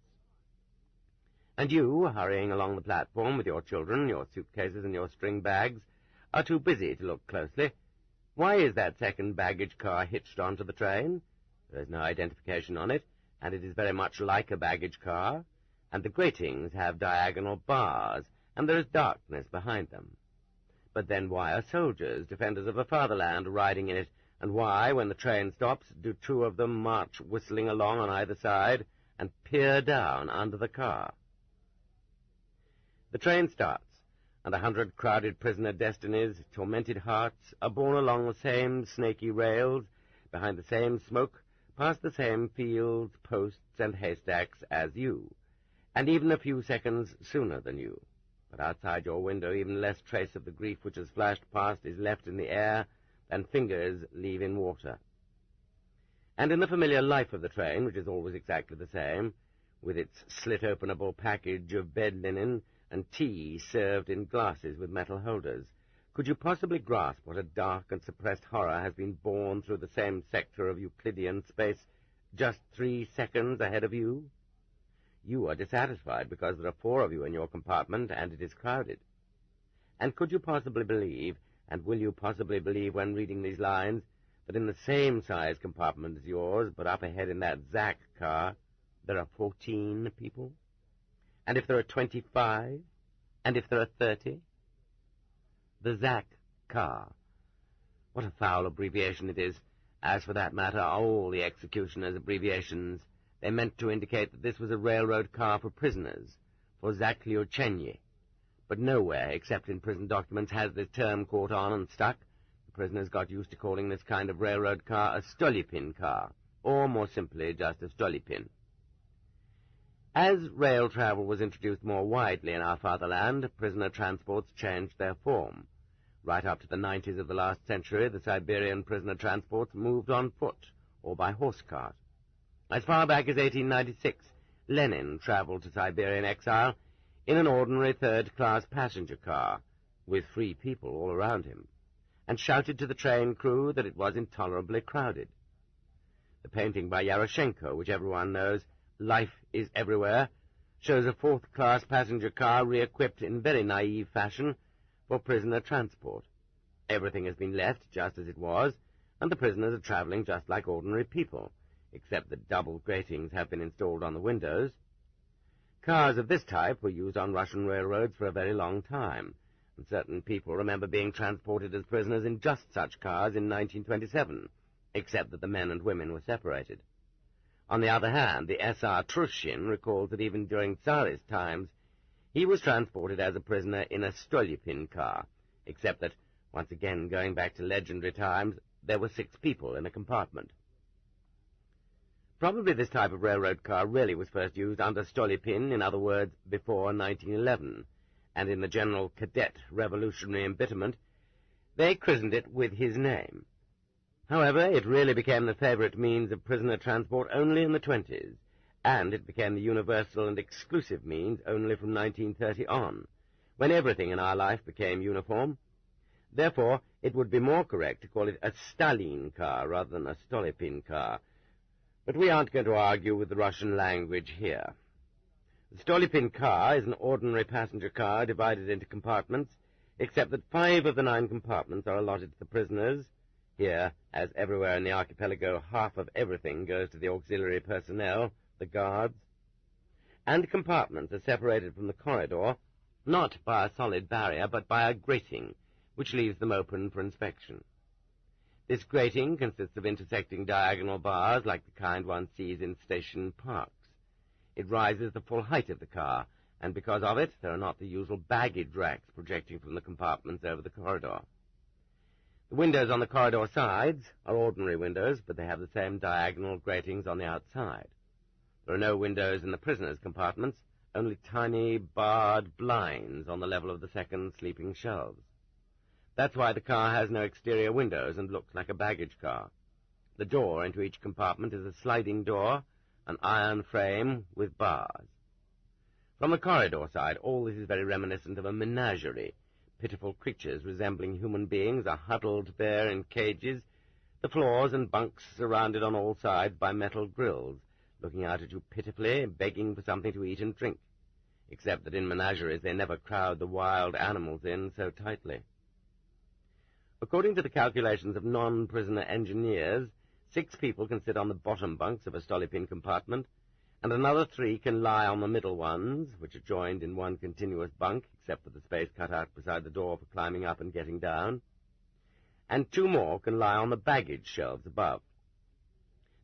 And you, hurrying along the platform with your children, your suitcases, and your string bags, are too busy to look closely. Why is that second baggage car hitched onto the train? There is no identification on it, and it is very much like a baggage car, and the gratings have diagonal bars, and there is darkness behind them. But then why are soldiers, defenders of the fatherland, riding in it, and why, when the train stops, do two of them march whistling along on either side and peer down under the car? The train starts, and 100 crowded prisoner destinies, tormented hearts, are borne along the same snaky rails, behind the same smoke, past the same fields, posts, and haystacks as you, and even a few seconds sooner than you. But outside your window even less trace of the grief which has flashed past is left in the air than fingers leave in water. And in the familiar life of the train, which is always exactly the same, with its slit-openable package of bed linen and tea served in glasses with metal holders, could you possibly grasp what a dark and suppressed horror has been borne through the same sector of Euclidean space just 3 seconds ahead of you? You are dissatisfied because there are 4 of you in your compartment and it is crowded. And could you possibly believe, and will you possibly believe when reading these lines, that in the same size compartment as yours, but up ahead in that ZAC car, there are 14 people? And if there are 25? And if there are 30? The ZAC car. What a foul abbreviation it is. As for that matter, all the executioners' abbreviations. They meant to indicate that this was a railroad car for prisoners, for Zakliochenyi. But nowhere, except in prison documents, has this term caught on and stuck. The prisoners got used to calling this kind of railroad car a Stolypin car, or, more simply, just a Stolypin. As rail travel was introduced more widely in our fatherland, prisoner transports changed their form. Right up to the 90s of the last century, the Siberian prisoner transports moved on foot or by horse cart. As far back as 1896, Lenin traveled to Siberian exile in an ordinary third-class passenger car, with 3 people all around him, and shouted to the train crew that it was intolerably crowded. The painting by Yaroshenko, which everyone knows, Life is Everywhere, shows a 4th-class passenger car re-equipped in very naive fashion for prisoner transport. Everything has been left just as it was, and the prisoners are travelling just like ordinary people, except that double gratings have been installed on the windows. Cars of this type were used on Russian railroads for a very long time, and certain people remember being transported as prisoners in just such cars in 1927, except that the men and women were separated. On the other hand, the S.R. Trushin recalls that even during Tsarist times, he was transported as a prisoner in a Stolypin car, except that, once again going back to legendary times, there were 6 people in a compartment. Probably this type of railroad car really was first used under Stolypin, in other words, before 1911, and in the general cadet revolutionary embitterment, they christened it with his name. However, it really became the favourite means of prisoner transport only in the 1920s, and it became the universal and exclusive means only from 1930 on, when everything in our life became uniform. Therefore, it would be more correct to call it a Stalin car rather than a Stolypin car. But we aren't going to argue with the Russian language here. The Stolypin car is an ordinary passenger car divided into compartments, except that 5 of the 9 compartments are allotted to the prisoners. Here, as everywhere in the archipelago, half of everything goes to the auxiliary personnel, the guards. And compartments are separated from the corridor, not by a solid barrier, but by a grating, which leaves them open for inspection. This grating consists of intersecting diagonal bars like the kind one sees in station parks. It rises the full height of the car, and because of it, there are not the usual baggage racks projecting from the compartments over the corridor. The windows on the corridor sides are ordinary windows, but they have the same diagonal gratings on the outside. There are no windows in the prisoners' compartments, only tiny barred blinds on the level of the second sleeping shelves. That's why the car has no exterior windows and looks like a baggage car. The door into each compartment is a sliding door, an iron frame with bars. From the corridor side, all this is very reminiscent of a menagerie. Pitiful creatures resembling human beings are huddled there in cages, the floors and bunks surrounded on all sides by metal grills, looking out at you pitifully, begging for something to eat and drink, except that in menageries they never crowd the wild animals in so tightly. According to the calculations of non-prisoner engineers, 6 people can sit on the bottom bunks of a Stolypin compartment, and another 3 can lie on the middle ones, which are joined in one continuous bunk, except for the space cut out beside the door for climbing up and getting down, and 2 more can lie on the baggage shelves above.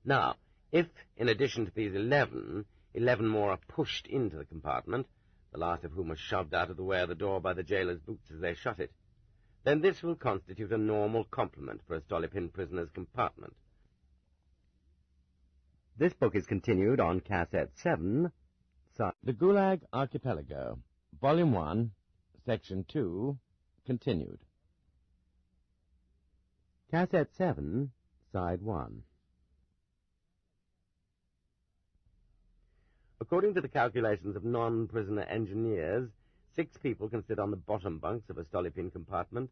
Now, if, in addition to these 11 more are pushed into the compartment, the last of whom are shoved out of the way of the door by the jailer's boots as they shut it, then this will constitute a normal complement for a Stolypin prisoner's compartment. This book is continued on Cassette 7. The Gulag Archipelago, Volume 1, Section 2, continued. Cassette 7, Side 1. According to the calculations of non-prisoner engineers, 6 people can sit on the bottom bunks of a Stolypin compartment,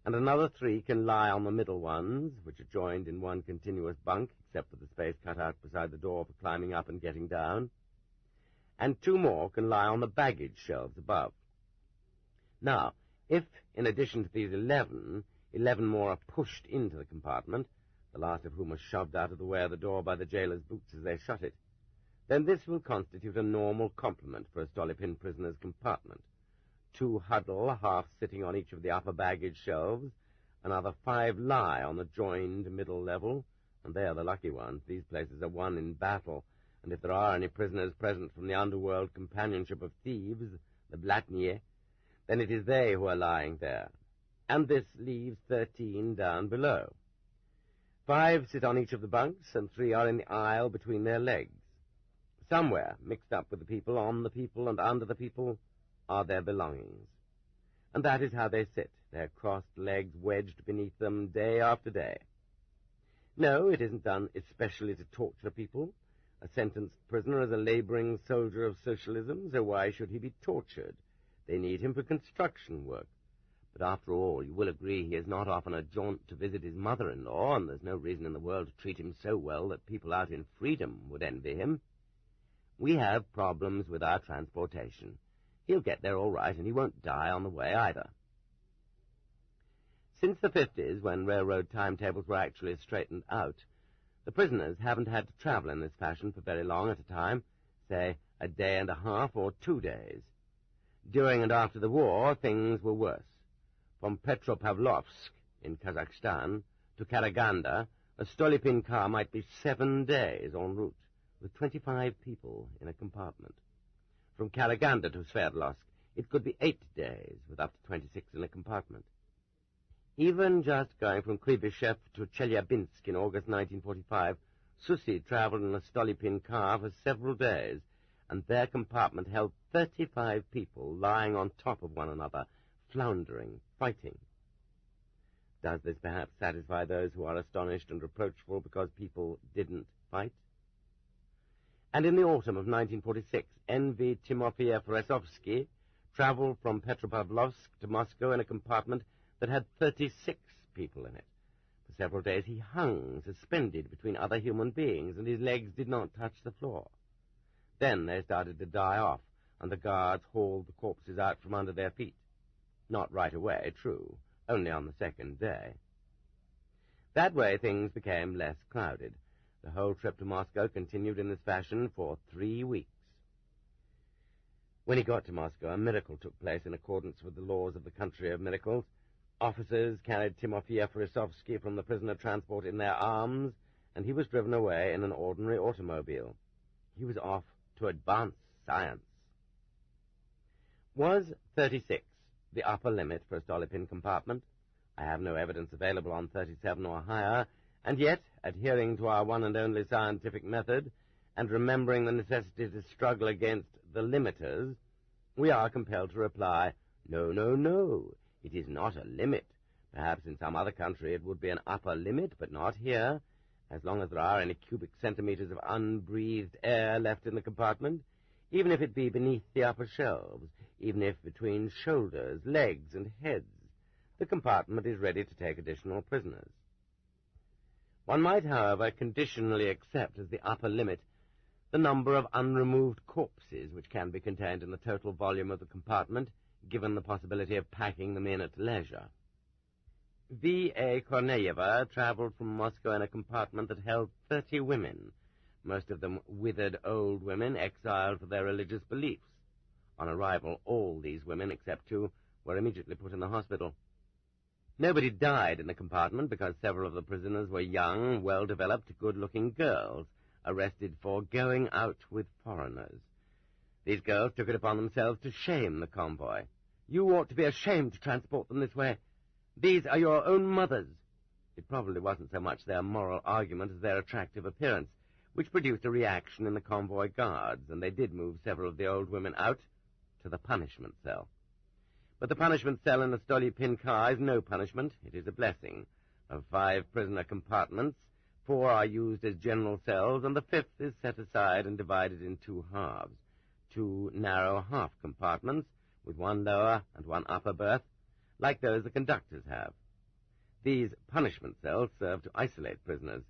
and another 3 can lie on the middle ones, which are joined in one continuous bunk, except for the space cut out beside the door for climbing up and getting down, and 2 more can lie on the baggage shelves above. Now, if, in addition to these 11 more are pushed into the compartment, the last of whom are shoved out of the way of the door by the jailer's boots as they shut it, then this will constitute a normal complement for a Stolypin prisoner's compartment. 2 huddle, half sitting on each of the upper baggage shelves, another 5 lie on the joined middle level, and they are the lucky ones. These places are won in battle, and if there are any prisoners present from the underworld companionship of thieves, the Blatnie, then it is they who are lying there, and this leaves 13 down below. 5 sit on each of the bunks, and 3 are in the aisle between their legs. Somewhere, mixed up with the people, on the people, and under the people, are their belongings. And that is how they sit, their crossed legs wedged beneath them day after day. No, it isn't done especially to torture people. A sentenced prisoner is a laboring soldier of socialism, so why should he be tortured? They need him for construction work. But after all, you will agree he is not often a jaunt to visit his mother-in-law, and there's no reason in the world to treat him so well that people out in freedom would envy him. We have problems with our transportation. He'll get there all right, and he won't die on the way either. Since the 50s, when railroad timetables were actually straightened out, the prisoners haven't had to travel in this fashion for very long at a time, say a day and a half or 2 days. During and after the war, things were worse. From Petropavlovsk in Kazakhstan to Karaganda, a Stolypin car might be 7 days en route, with 25 people in a compartment. From Karaganda to Sverdlovsk, it could be 8 days, with up to 26 in a compartment. Even just going from Krybyshev to Chelyabinsk in August 1945, Susi traveled in a Stolypin car for several days, and their compartment held 35 people lying on top of one another, floundering, fighting. Does this perhaps satisfy those who are astonished and reproachful because people didn't fight? And in the autumn of 1946, N.V. Timofeyev Resovsky traveled from Petropavlovsk to Moscow in a compartment that had 36 people in it. For several days he hung, suspended between other human beings, and his legs did not touch the floor. Then they started to die off, and the guards hauled the corpses out from under their feet. Not right away, true, only on the second day. That way things became less crowded. The whole trip to Moscow continued in this fashion for 3 weeks. When he got to Moscow, a miracle took place in accordance with the laws of the country of miracles. Officers carried Timofeyev Resovsky from the prisoner transport in their arms, and he was driven away in an ordinary automobile. He was off to advance science. Was 36 the upper limit for a Stolypin compartment? I have no evidence available on 37 or higher, and yet, adhering to our one and only scientific method, and remembering the necessity to struggle against the limiters, we are compelled to reply, no, no, no, it is not a limit. Perhaps in some other country it would be an upper limit, but not here. As long as there are any cubic centimeters of unbreathed air left in the compartment, even if it be beneath the upper shelves, even if between shoulders, legs, and heads, the compartment is ready to take additional prisoners. One might, however, conditionally accept as the upper limit the number of unremoved corpses which can be contained in the total volume of the compartment, given the possibility of packing them in at leisure. V.A. Korneyeva traveled from Moscow in a compartment that held 30 women, most of them withered old women exiled for their religious beliefs. On arrival, all these women, except 2, were immediately put in the hospital. Nobody died in the compartment because several of the prisoners were young, well-developed, good-looking girls, arrested for going out with foreigners. These girls took it upon themselves to shame the convoy. You ought to be ashamed to transport them this way. These are your own mothers. It probably wasn't so much their moral argument as their attractive appearance, which produced a reaction in the convoy guards, and they did move several of the old women out to the punishment cell. But the punishment cell in a Stolypin car is no punishment, it is a blessing. Of 5 prisoner compartments, 4 are used as general cells, and the 5th is set aside and divided in 2 halves, 2 narrow half compartments, with 1 lower and 1 upper berth, like those the conductors have. These punishment cells serve to isolate prisoners.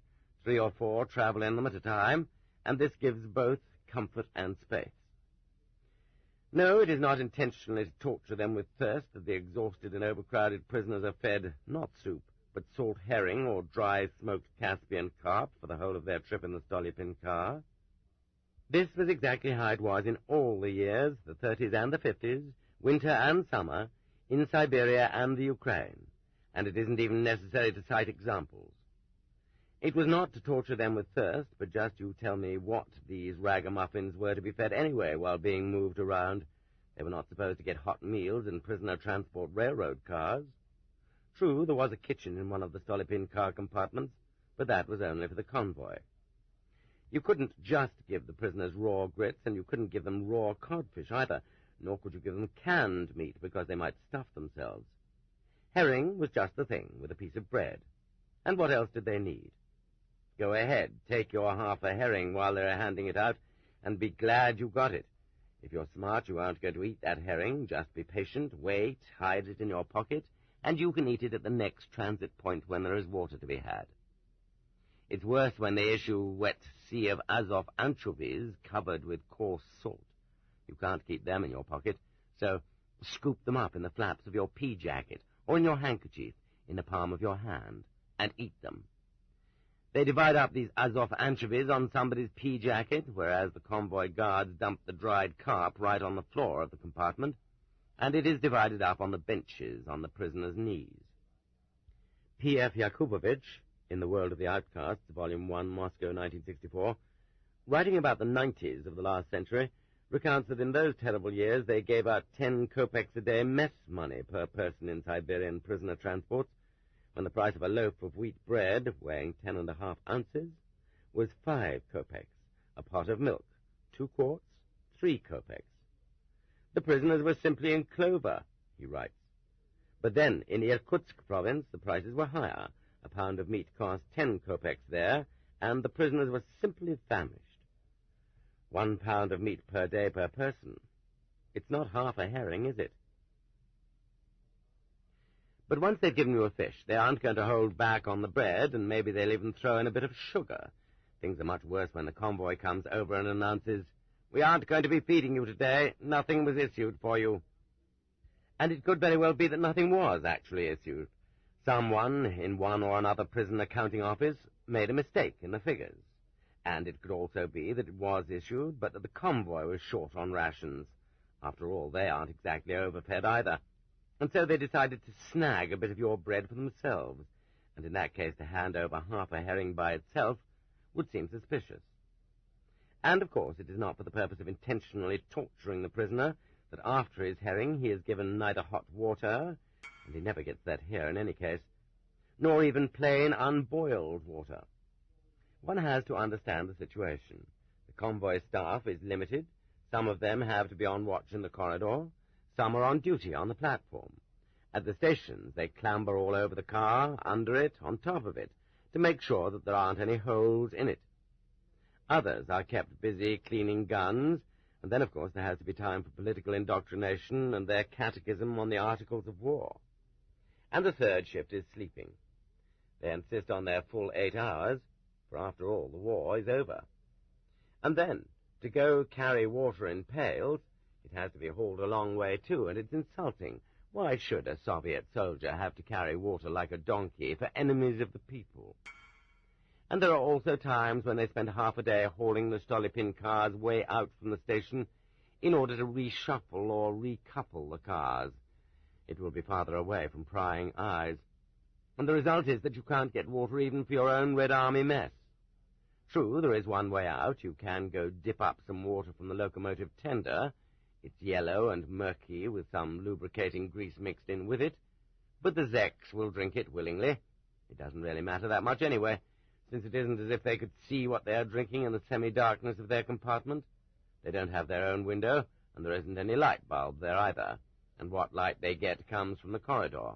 3 or 4 travel in them at a time, and this gives both comfort and space. No, it is not intentionally to torture them with thirst that the exhausted and overcrowded prisoners are fed not soup, but salt herring or dry smoked Caspian carp for the whole of their trip in the Stolypin car. This was exactly how it was in all the years, the 30s and the 50s, winter and summer, in Siberia and the Ukraine, and it isn't even necessary to cite examples. It was not to torture them with thirst, but just you tell me what these ragamuffins were to be fed anyway while being moved around. They were not supposed to get hot meals in prisoner transport railroad cars. True, there was a kitchen in one of the Stolypin car compartments, but that was only for the convoy. You couldn't just give the prisoners raw grits, and you couldn't give them raw codfish either, nor could you give them canned meat because they might stuff themselves. Herring was just the thing, with a piece of bread. And what else did they need? Go ahead, take your half a herring while they're handing it out, and be glad you got it. If you're smart, you aren't going to eat that herring. Just be patient, wait, hide it in your pocket, and you can eat it at the next transit point when there is water to be had. It's worse when they issue wet Sea of Azov anchovies covered with coarse salt. You can't keep them in your pocket, so scoop them up in the flaps of your pea jacket or in your handkerchief, in the palm of your hand, and eat them. They divide up these Azov anchovies on somebody's pea jacket, whereas the convoy guards dump the dried carp right on the floor of the compartment, and it is divided up on the benches on the prisoners' knees. P.F. Yakubovich, in The World of the Outcasts, Volume 1, Moscow, 1964, writing about the 90s of the last century, recounts that in those terrible years they gave out 10 kopecks a day mess money per person in Siberian prisoner transports, when the price of a loaf of wheat bread, weighing 10.5 ounces, was 5 kopecks, a pot of milk, 2 quarts, 3 kopecks. The prisoners were simply in clover, he writes. But then, in Irkutsk province, the prices were higher. A pound of meat cost 10 kopecks there, and the prisoners were simply famished. 1 pound of meat per day per person. It's not half a herring, is it? But once they've given you a fish, they aren't going to hold back on the bread, and maybe they'll even throw in a bit of sugar. Things are much worse when the convoy comes over and announces, "We aren't going to be feeding you today. Nothing was issued for you." And it could very well be that nothing was actually issued. Someone in one or another prison accounting office made a mistake in the figures. And it could also be that it was issued, but that the convoy was short on rations. After all, they aren't exactly overfed either. And so they decided to snag a bit of your bread for themselves, and in that case to hand over half a herring by itself would seem suspicious. And, of course, it is not for the purpose of intentionally torturing the prisoner that after his herring he is given neither hot water, and he never gets that here in any case, nor even plain unboiled water. One has to understand the situation. The convoy staff is limited. Some of them have to be on watch in the corridor. Some are on duty on the platform. At the stations, they clamber all over the car, under it, on top of it, to make sure that there aren't any holes in it. Others are kept busy cleaning guns, and then, of course, there has to be time for political indoctrination and their catechism on the Articles of War. And the third shift is sleeping. They insist on their full 8 hours, for after all, the war is over. And then, to go carry water in pails, it has to be hauled a long way, too, and it's insulting. Why should a Soviet soldier have to carry water like a donkey for enemies of the people? And there are also times when they spend half a day hauling the Stolypin cars way out from the station in order to reshuffle or recouple the cars. It will be farther away from prying eyes. And the result is that you can't get water even for your own Red Army mess. True, there is one way out. You can go dip up some water from the locomotive tender. It's yellow and murky with some lubricating grease mixed in with it. But the Zeks will drink it willingly. It doesn't really matter that much anyway, since it isn't as if they could see what they are drinking in the semi-darkness of their compartment. They don't have their own window, and there isn't any light bulb there either, and what light they get comes from the corridor.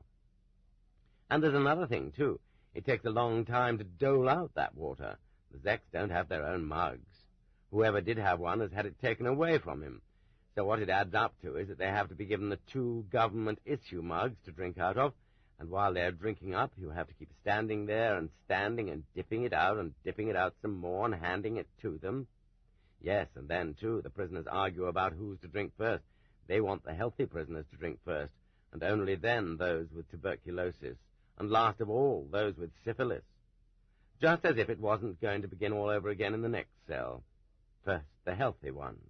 And there's another thing, too. It takes a long time to dole out that water. The Zeks don't have their own mugs. Whoever did have one has had it taken away from him. So what it adds up to is that they have to be given the 2 government-issue mugs to drink out of, and while they're drinking up, you have to keep standing there and standing and dipping it out and dipping it out some more and handing it to them. Yes, and then, too, the prisoners argue about who's to drink first. They want the healthy prisoners to drink first, and only then those with tuberculosis, and last of all, those with syphilis. Just as if it wasn't going to begin all over again in the next cell. First, the healthy ones.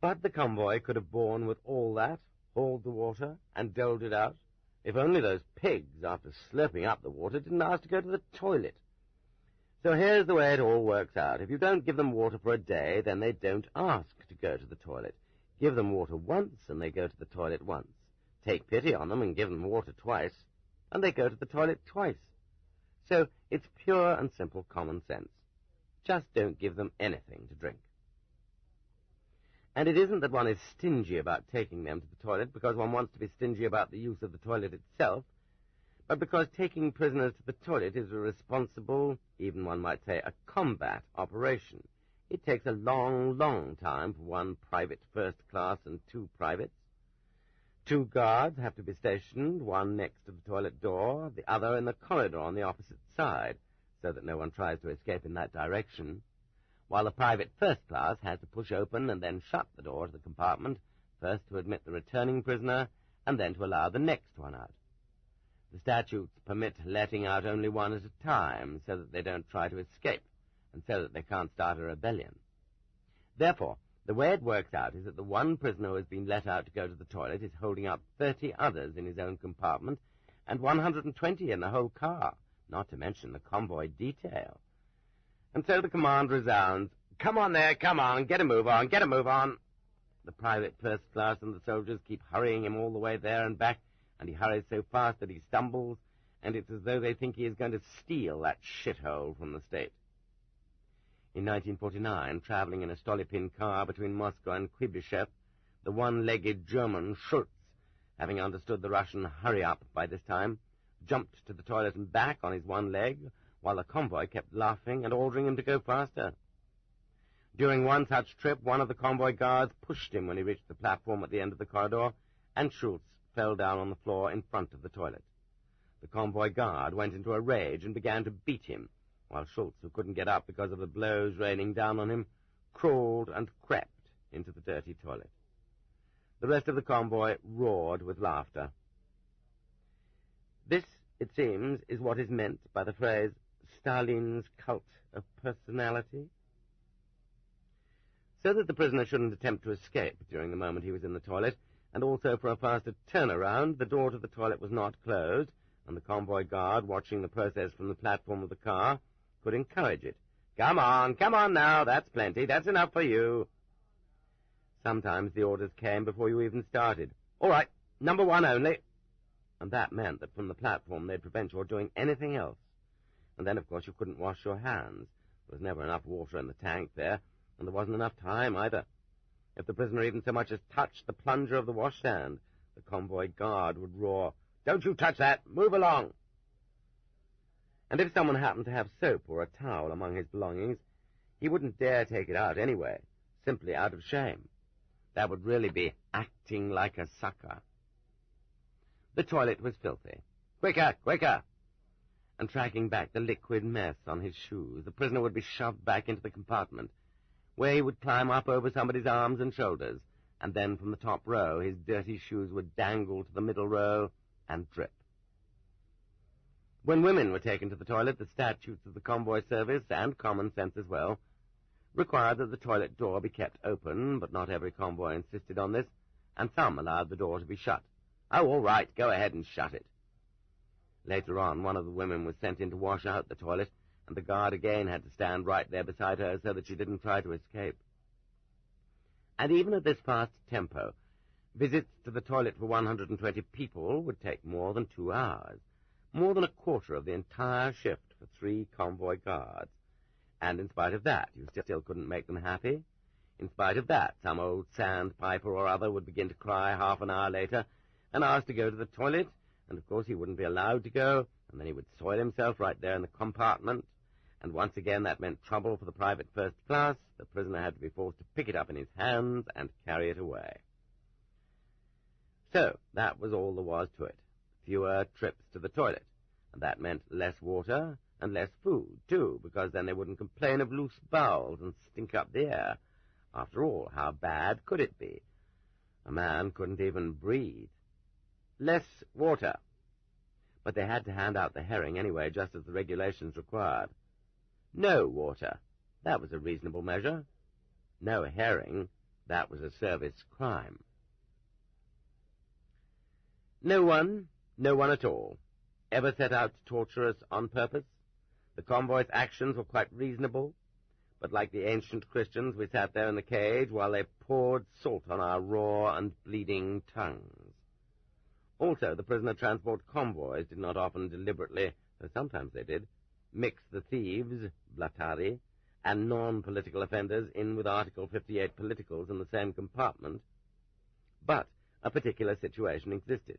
But the convoy could have borne with all that, hauled the water, and doled it out, if only those pigs, after slurping up the water, didn't ask to go to the toilet. So here's the way it all works out. If you don't give them water for a day, then they don't ask to go to the toilet. Give them water once, and they go to the toilet once. Take pity on them and give them water twice, and they go to the toilet twice. So it's pure and simple common sense. Just don't give them anything to drink. And it isn't that one is stingy about taking them to the toilet because one wants to be stingy about the use of the toilet itself, but because taking prisoners to the toilet is a responsible, even one might say a combat operation. It takes a long, long time for 1 private first class and 2 privates. 2 guards have to be stationed, one next to the toilet door, the other in the corridor on the opposite side, so that no one tries to escape in that direction, while the private first class has to push open and then shut the door to the compartment, first to admit the returning prisoner, and then to allow the next one out. The statutes permit letting out only one at a time so that they don't try to escape, and so that they can't start a rebellion. Therefore, the way it works out is that the one prisoner who has been let out to go to the toilet is holding up 30 others in his own compartment and 120 in the whole car, not to mention the convoy detail. And so the command resounds, "Come on there, come on, get a move on, get a move on." The private first class and the soldiers keep hurrying him all the way there and back, and he hurries so fast that he stumbles, and it's as though they think he is going to steal that shithole from the state. In 1949, traveling in a Stolypin car between Moscow and Kuibyshev, the one-legged German Schultz, having understood the Russian hurry-up by this time, jumped to the toilet and back on his one leg, while the convoy kept laughing and ordering him to go faster. During one such trip, one of the convoy guards pushed him when he reached the platform at the end of the corridor, and Schultz fell down on the floor in front of the toilet. The convoy guard went into a rage and began to beat him, while Schultz, who couldn't get up because of the blows raining down on him, crawled and crept into the dirty toilet. The rest of the convoy roared with laughter. This, it seems, is what is meant by the phrase Stalin's cult of personality. So that the prisoner shouldn't attempt to escape during the moment he was in the toilet, and also for a faster turnaround, the door to the toilet was not closed, and the convoy guard, watching the process from the platform of the car, could encourage it. Come on now, that's plenty, that's enough for you." Sometimes the orders came before you even started. "All right, number one only." And that meant that from the platform they'd prevent your doing anything else. And then, of course, you couldn't wash your hands. There was never enough water in the tank there, and there wasn't enough time either. If the prisoner even so much as touched the plunger of the washstand, the convoy guard would roar, "Don't you touch that! Move along!" And if someone happened to have soap or a towel among his belongings, he wouldn't dare take it out anyway, simply out of shame. That would really be acting like a sucker. The toilet was filthy. "Quicker, quicker!" And tracking back the liquid mess on his shoes, the prisoner would be shoved back into the compartment, where he would climb up over somebody's arms and shoulders, and then from the top row his dirty shoes would dangle to the middle row and drip. When women were taken to the toilet, the statutes of the convoy service, and common sense as well, required that the toilet door be kept open, but not every convoy insisted on this, and some allowed the door to be shut. "Oh, all right, go ahead and shut it." Later on, one of the women was sent in to wash out the toilet, and the guard again had to stand right there beside her so that she didn't try to escape. And even at this fast tempo, visits to the toilet for 120 people would take more than 2 hours, more than a quarter of the entire shift for 3 convoy guards. And in spite of that, you still couldn't make them happy. In spite of that, some old sandpiper or other would begin to cry half an hour later and ask to go to the toilet, and of course he wouldn't be allowed to go, and then he would soil himself right there in the compartment, and once again that meant trouble for the private first class. The prisoner had to be forced to pick it up in his hands and carry it away. So that was all there was to it. Fewer trips to the toilet, and that meant less water and less food, too, because then they wouldn't complain of loose bowels and stink up the air. After all, how bad could it be? A man couldn't even breathe. Less water. But they had to hand out the herring anyway, just as the regulations required. No water. That was a reasonable measure. No herring. That was a service crime. No one at all, ever set out to torture us on purpose. The convoy's actions were quite reasonable, but like the ancient Christians, we sat there in the cage while they poured salt on our raw and bleeding tongues. Also, the prisoner transport convoys did not often deliberately, though sometimes they did, mix the thieves, blatari, and non-political offenders in with Article 58 politicals in the same compartment. But a particular situation existed.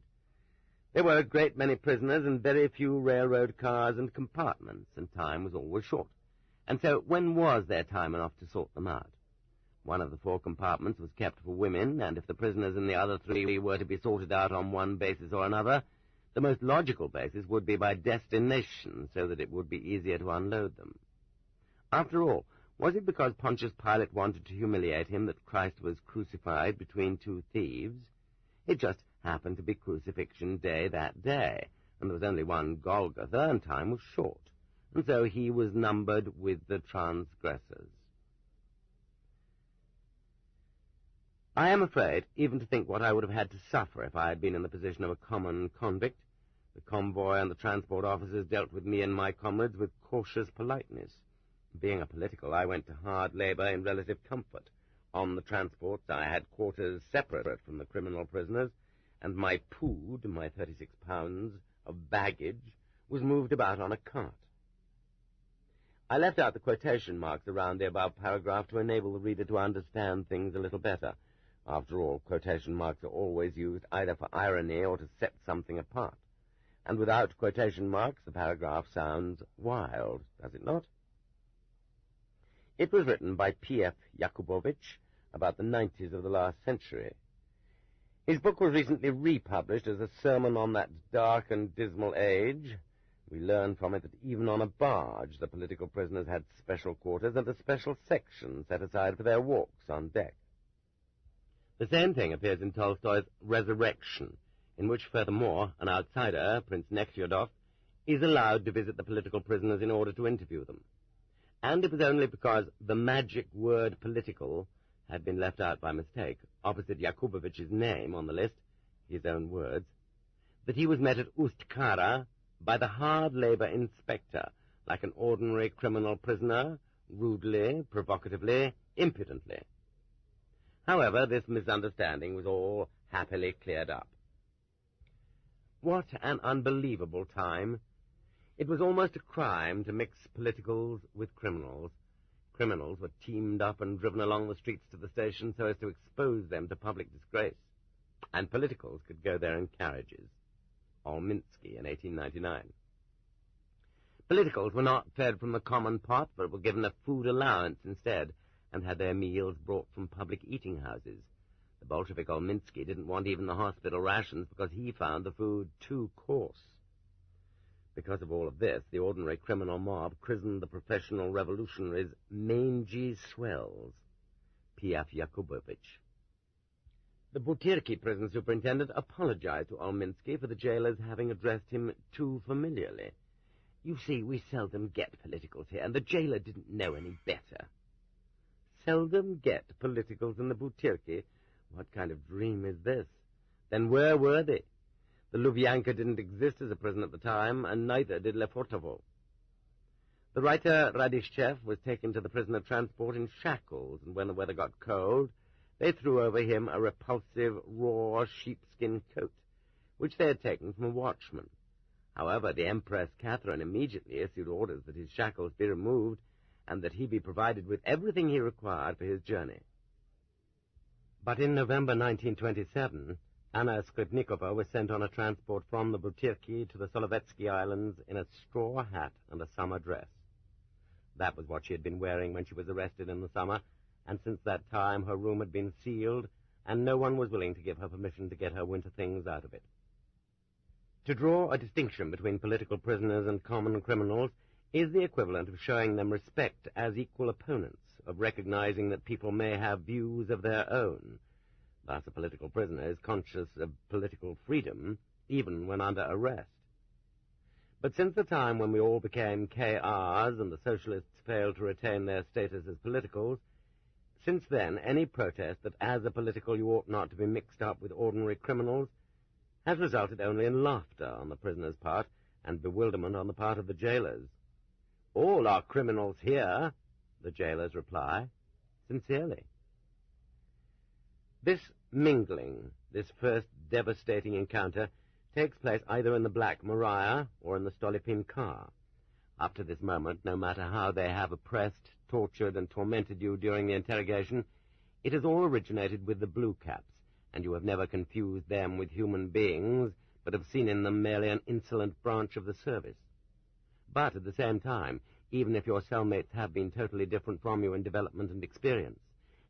There were a great many prisoners and very few railroad cars and compartments, and time was always short. And so when was there time enough to sort them out? One of the 4 compartments was kept for women, and if the prisoners in the other 3 were to be sorted out on one basis or another, the most logical basis would be by destination, so that it would be easier to unload them. After all, was it because Pontius Pilate wanted to humiliate him that Christ was crucified between 2 thieves? It just happened to be crucifixion day that day, and there was only one Golgotha, and time was short, and so he was numbered with the transgressors. I am afraid even to think what I would have had to suffer if I had been in the position of a common convict. The convoy and the transport officers dealt with me and my comrades with cautious politeness. Being a political, I went to hard labor in relative comfort. On the transports, I had quarters separate from the criminal prisoners, and my pood, my 36 pounds of baggage, was moved about on a cart. I left out the quotation marks around the above paragraph to enable the reader to understand things a little better. After all, quotation marks are always used either for irony or to set something apart. And without quotation marks, the paragraph sounds wild, does it not? It was written by P.F. Yakubovich about the 90s of the last century. His book was recently republished as a sermon on that dark and dismal age. We learn from it that even on a barge the political prisoners had special quarters and a special section set aside for their walks on deck. The same thing appears in Tolstoy's Resurrection, in which, furthermore, an outsider, Prince Nekhludoff, is allowed to visit the political prisoners in order to interview them. And it was only because the magic word political had been left out by mistake, opposite Yakubovich's name on the list, his own words, that he was met at Ustkara by the hard labor inspector, like an ordinary criminal prisoner, rudely, provocatively, impudently. However, this misunderstanding was all happily cleared up. What an unbelievable time! It was almost a crime to mix politicals with criminals. Criminals were teamed up and driven along the streets to the station so as to expose them to public disgrace. And politicals could go there in carriages. Olminsky in 1899. Politicals were not fed from the common pot, but were given a food allowance instead, and had their meals brought from public eating houses. The Bolshevik Olminsky didn't want even the hospital rations because he found the food too coarse. Because of all of this, the ordinary criminal mob christened the professional revolutionaries mangy swells. P.F. Yakubovich. The Butyrki prison superintendent apologized to Olminsky for the jailers having addressed him too familiarly. You see, we seldom get politicals here, and the jailer didn't know any better. Seldom get politicals in the Butyrki? What kind of dream is this? Then where were they? The Lubyanka didn't exist as a prison at the time, and neither did Lefortovo. The writer Radishchev was taken to the prisoner transport in shackles, and when the weather got cold, they threw over him a repulsive, raw sheepskin coat, which they had taken from a watchman. However, the Empress Catherine immediately issued orders that his shackles be removed, and that he be provided with everything he required for his journey. But in November 1927, Anna Skripnikova was sent on a transport from the Butyrki to the Solovetsky Islands in a straw hat and a summer dress. That was what she had been wearing when she was arrested in the summer, and since that time her room had been sealed, and no one was willing to give her permission to get her winter things out of it. To draw a distinction between political prisoners and common criminals is the equivalent of showing them respect as equal opponents, of recognizing that people may have views of their own. Thus, a political prisoner is conscious of political freedom, even when under arrest. But since the time when we all became KRs and the socialists failed to retain their status as politicals, since then any protest that as a political you ought not to be mixed up with ordinary criminals has resulted only in laughter on the prisoner's part and bewilderment on the part of the jailers. All are criminals here, the jailers reply, sincerely. This mingling, this first devastating encounter, takes place either in the Black Maria or in the Stolypin car. Up to this moment, no matter how they have oppressed, tortured, and tormented you during the interrogation, it has all originated with the Blue Caps, and you have never confused them with human beings, but have seen in them merely an insolent branch of the service. But at the same time, even if your cellmates have been totally different from you in development and experience,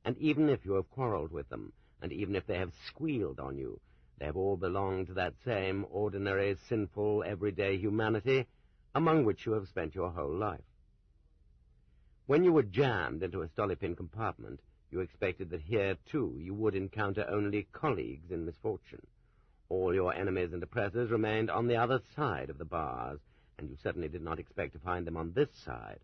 and even if you have quarreled with them, and even if they have squealed on you, they have all belonged to that same ordinary, sinful, everyday humanity among which you have spent your whole life. When you were jammed into a Stolypin compartment, you expected that here, too, you would encounter only colleagues in misfortune. All your enemies and oppressors remained on the other side of the bars, and you certainly did not expect to find them on this side.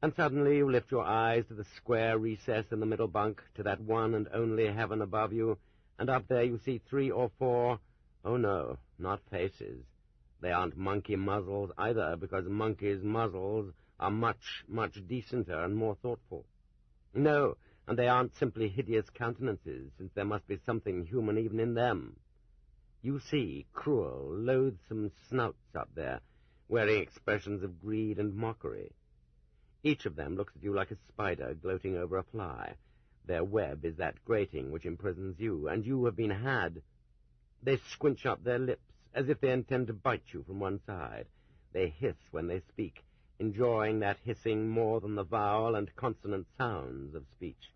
And suddenly you lift your eyes to the square recess in the middle bunk, to that one and only heaven above you, and up there you see 3 or 4, oh no, not faces. They aren't monkey muzzles either, because monkeys' muzzles are much, much decenter and more thoughtful. No, and they aren't simply hideous countenances, since there must be something human even in them. You see cruel, loathsome snouts up there, wearing expressions of greed and mockery. Each of them looks at you like a spider gloating over a fly. Their web is that grating which imprisons you, and you have been had. They squinch up their lips, as if they intend to bite you from one side. They hiss when they speak, enjoying that hissing more than the vowel and consonant sounds of speech.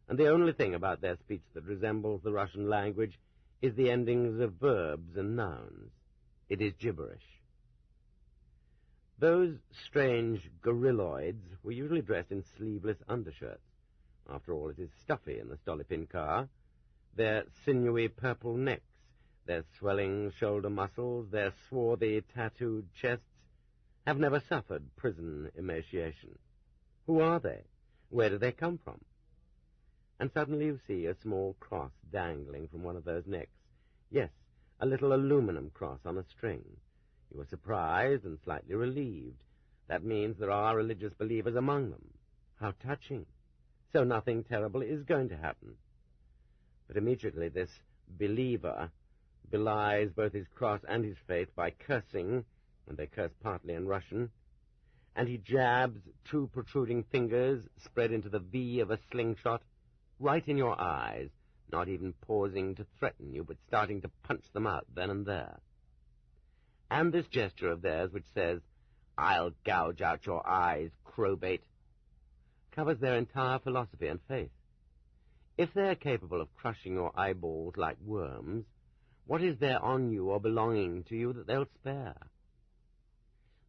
And the only thing about their speech that resembles the Russian language is the endings of verbs and nouns. It is gibberish. Those strange gorilloids were usually dressed in sleeveless undershirts. After all, it is stuffy in the Stolypin car. Their sinewy purple necks, their swelling shoulder muscles, their swarthy tattooed chests have never suffered prison emaciation. Who are they? Where do they come from? And suddenly you see a small cross dangling from one of those necks. Yes, a little aluminum cross on a string. You are surprised and slightly relieved. That means there are religious believers among them. How touching. So nothing terrible is going to happen. But immediately this believer belies both his cross and his faith by cursing, and they curse partly in Russian, and he jabs 2 protruding fingers spread into the V of a slingshot right in your eyes, not even pausing to threaten you, but starting to punch them out then and there. And this gesture of theirs which says, "I'll gouge out your eyes, crowbait," covers their entire philosophy and faith. If they are capable of crushing your eyeballs like worms, what is there on you or belonging to you that they'll spare?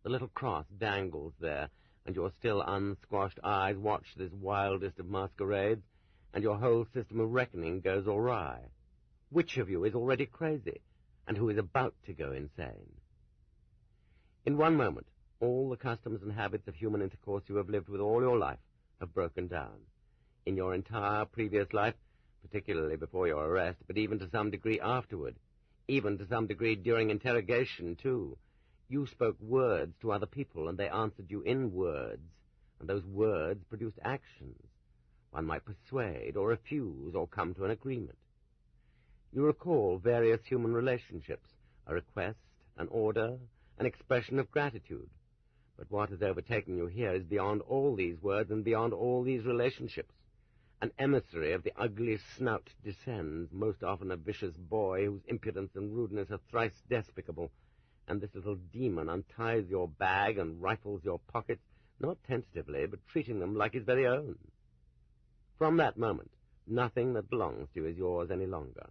The little cross dangles there, and your still unsquashed eyes watch this wildest of masquerades, and your whole system of reckoning goes awry. Which of you is already crazy, and who is about to go insane? In one moment, all the customs and habits of human intercourse you have lived with all your life have broken down. In your entire previous life, particularly before your arrest, but even to some degree afterward, even to some degree during interrogation, too, you spoke words to other people, and they answered you in words, and those words produced actions. One might persuade, or refuse, or come to an agreement. You recall various human relationships, a request, an order, an expression of gratitude. But what has overtaken you here is beyond all these words and beyond all these relationships. An emissary of the ugly snout descends, most often a vicious boy whose impudence and rudeness are thrice despicable, and this little demon unties your bag and rifles your pockets, not tentatively, but treating them like his very own. From that moment, nothing that belongs to you is yours any longer,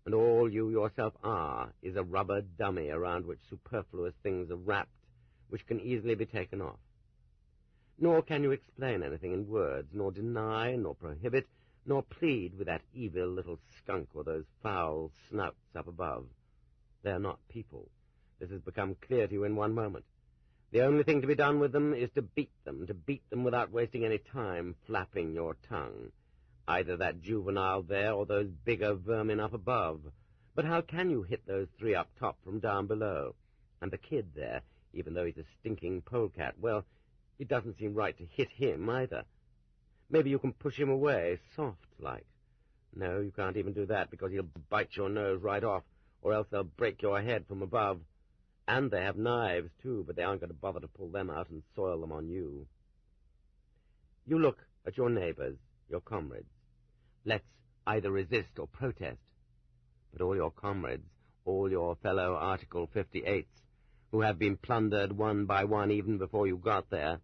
and all you yourself are is a rubber dummy around which superfluous things are wrapped, which can easily be taken off. Nor can you explain anything in words, nor deny, nor prohibit, nor plead with that evil little skunk or those foul snouts up above. They are not people. This has become clear to you in one moment. The only thing to be done with them is to beat them without wasting any time flapping your tongue. Either that juvenile there or those bigger vermin up above. But how can you hit those 3 up top from down below? And the kid there, even though he's a stinking polecat, well, it doesn't seem right to hit him either. Maybe you can push him away, soft-like. No, you can't even do that, because he'll bite your nose right off, or else they'll break your head from above. And they have knives, too, but they aren't going to bother to pull them out and soil them on you. You look at your neighbors, your comrades. Let's either resist or protest. But all your comrades, all your fellow Article 58s, who have been plundered one by one even before you got there,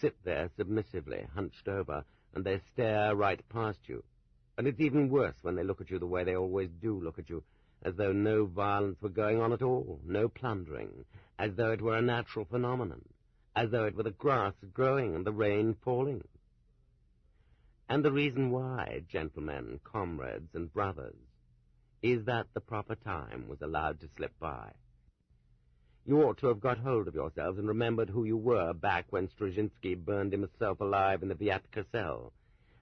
sit there submissively, hunched over, and they stare right past you. And it's even worse when they look at you the way they always do look at you, as though no violence were going on at all, no plundering, as though it were a natural phenomenon, as though it were the grass growing and the rain falling. And the reason why, gentlemen, comrades, and brothers, is that the proper time was allowed to slip by. You ought to have got hold of yourselves and remembered who you were back when Straczynski burned himself alive in the Vyatka cell,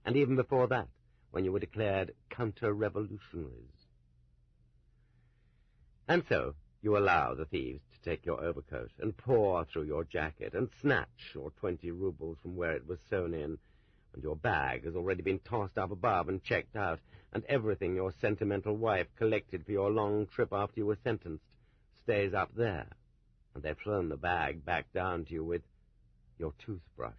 and even before that, when you were declared counter-revolutionaries. And so you allow the thieves to take your overcoat and paw through your jacket and snatch your 20 rubles from where it was sewn in, and your bag has already been tossed up above and checked out, and everything your sentimental wife collected for your long trip after you were sentenced stays up there, and they've thrown the bag back down to you with your toothbrush.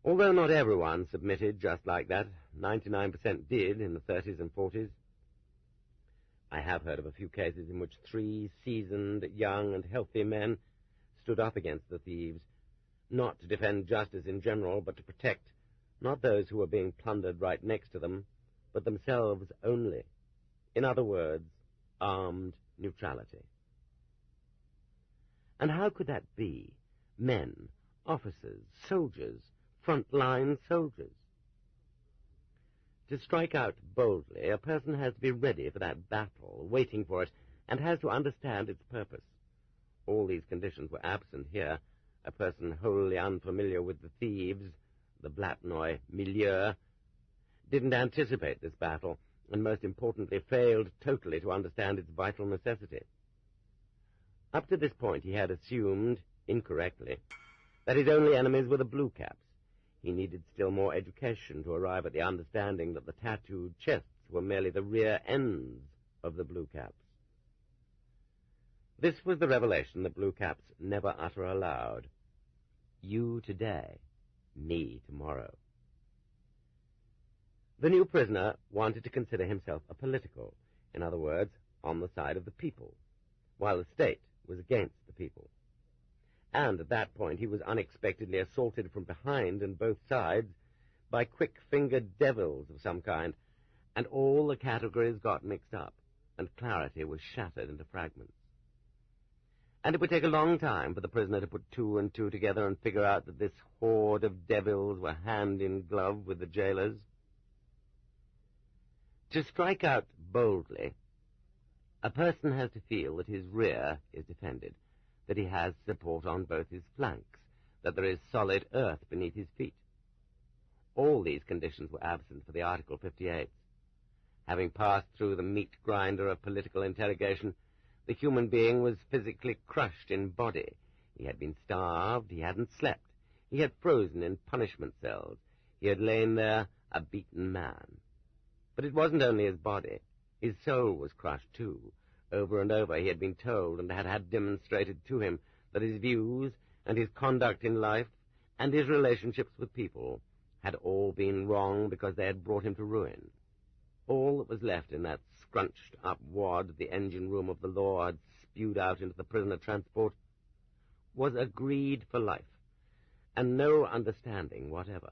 Although not everyone submitted just like that, 99% did in the 30s and 40s. I have heard of a few cases in which 3 seasoned, young, and healthy men stood up against the thieves, not to defend justice in general, but to protect not those who were being plundered right next to them, but themselves only. In other words, armed neutrality. And how could that be? Men, officers, soldiers, front-line soldiers. To strike out boldly, a person has to be ready for that battle, waiting for it, and has to understand its purpose. All these conditions were absent here. A person wholly unfamiliar with the thieves, the Blatnoy milieu, didn't anticipate this battle, and most importantly failed totally to understand its vital necessity. Up to this point he had assumed, incorrectly, that his only enemies were the blue caps. He needed still more education to arrive at the understanding that the tattooed chests were merely the rear ends of the blue caps. This was the revelation that blue caps never utter aloud. You today, me tomorrow. The new prisoner wanted to consider himself a political, in other words, on the side of the people, while the state was against the people. And at that point he was unexpectedly assaulted from behind and both sides by quick-fingered devils of some kind, and all the categories got mixed up, and clarity was shattered into fragments. And it would take a long time for the prisoner to put 2 and 2 together and figure out that this horde of devils were hand in glove with the jailers. To strike out boldly, a person has to feel that his rear is defended, that he has support on both his flanks, that there is solid earth beneath his feet. All these conditions were absent for the Article 58. Having passed through the meat grinder of political interrogation, the human being was physically crushed in body. He had been starved, he hadn't slept, he had frozen in punishment cells, he had lain there a beaten man. But it wasn't only his body, his soul was crushed too. Over and over he had been told and had had demonstrated to him that his views and his conduct in life and his relationships with people had all been wrong because they had brought him to ruin. All that was left in that scrunched-up wad the engine room of the law had spewed out into the prisoner transport was a greed for life, and no understanding whatever.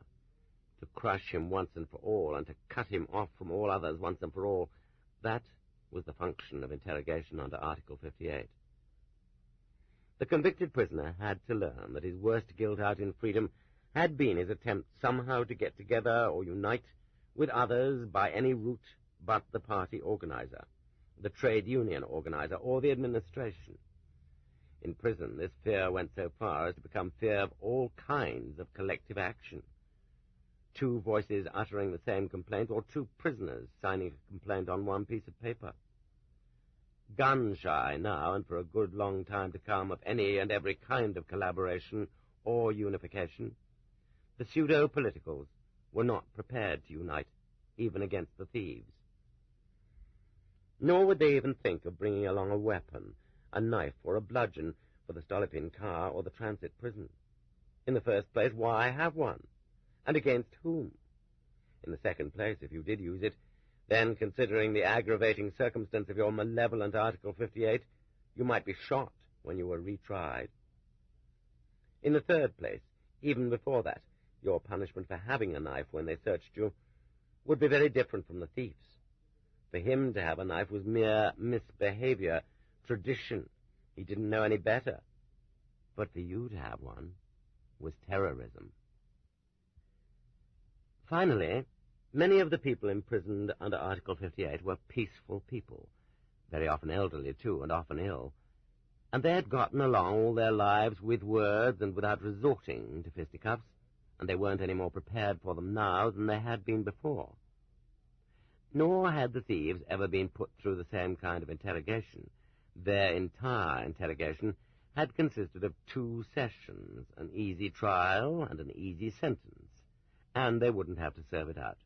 To crush him once and for all, and to cut him off from all others once and for all, that was the function of interrogation under Article 58. The convicted prisoner had to learn that his worst guilt out in freedom had been his attempt somehow to get together or unite with others by any route but the party organizer, the trade union organizer, or the administration. In prison, this fear went so far as to become fear of all kinds of collective action. 2 voices uttering the same complaint, or 2 prisoners signing a complaint on one piece of paper. Gun-shy now, and for a good long time to come, of any and every kind of collaboration or unification, the pseudo-politicals were not prepared to unite, even against the thieves. Nor would they even think of bringing along a weapon, a knife or a bludgeon, for the Stolypin car or the transit prison. In the first place, why have one? And against whom? In the second place, if you did use it, then, considering the aggravating circumstance of your malevolent Article 58, you might be shot when you were retried. In the third place, even before that, your punishment for having a knife when they searched you would be very different from the thief's. For him to have a knife was mere misbehavior, tradition. He didn't know any better. But for you to have one was terrorism. Finally, Many of the people imprisoned under Article 58 were peaceful people, very often elderly, too, and often ill, and they had gotten along all their lives with words and without resorting to fisticuffs, and they weren't any more prepared for them now than they had been before. Nor had the thieves ever been put through the same kind of interrogation. Their entire interrogation had consisted of 2 sessions, an easy trial and an easy sentence, and they wouldn't have to serve it out.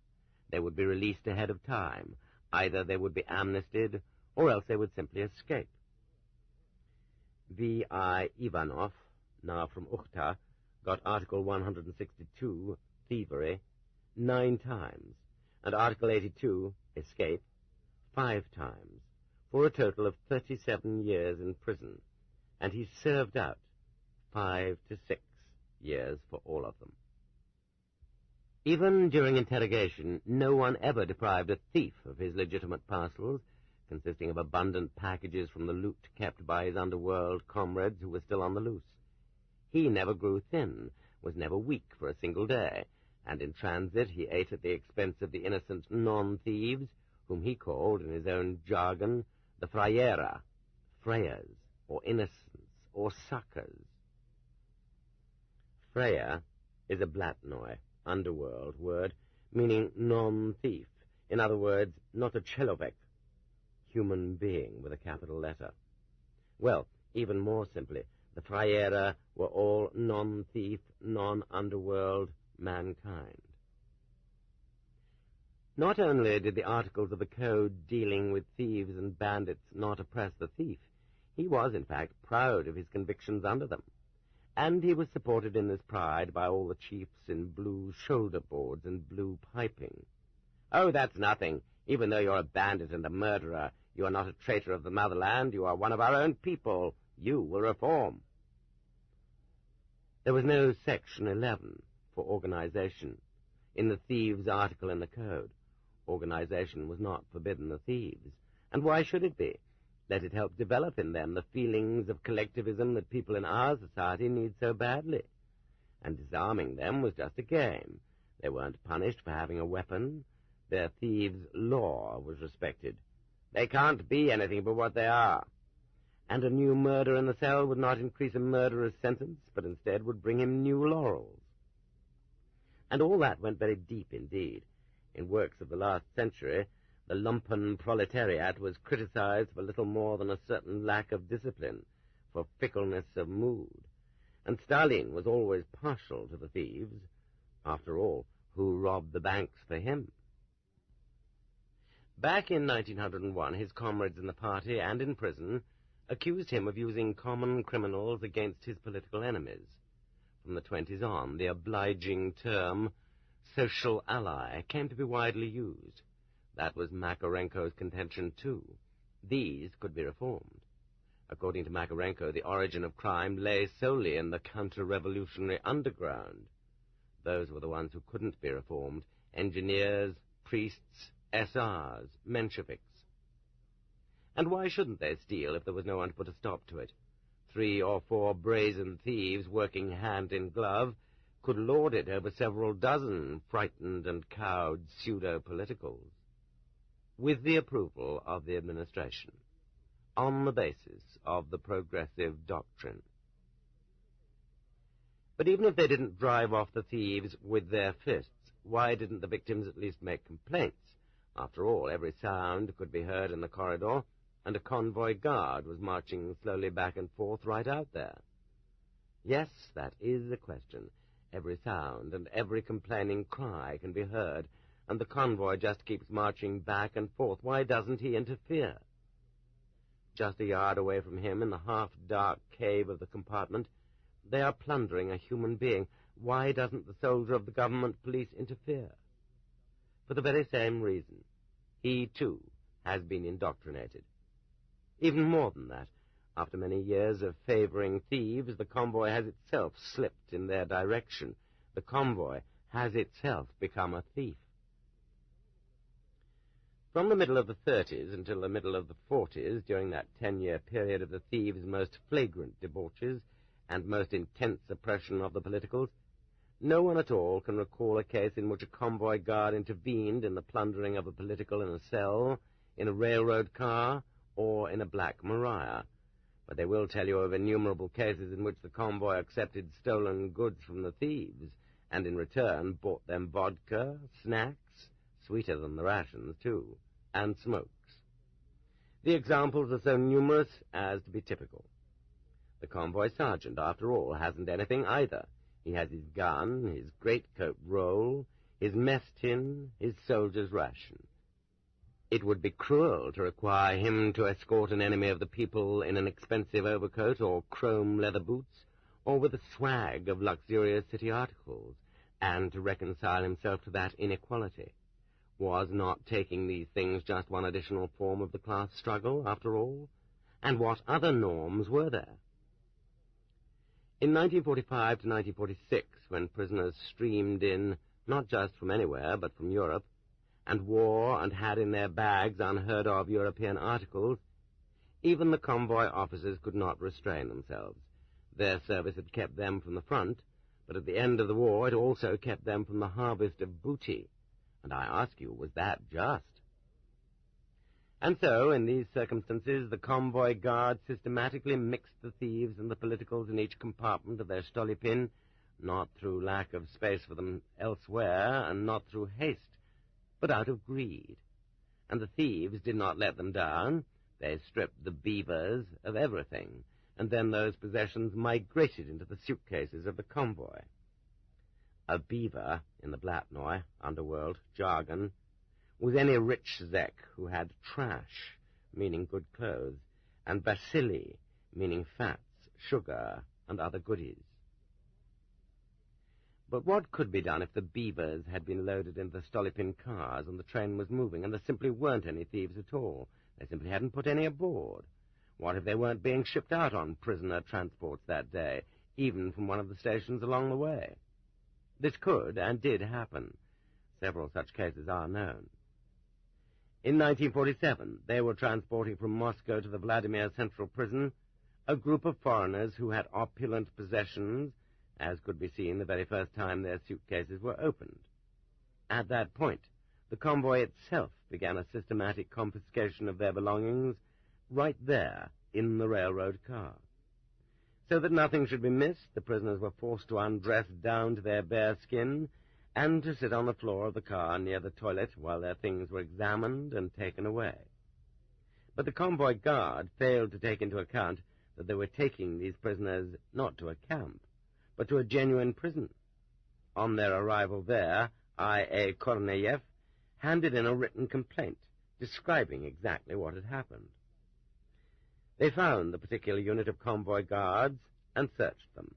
They would be released ahead of time. Either they would be amnestied, or else they would simply escape. V.I. Ivanov, now from Ukhta, got Article 162, thievery, 9 times, and Article 82, escape, 5 times, for a total of 37 years in prison, and he served out 5 to 6 years for all of them. Even during interrogation, no one ever deprived a thief of his legitimate parcels, consisting of abundant packages from the loot kept by his underworld comrades who were still on the loose. He never grew thin, was never weak for a single day, and in transit he ate at the expense of the innocent non-thieves, whom he called, in his own jargon, the frayera, frayers, or innocents, or suckers. Freya is a Blatnoy, underworld word, meaning non-thief, in other words, not a chelovek, human being with a capital letter. Well, even more simply, the frayera were all non-thief, non-underworld mankind. Not only did the articles of the code dealing with thieves and bandits not oppress the thief, he was, in fact, proud of his convictions under them, and he was supported in this pride by all the chiefs in blue shoulder-boards and blue piping. "Oh, that's nothing. Even though you're a bandit and a murderer, you are not a traitor of the motherland. You are one of our own people. You will reform." There was no Section 11 for organization in the thieves' article in the code. Organization was not forbidden the thieves, and why should it be? Let it help develop in them the feelings of collectivism that people in our society need so badly. And disarming them was just a game. They weren't punished for having a weapon. Their thieves' law was respected. They can't be anything but what they are. And a new murder in the cell would not increase a murderer's sentence, but instead would bring him new laurels. And all that went very deep indeed. In works of the last century, the lumpen proletariat was criticized for little more than a certain lack of discipline, for fickleness of mood. And Stalin was always partial to the thieves. After all, who robbed the banks for him? Back in 1901, his comrades in the party and in prison accused him of using common criminals against his political enemies. From the 20s on, the obliging term social ally came to be widely used. That was Makarenko's contention, too. These could be reformed. According to Makarenko, the origin of crime lay solely in the counter-revolutionary underground. Those were the ones who couldn't be reformed: engineers, priests, SRs, Mensheviks. And why shouldn't they steal if there was no one to put a stop to it? 3 or 4 brazen thieves working hand in glove could lord it over several dozen frightened and cowed pseudo-politicals, with the approval of the administration, on the basis of the progressive doctrine. But even if they didn't drive off the thieves with their fists, why didn't the victims at least make complaints? After all, every sound could be heard in the corridor, and a convoy guard was marching slowly back and forth right out there. Yes, that is a question. Every sound and every complaining cry can be heard, and the convoy just keeps marching back and forth. Why doesn't he interfere? Just a yard away from him, in the half-dark cave of the compartment, they are plundering a human being. Why doesn't the soldier of the government police interfere? For the very same reason. He, too, has been indoctrinated. Even more than that, after many years of favoring thieves, the convoy has itself slipped in their direction. The convoy has itself become a thief. From the middle of the 30s until the middle of the 40s, during that 10-year period of the thieves' most flagrant debauches and most intense oppression of the politicals, no one at all can recall a case in which a convoy guard intervened in the plundering of a political in a cell, in a railroad car, or in a Black Maria. But they will tell you of innumerable cases in which the convoy accepted stolen goods from the thieves, and in return bought them vodka, snacks, sweeter than the rations, too, and smokes. The examples are so numerous as to be typical. The convoy sergeant, after all, hasn't anything either. He has his gun, his greatcoat roll, his mess tin, his soldier's ration. It would be cruel to require him to escort an enemy of the people in an expensive overcoat or chrome leather boots, or with the swag of luxurious city articles, and to reconcile himself to that inequality. Was not taking these things just one additional form of the class struggle, after all? And what other norms were there? In 1945 to 1946, when prisoners streamed in, not just from anywhere, but from Europe, and wore and had in their bags unheard-of European articles, even the convoy officers could not restrain themselves. Their service had kept them from the front, but at the end of the war it also kept them from the harvest of booty. And I ask you, was that just? And so, in these circumstances, the convoy guard systematically mixed the thieves and the politicals in each compartment of their Stolypin, not through lack of space for them elsewhere, and not through haste, but out of greed. And the thieves did not let them down. They stripped the beavers of everything, and then those possessions migrated into the suitcases of the convoy. A beaver, in the Blatnoy underworld jargon, was any rich Zek who had trash, meaning good clothes, and bacilli, meaning fats, sugar, and other goodies. But what could be done if the beavers had been loaded into the Stolypin cars and the train was moving and there simply weren't any thieves at all? They simply hadn't put any aboard. What if they weren't being shipped out on prisoner transports that day, even from one of the stations along the way? This could and did happen. Several such cases are known. In 1947, they were transporting from Moscow to the Vladimir Central Prison a group of foreigners who had opulent possessions, as could be seen the very first time their suitcases were opened. At that point, the convoy itself began a systematic confiscation of their belongings right there in the railroad car. So that nothing should be missed, the prisoners were forced to undress down to their bare skin and to sit on the floor of the car near the toilet while their things were examined and taken away. But the convoy guard failed to take into account that they were taking these prisoners not to a camp, but to a genuine prison. On their arrival there, I.A. Korneyev handed in a written complaint describing exactly what had happened. They found the particular unit of convoy guards and searched them.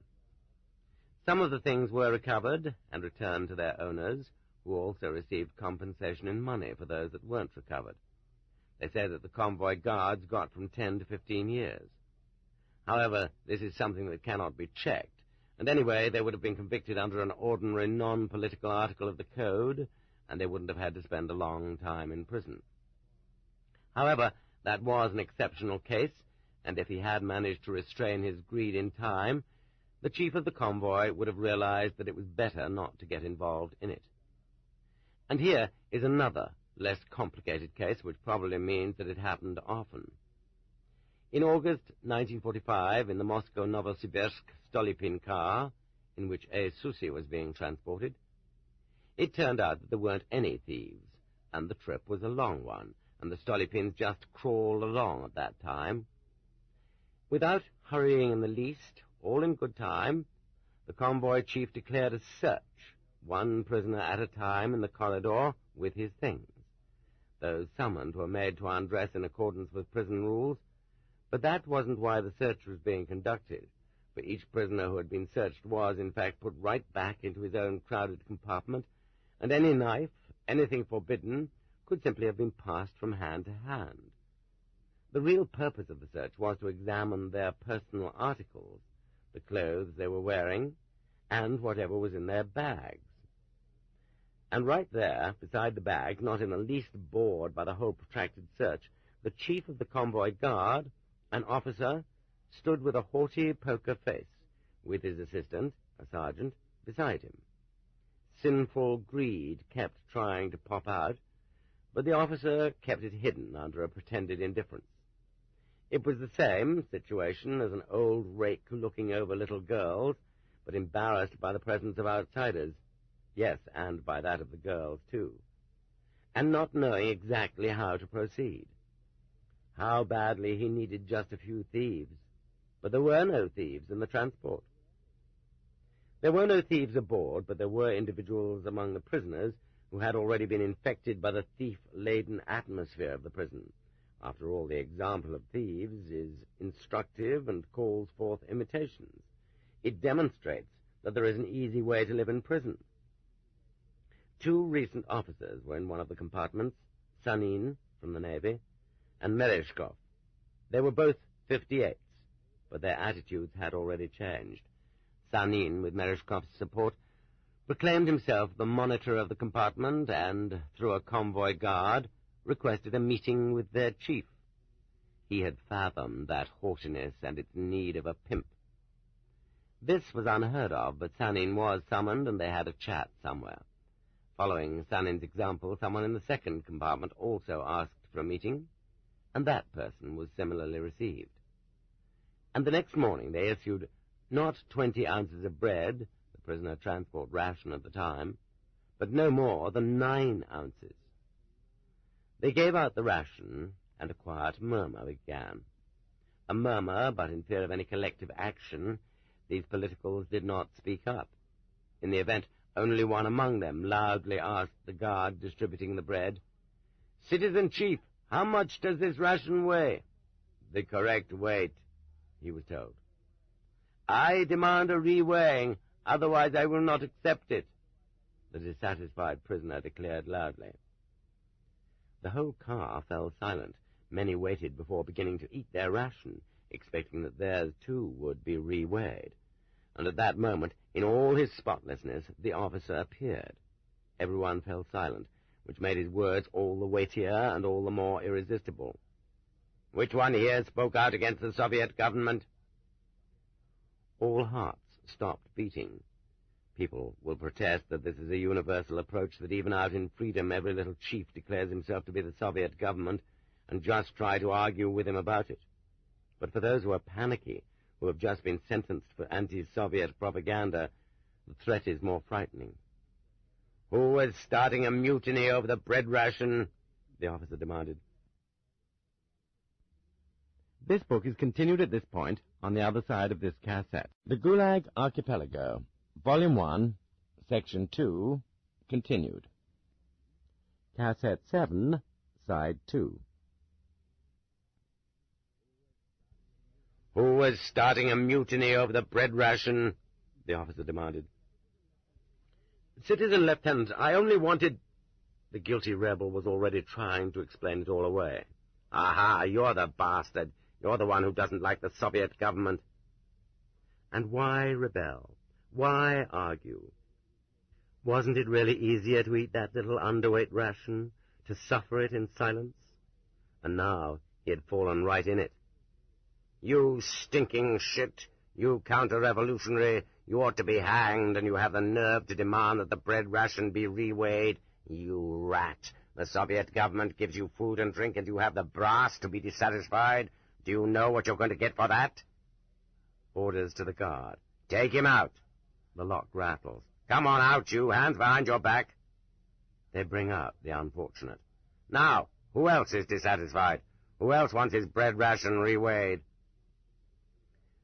Some of the things were recovered and returned to their owners, who also received compensation in money for those that weren't recovered. They say that the convoy guards got from 10 to 15 years. However, this is something that cannot be checked, and anyway, they would have been convicted under an ordinary non-political article of the Code, and they wouldn't have had to spend a long time in prison. However, that was an exceptional case, and if he had managed to restrain his greed in time, the chief of the convoy would have realized that it was better not to get involved in it. And here is another, less complicated case, which probably means that it happened often. In August 1945, in the Moscow Novosibirsk Stolypin car, in which A. Susi was being transported, it turned out that there weren't any thieves, and the trip was a long one, and the Stolypins just crawled along at that time. Without hurrying in the least, all in good time, the convoy chief declared a search, one prisoner at a time in the corridor with his things. Those summoned were made to undress in accordance with prison rules, but that wasn't why the search was being conducted, for each prisoner who had been searched was, in fact, put right back into his own crowded compartment, and any knife, anything forbidden, could simply have been passed from hand to hand. The real purpose of the search was to examine their personal articles, the clothes they were wearing, and whatever was in their bags. And right there, beside the bags, not in the least bored by the whole protracted search, the chief of the convoy guard, an officer, stood with a haughty poker face, with his assistant, a sergeant, beside him. sinful greed kept trying to pop out, but the officer kept it hidden under a pretended indifference. It was the same situation as an old rake looking over little girls, but embarrassed by the presence of outsiders. Yes, and by that of the girls, too. And not knowing exactly how to proceed. How badly he needed just a few thieves. But there were no thieves in the transport. There were no thieves aboard, but there were individuals among the prisoners who had already been infected by the thief-laden atmosphere of the prison. After all, the example of thieves is instructive and calls forth imitations. It demonstrates that there is an easy way to live in prison. 2 recent officers were in one of the compartments, Sanin, from the Navy, and Merezhkov. They were both 58s, but their attitudes had already changed. Sanin, with Merezhkov's support, proclaimed himself the monitor of the compartment and, through a convoy guard, requested a meeting with their chief. He had fathomed that haughtiness and its need of a pimp. This was unheard of, but Sanin was summoned, and they had a chat somewhere. Following Sanin's example, someone in the second compartment also asked for a meeting, and that person was similarly received. And the next morning they issued not 20 ounces of bread, the prisoner transport ration at the time, but no more than 9 ounces. They gave out the ration, and a quiet murmur began. A murmur, but in fear of any collective action, these politicals did not speak up. In the event, only one among them loudly asked the guard distributing the bread, "Citizen Chief, how much does this ration weigh?" "The correct weight," he was told. "I demand a re-weighing, otherwise I will not accept it," the dissatisfied prisoner declared loudly. The whole car fell silent. Many waited before beginning to eat their ration, expecting that theirs too would be re-weighed. And at that moment, in all his spotlessness, the officer appeared. Everyone fell silent, which made his words all the weightier and all the more irresistible. "Which one here spoke out against the Soviet government?" All hearts stopped beating. People will protest that this is a universal approach, that even out in freedom every little chief declares himself to be the Soviet government, and just try to argue with him about it. But for those who are panicky, who have just been sentenced for anti-Soviet propaganda, the threat is more frightening. "Who was starting a mutiny over the bread ration?" the officer demanded. This book is continued at this point on the other side of this cassette. The Gulag Archipelago, Volume 1, Section 2, continued. Cassette 7, Side 2. "Who was starting a mutiny over the bread ration?" the officer demanded. "Citizen Lieutenant, I only wanted—" The guilty rebel was already trying to explain it all away. "Aha, you're the bastard. You're the one who doesn't like the Soviet government." And why rebel? Why argue? Wasn't it really easier to eat that little underweight ration, to suffer it in silence? And now he had fallen right in it. "You stinking shit! You counter-revolutionary! You ought to be hanged, and you have the nerve to demand that the bread ration be re-weighed! You rat! The Soviet government gives you food and drink, and you have the brass to be dissatisfied. Do you know what you're going to get for that?" Orders to the guard. "Take him out." The lock rattles. "Come on out, you! Hands behind your back!" They bring out the unfortunate. "Now, who else is dissatisfied? Who else wants his bread ration re-weighed?"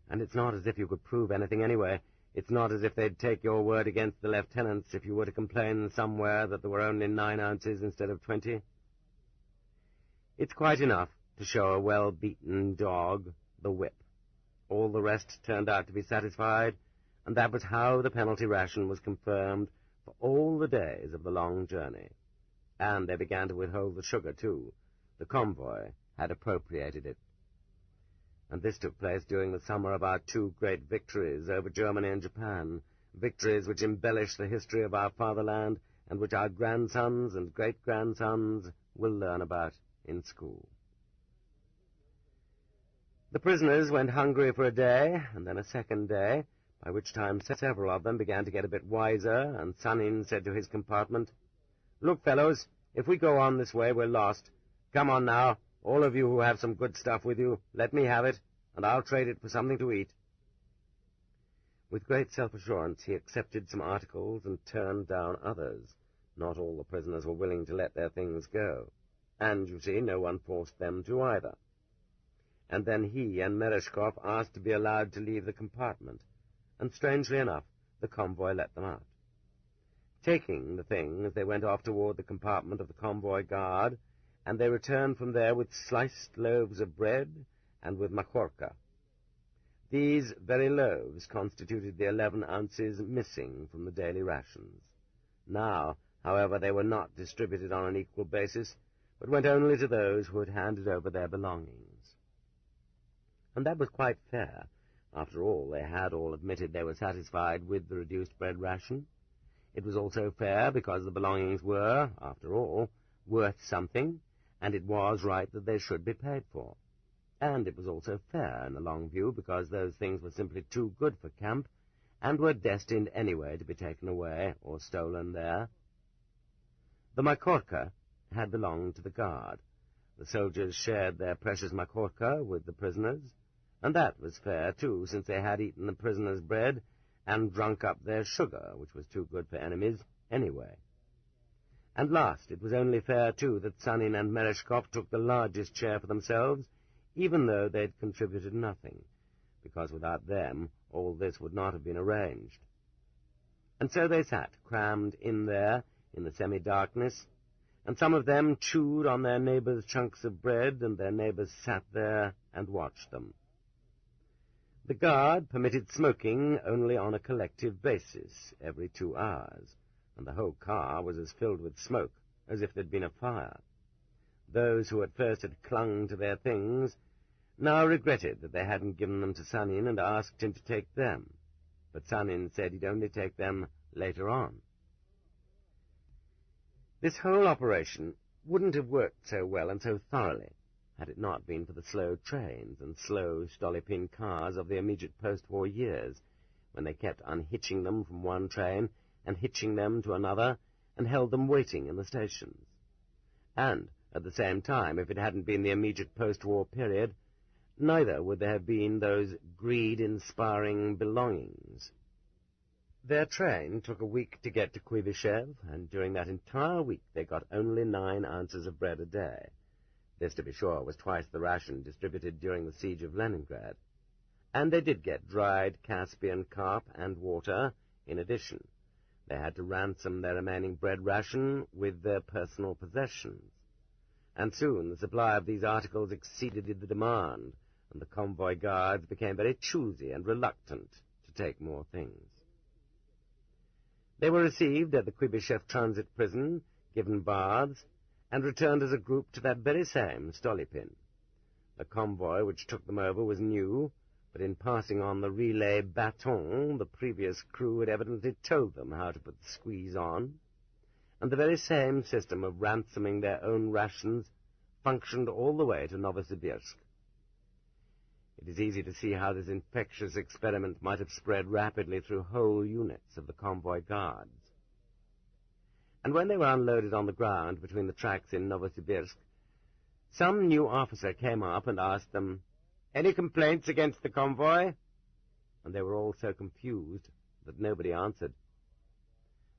And it's not as if you could prove anything anyway. It's not as if they'd take your word against the lieutenants if you were to complain somewhere that there were only 9 ounces instead of 20. It's quite enough to show a well-beaten dog the whip. All the rest turned out to be satisfied, and that was how the penalty ration was confirmed for all the days of the long journey. And they began to withhold the sugar, too. The convoy had appropriated it. And this took place during the summer of our 2 great victories over Germany and Japan, victories which embellish the history of our fatherland and which our grandsons and great-grandsons will learn about in school. The prisoners went hungry for a day, and then a second day, by which time several of them began to get a bit wiser, and Sanin said to his compartment, "Look, fellows, if we go on this way, we're lost. Come on now, all of you who have some good stuff with you, let me have it, and I'll trade it for something to eat." With great self-assurance, he accepted some articles and turned down others. Not all the prisoners were willing to let their things go. And, you see, no one forced them to either. And then he and Merezhkov asked to be allowed to leave the compartment, and strangely enough, the convoy let them out. Taking the things, they went off toward the compartment of the convoy guard, and they returned from there with sliced loaves of bread and with makhorka. These very loaves constituted the 11 ounces missing from the daily rations. Now, however, they were not distributed on an equal basis, but went only to those who had handed over their belongings. And that was quite fair. After all, they had all admitted they were satisfied with the reduced bread ration. It was also fair because the belongings were, after all, worth something, and it was right that they should be paid for. And it was also fair in the long view because those things were simply too good for camp and were destined anyway to be taken away or stolen there. The makhorka had belonged to the guard. The soldiers shared their precious makhorka with the prisoners, and that was fair, too, since they had eaten the prisoners' bread and drunk up their sugar, which was too good for enemies anyway. And last, it was only fair, too, that Sanin and Merezhkov took the largest share for themselves, even though they'd contributed nothing, because without them all this would not have been arranged. And so they sat, crammed in there, in the semi-darkness, and some of them chewed on their neighbors' chunks of bread, and their neighbors sat there and watched them. The guard permitted smoking only on a collective basis, every 2 hours, and the whole car was as filled with smoke as if there'd been a fire. Those who at first had clung to their things now regretted that they hadn't given them to Sanin and asked him to take them, but Sanin said he'd only take them later on. This whole operation wouldn't have worked so well and so thoroughly had it not been for the slow trains and slow Stolypin cars of the immediate post-war years, when they kept unhitching them from one train and hitching them to another and held them waiting in the stations. And, at the same time, if it hadn't been the immediate post-war period, neither would there have been those greed-inspiring belongings. Their train took a week to get to Kuibyshev, and during that entire week they got only 9 ounces of bread a day. This, to be sure, was twice the ration distributed during the siege of Leningrad. And they did get dried Caspian carp and water in addition. They had to ransom their remaining bread ration with their personal possessions. And soon the supply of these articles exceeded the demand, and the convoy guards became very choosy and reluctant to take more things. They were received at the Kuibyshev transit prison, given baths, and returned as a group to that very same Stolypin. The convoy which took them over was new, but in passing on the relay baton, the previous crew had evidently told them how to put the squeeze on, and the very same system of ransoming their own rations functioned all the way to Novosibirsk. It is easy to see how this infectious experiment might have spread rapidly through whole units of the convoy guards. And when they were unloaded on the ground between the tracks in Novosibirsk, some new officer came up and asked them, "Any complaints against the convoy?" And they were all so confused that nobody answered.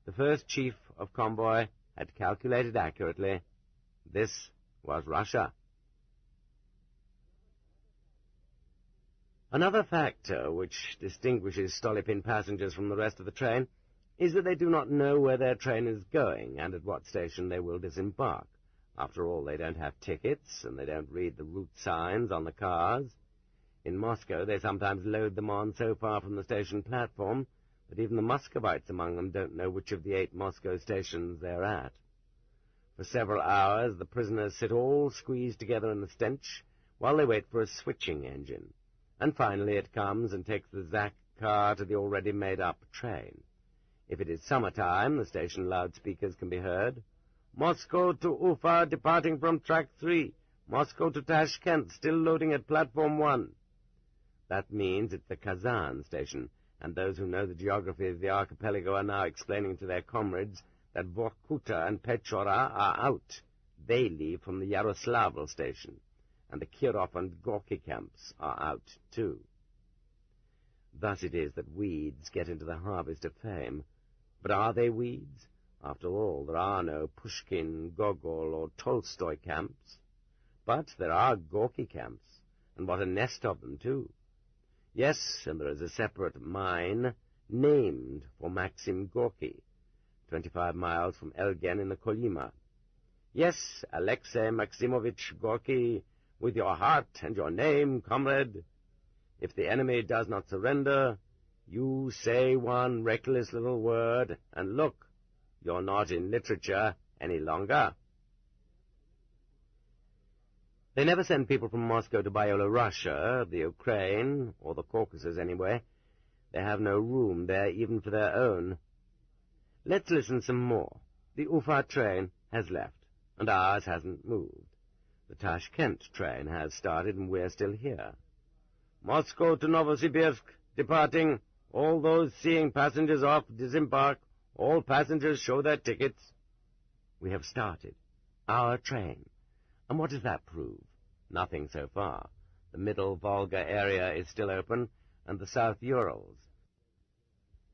The first chief of convoy had calculated accurately. This was Russia. Another factor which distinguishes Stolypin passengers from the rest of the train is that they do not know where their train is going and at what station they will disembark. After all, they don't have tickets, and they don't read the route signs on the cars. In Moscow, they sometimes load them on so far from the station platform that even the Muscovites among them don't know which of the 8 Moscow stations they're at. For several hours, the prisoners sit all squeezed together in the stench while they wait for a switching engine. And finally it comes and takes the Zak car to the already made-up train. If it is summertime, the station loudspeakers can be heard. "Moscow to Ufa, departing from track 3. Moscow to Tashkent, still loading at platform 1. That means it's the Kazan station, and those who know the geography of the archipelago are now explaining to their comrades that Vorkuta and Pechora are out. They leave from the Yaroslavl station, and the Kirov and Gorky camps are out too. Thus it is that weeds get into the harvest of fame. But are they weeds? After all, there are no Pushkin, Gogol, or Tolstoy camps. But there are Gorky camps, and what a nest of them, too. Yes, and there is a separate mine named for Maxim Gorky, 25 miles from Elgen in the Kolyma. Yes, Alexei Maximovich Gorky, with your heart and your name, comrade. If the enemy does not surrender, you say one reckless little word, and look, you're not in literature any longer. They never send people from Moscow to Byelorussia, the Ukraine, or the Caucasus anyway. They have no room there even for their own. Let's listen some more. The Ufa train has left, and ours hasn't moved. The Tashkent train has started, and we're still here. Moscow to Novosibirsk, departing. All those seeing passengers off disembark. All passengers show their tickets. We have started. Our train. And what does that prove? Nothing so far. The middle Volga area is still open, and the South Urals.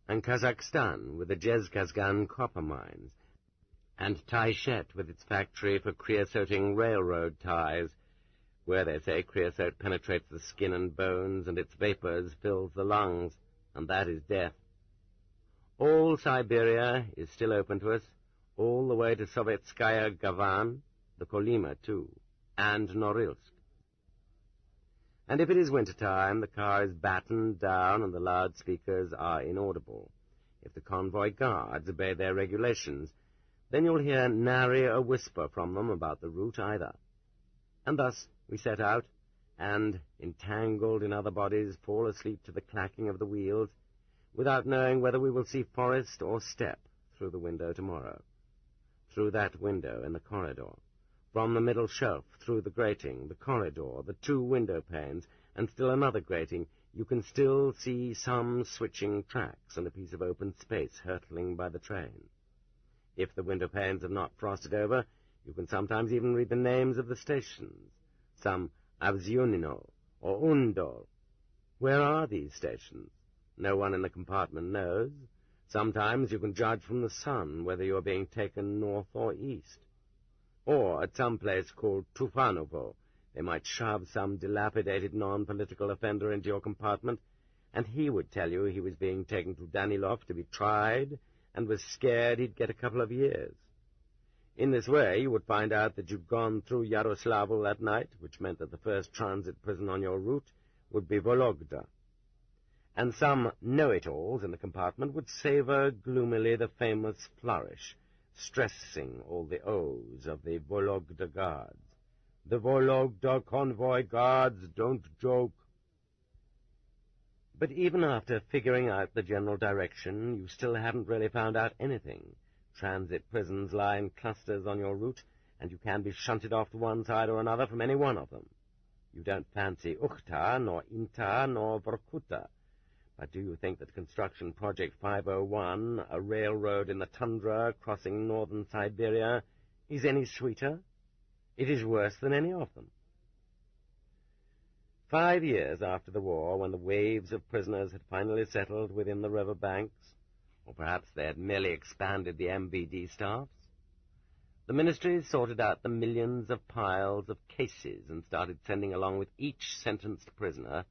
And Kazakhstan, with the Jezkazgan copper mines. And Taishet, with its factory for creosoting railroad ties, where they say creosote penetrates the skin and bones, and its vapors fills the lungs, and that is death. All Siberia is still open to us, all the way to Sovetskaya Gavan, the Kolyma, too, and Norilsk. And if it is winter-time, the car is battened down and the loudspeakers are inaudible. If the convoy guards obey their regulations, then you'll hear nary a whisper from them about the route either. And thus we set out, and, entangled in other bodies, fall asleep to the clacking of the wheels, without knowing whether we will see forest or steppe through the window tomorrow. Through that window in the corridor, from the middle shelf, through the grating, the corridor, the 2 window panes, and still another grating, you can still see some switching tracks and a piece of open space hurtling by the train. If the window panes have not frosted over, you can sometimes even read the names of the stations, some Avzyunino or Undol. Where are these stations? No one in the compartment knows. Sometimes you can judge from the sun whether you are being taken north or east. Or at some place called Tufanovo, they might shove some dilapidated non-political offender into your compartment, and he would tell you he was being taken to Danilov to be tried, and was scared he'd get a couple of years. In this way, you would find out that you'd gone through Yaroslavl that night, which meant that the first transit prison on your route would be Vologda. And some know-it-alls in the compartment would savor gloomily the famous flourish, stressing all the O's of the Vologda guards. The Vologda convoy guards don't joke. But even after figuring out the general direction, you still haven't really found out anything. Transit prisons lie in clusters on your route, and you can be shunted off to one side or another from any one of them. You don't fancy Ukhta, nor Inta, nor Vorkuta. But do you think that Construction Project 501, a railroad in the tundra crossing northern Siberia, is any sweeter? It is worse than any of them. 5 years after the war, when the waves of prisoners had finally settled within the river banks, or perhaps they had merely expanded the MBD staffs, the ministries sorted out the millions of piles of cases and started sending along with each sentenced prisoner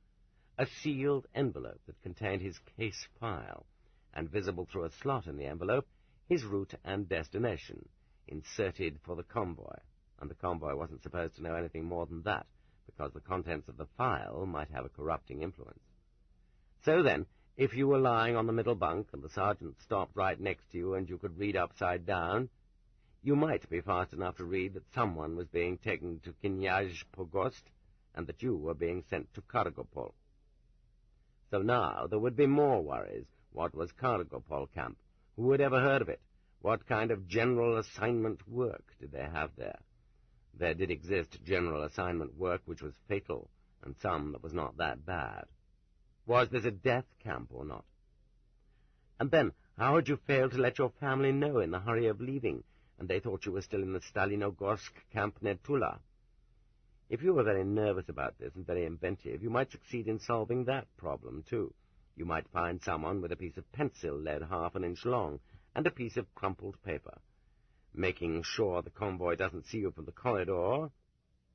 a sealed envelope that contained his case file, and visible through a slot in the envelope, his route and destination, inserted for the convoy, and the convoy wasn't supposed to know anything more than that, because the contents of the file might have a corrupting influence. So then, if you were lying on the middle bunk and the sergeant stopped right next to you and you could read upside down, you might be fast enough to read that someone was being taken to Knyazh Pogost and that you were being sent to Kargopol. So now there would be more worries. What was Kargopol camp? Who had ever heard of it? What kind of general assignment work did they have there? There did exist general assignment work which was fatal, and some that was not that bad. Was this a death camp or not? And then, how had you failed to let your family know in the hurry of leaving, and they thought you were still in the Stalinogorsk camp near Tula? If you were very nervous about this and very inventive, you might succeed in solving that problem, too. You might find someone with a piece of pencil lead half an inch long and a piece of crumpled paper. Making sure the convoy doesn't see you from the corridor,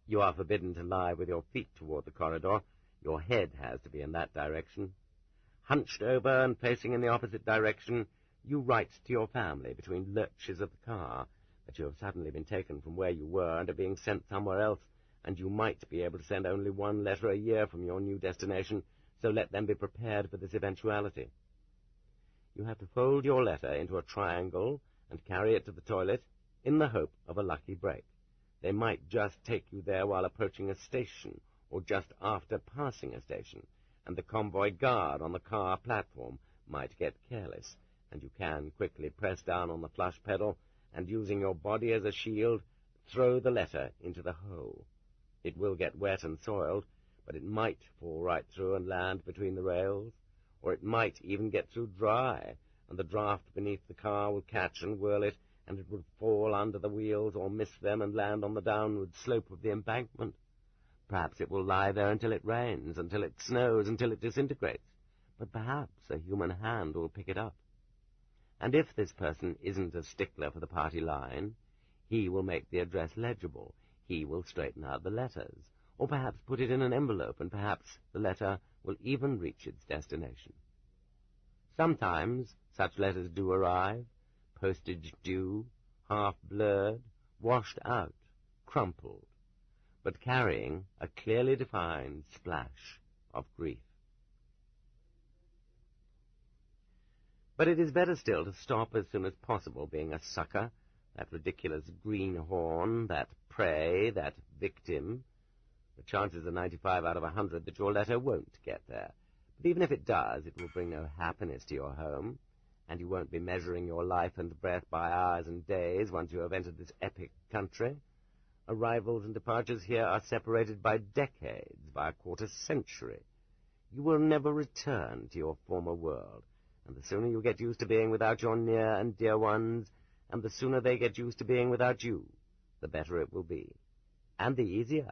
you are forbidden to lie with your feet toward the corridor. Your head has to be in that direction. Hunched over and facing in the opposite direction, you write to your family between lurches of the car that you have suddenly been taken from where you were and are being sent somewhere else, and you might be able to send only one letter a year from your new destination, so let them be prepared for this eventuality. You have to fold your letter into a triangle and carry it to the toilet in the hope of a lucky break. They might just take you there while approaching a station or just after passing a station, and the convoy guard on the car platform might get careless, and you can quickly press down on the flush pedal and, using your body as a shield, throw the letter into the hole. It will get wet and soiled, but it might fall right through and land between the rails, or it might even get through dry, and the draft beneath the car will catch and whirl it, and it would fall under the wheels or miss them and land on the downward slope of the embankment. Perhaps it will lie there until it rains, until it snows, until it disintegrates, but perhaps a human hand will pick it up. And if this person isn't a stickler for the party line, he will make the address legible. He will straighten out the letters, or perhaps put it in an envelope, and perhaps the letter will even reach its destination. Sometimes such letters do arrive, postage due, half-blurred, washed out, crumpled, but carrying a clearly defined splash of grief. But it is better still to stop as soon as possible being a sucker, that ridiculous greenhorn, that prey, that victim. The chances are 95 out of 100 that your letter won't get there. But even if it does, it will bring no happiness to your home, and you won't be measuring your life and breath by hours and days once you have entered this epic country. Arrivals and departures here are separated by decades, by a quarter century. You will never return to your former world, and the sooner you get used to being without your near and dear ones, and the sooner they get used to being without you, the better it will be, and the easier.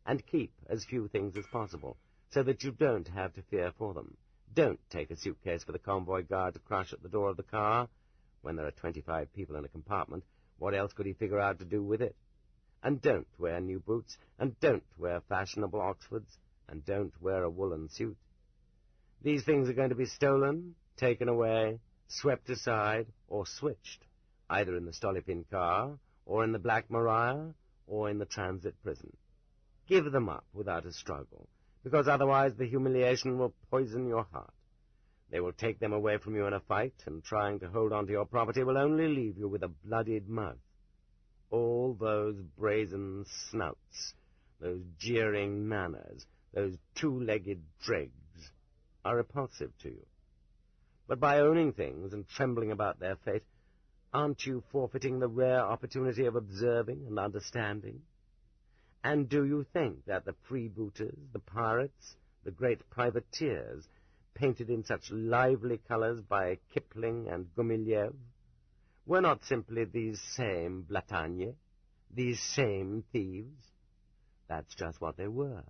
And keep as few things as possible, so that you don't have to fear for them. Don't take a suitcase for the convoy guard to crush at the door of the car. When there are 25 people in a compartment, what else could he figure out to do with it? And don't wear new boots, and don't wear fashionable Oxfords, and don't wear a woolen suit. These things are going to be stolen, taken away, swept aside, or switched, either in the Stolypin car, or in the Black Maria, or in the transit prison. Give them up without a struggle, because otherwise the humiliation will poison your heart. They will take them away from you in a fight, and trying to hold on to your property will only leave you with a bloodied mouth. All those brazen snouts, those jeering manners, those two-legged dregs are repulsive to you. But by owning things and trembling about their fate, aren't you forfeiting the rare opportunity of observing and understanding? And do you think that the freebooters, the pirates, the great privateers, painted in such lively colors by Kipling and Gumilev, were not simply these same Blatanye, these same thieves? That's just what they were.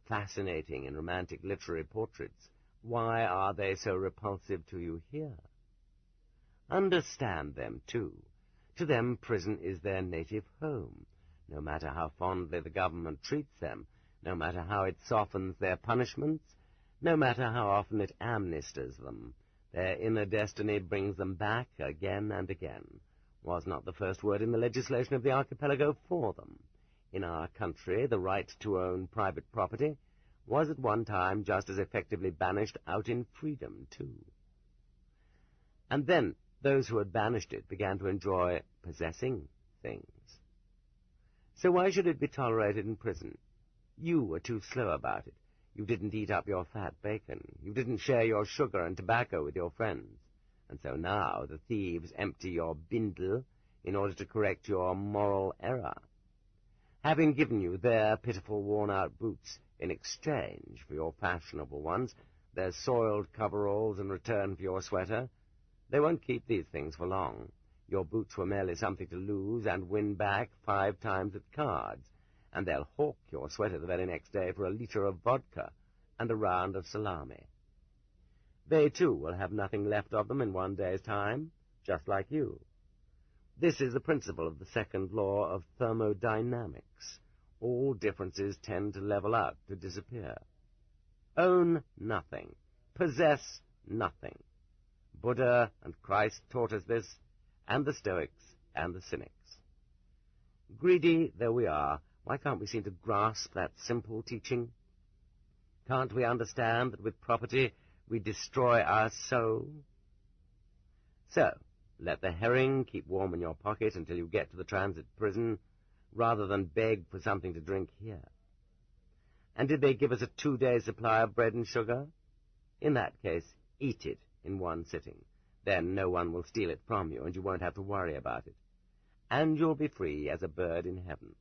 Fascinating and romantic literary portraits. Why are they so repulsive to you here? Understand them, too. To them, prison is their native home. No matter how fondly the government treats them, no matter how it softens their punishments, no matter how often it amnesties them, their inner destiny brings them back again and again. Was not the first word in the legislation of the archipelago for them? In our country, the right to own private property was at one time just as effectively banished out in freedom, too. And then those who had banished it began to enjoy possessing things. So why should it be tolerated in prison? You were too slow about it. You didn't eat up your fat bacon. You didn't share your sugar and tobacco with your friends. And so now the thieves empty your bindle in order to correct your moral error. Having given you their pitiful worn-out boots in exchange for your fashionable ones, their soiled coveralls in return for your sweater. They won't keep these things for long. Your boots were merely something to lose and win back 5 times at cards, and they'll hawk your sweater the very next day for a liter of vodka and a round of salami. They, too, will have nothing left of them in 1 day's time, just like you. This is the principle of the second law of thermodynamics. All differences tend to level out, to disappear. Own nothing. Possess nothing. Buddha and Christ taught us this, and the Stoics and the Cynics. Greedy though we are, why can't we seem to grasp that simple teaching? Can't we understand that with property we destroy our soul? So, let the herring keep warm in your pocket until you get to the transit prison, rather than beg for something to drink here. And did they give us a 2-day supply of bread and sugar? In that case, eat it in 1 sitting. Then no one will steal it from you, and you won't have to worry about it. And you'll be free as a bird in heaven.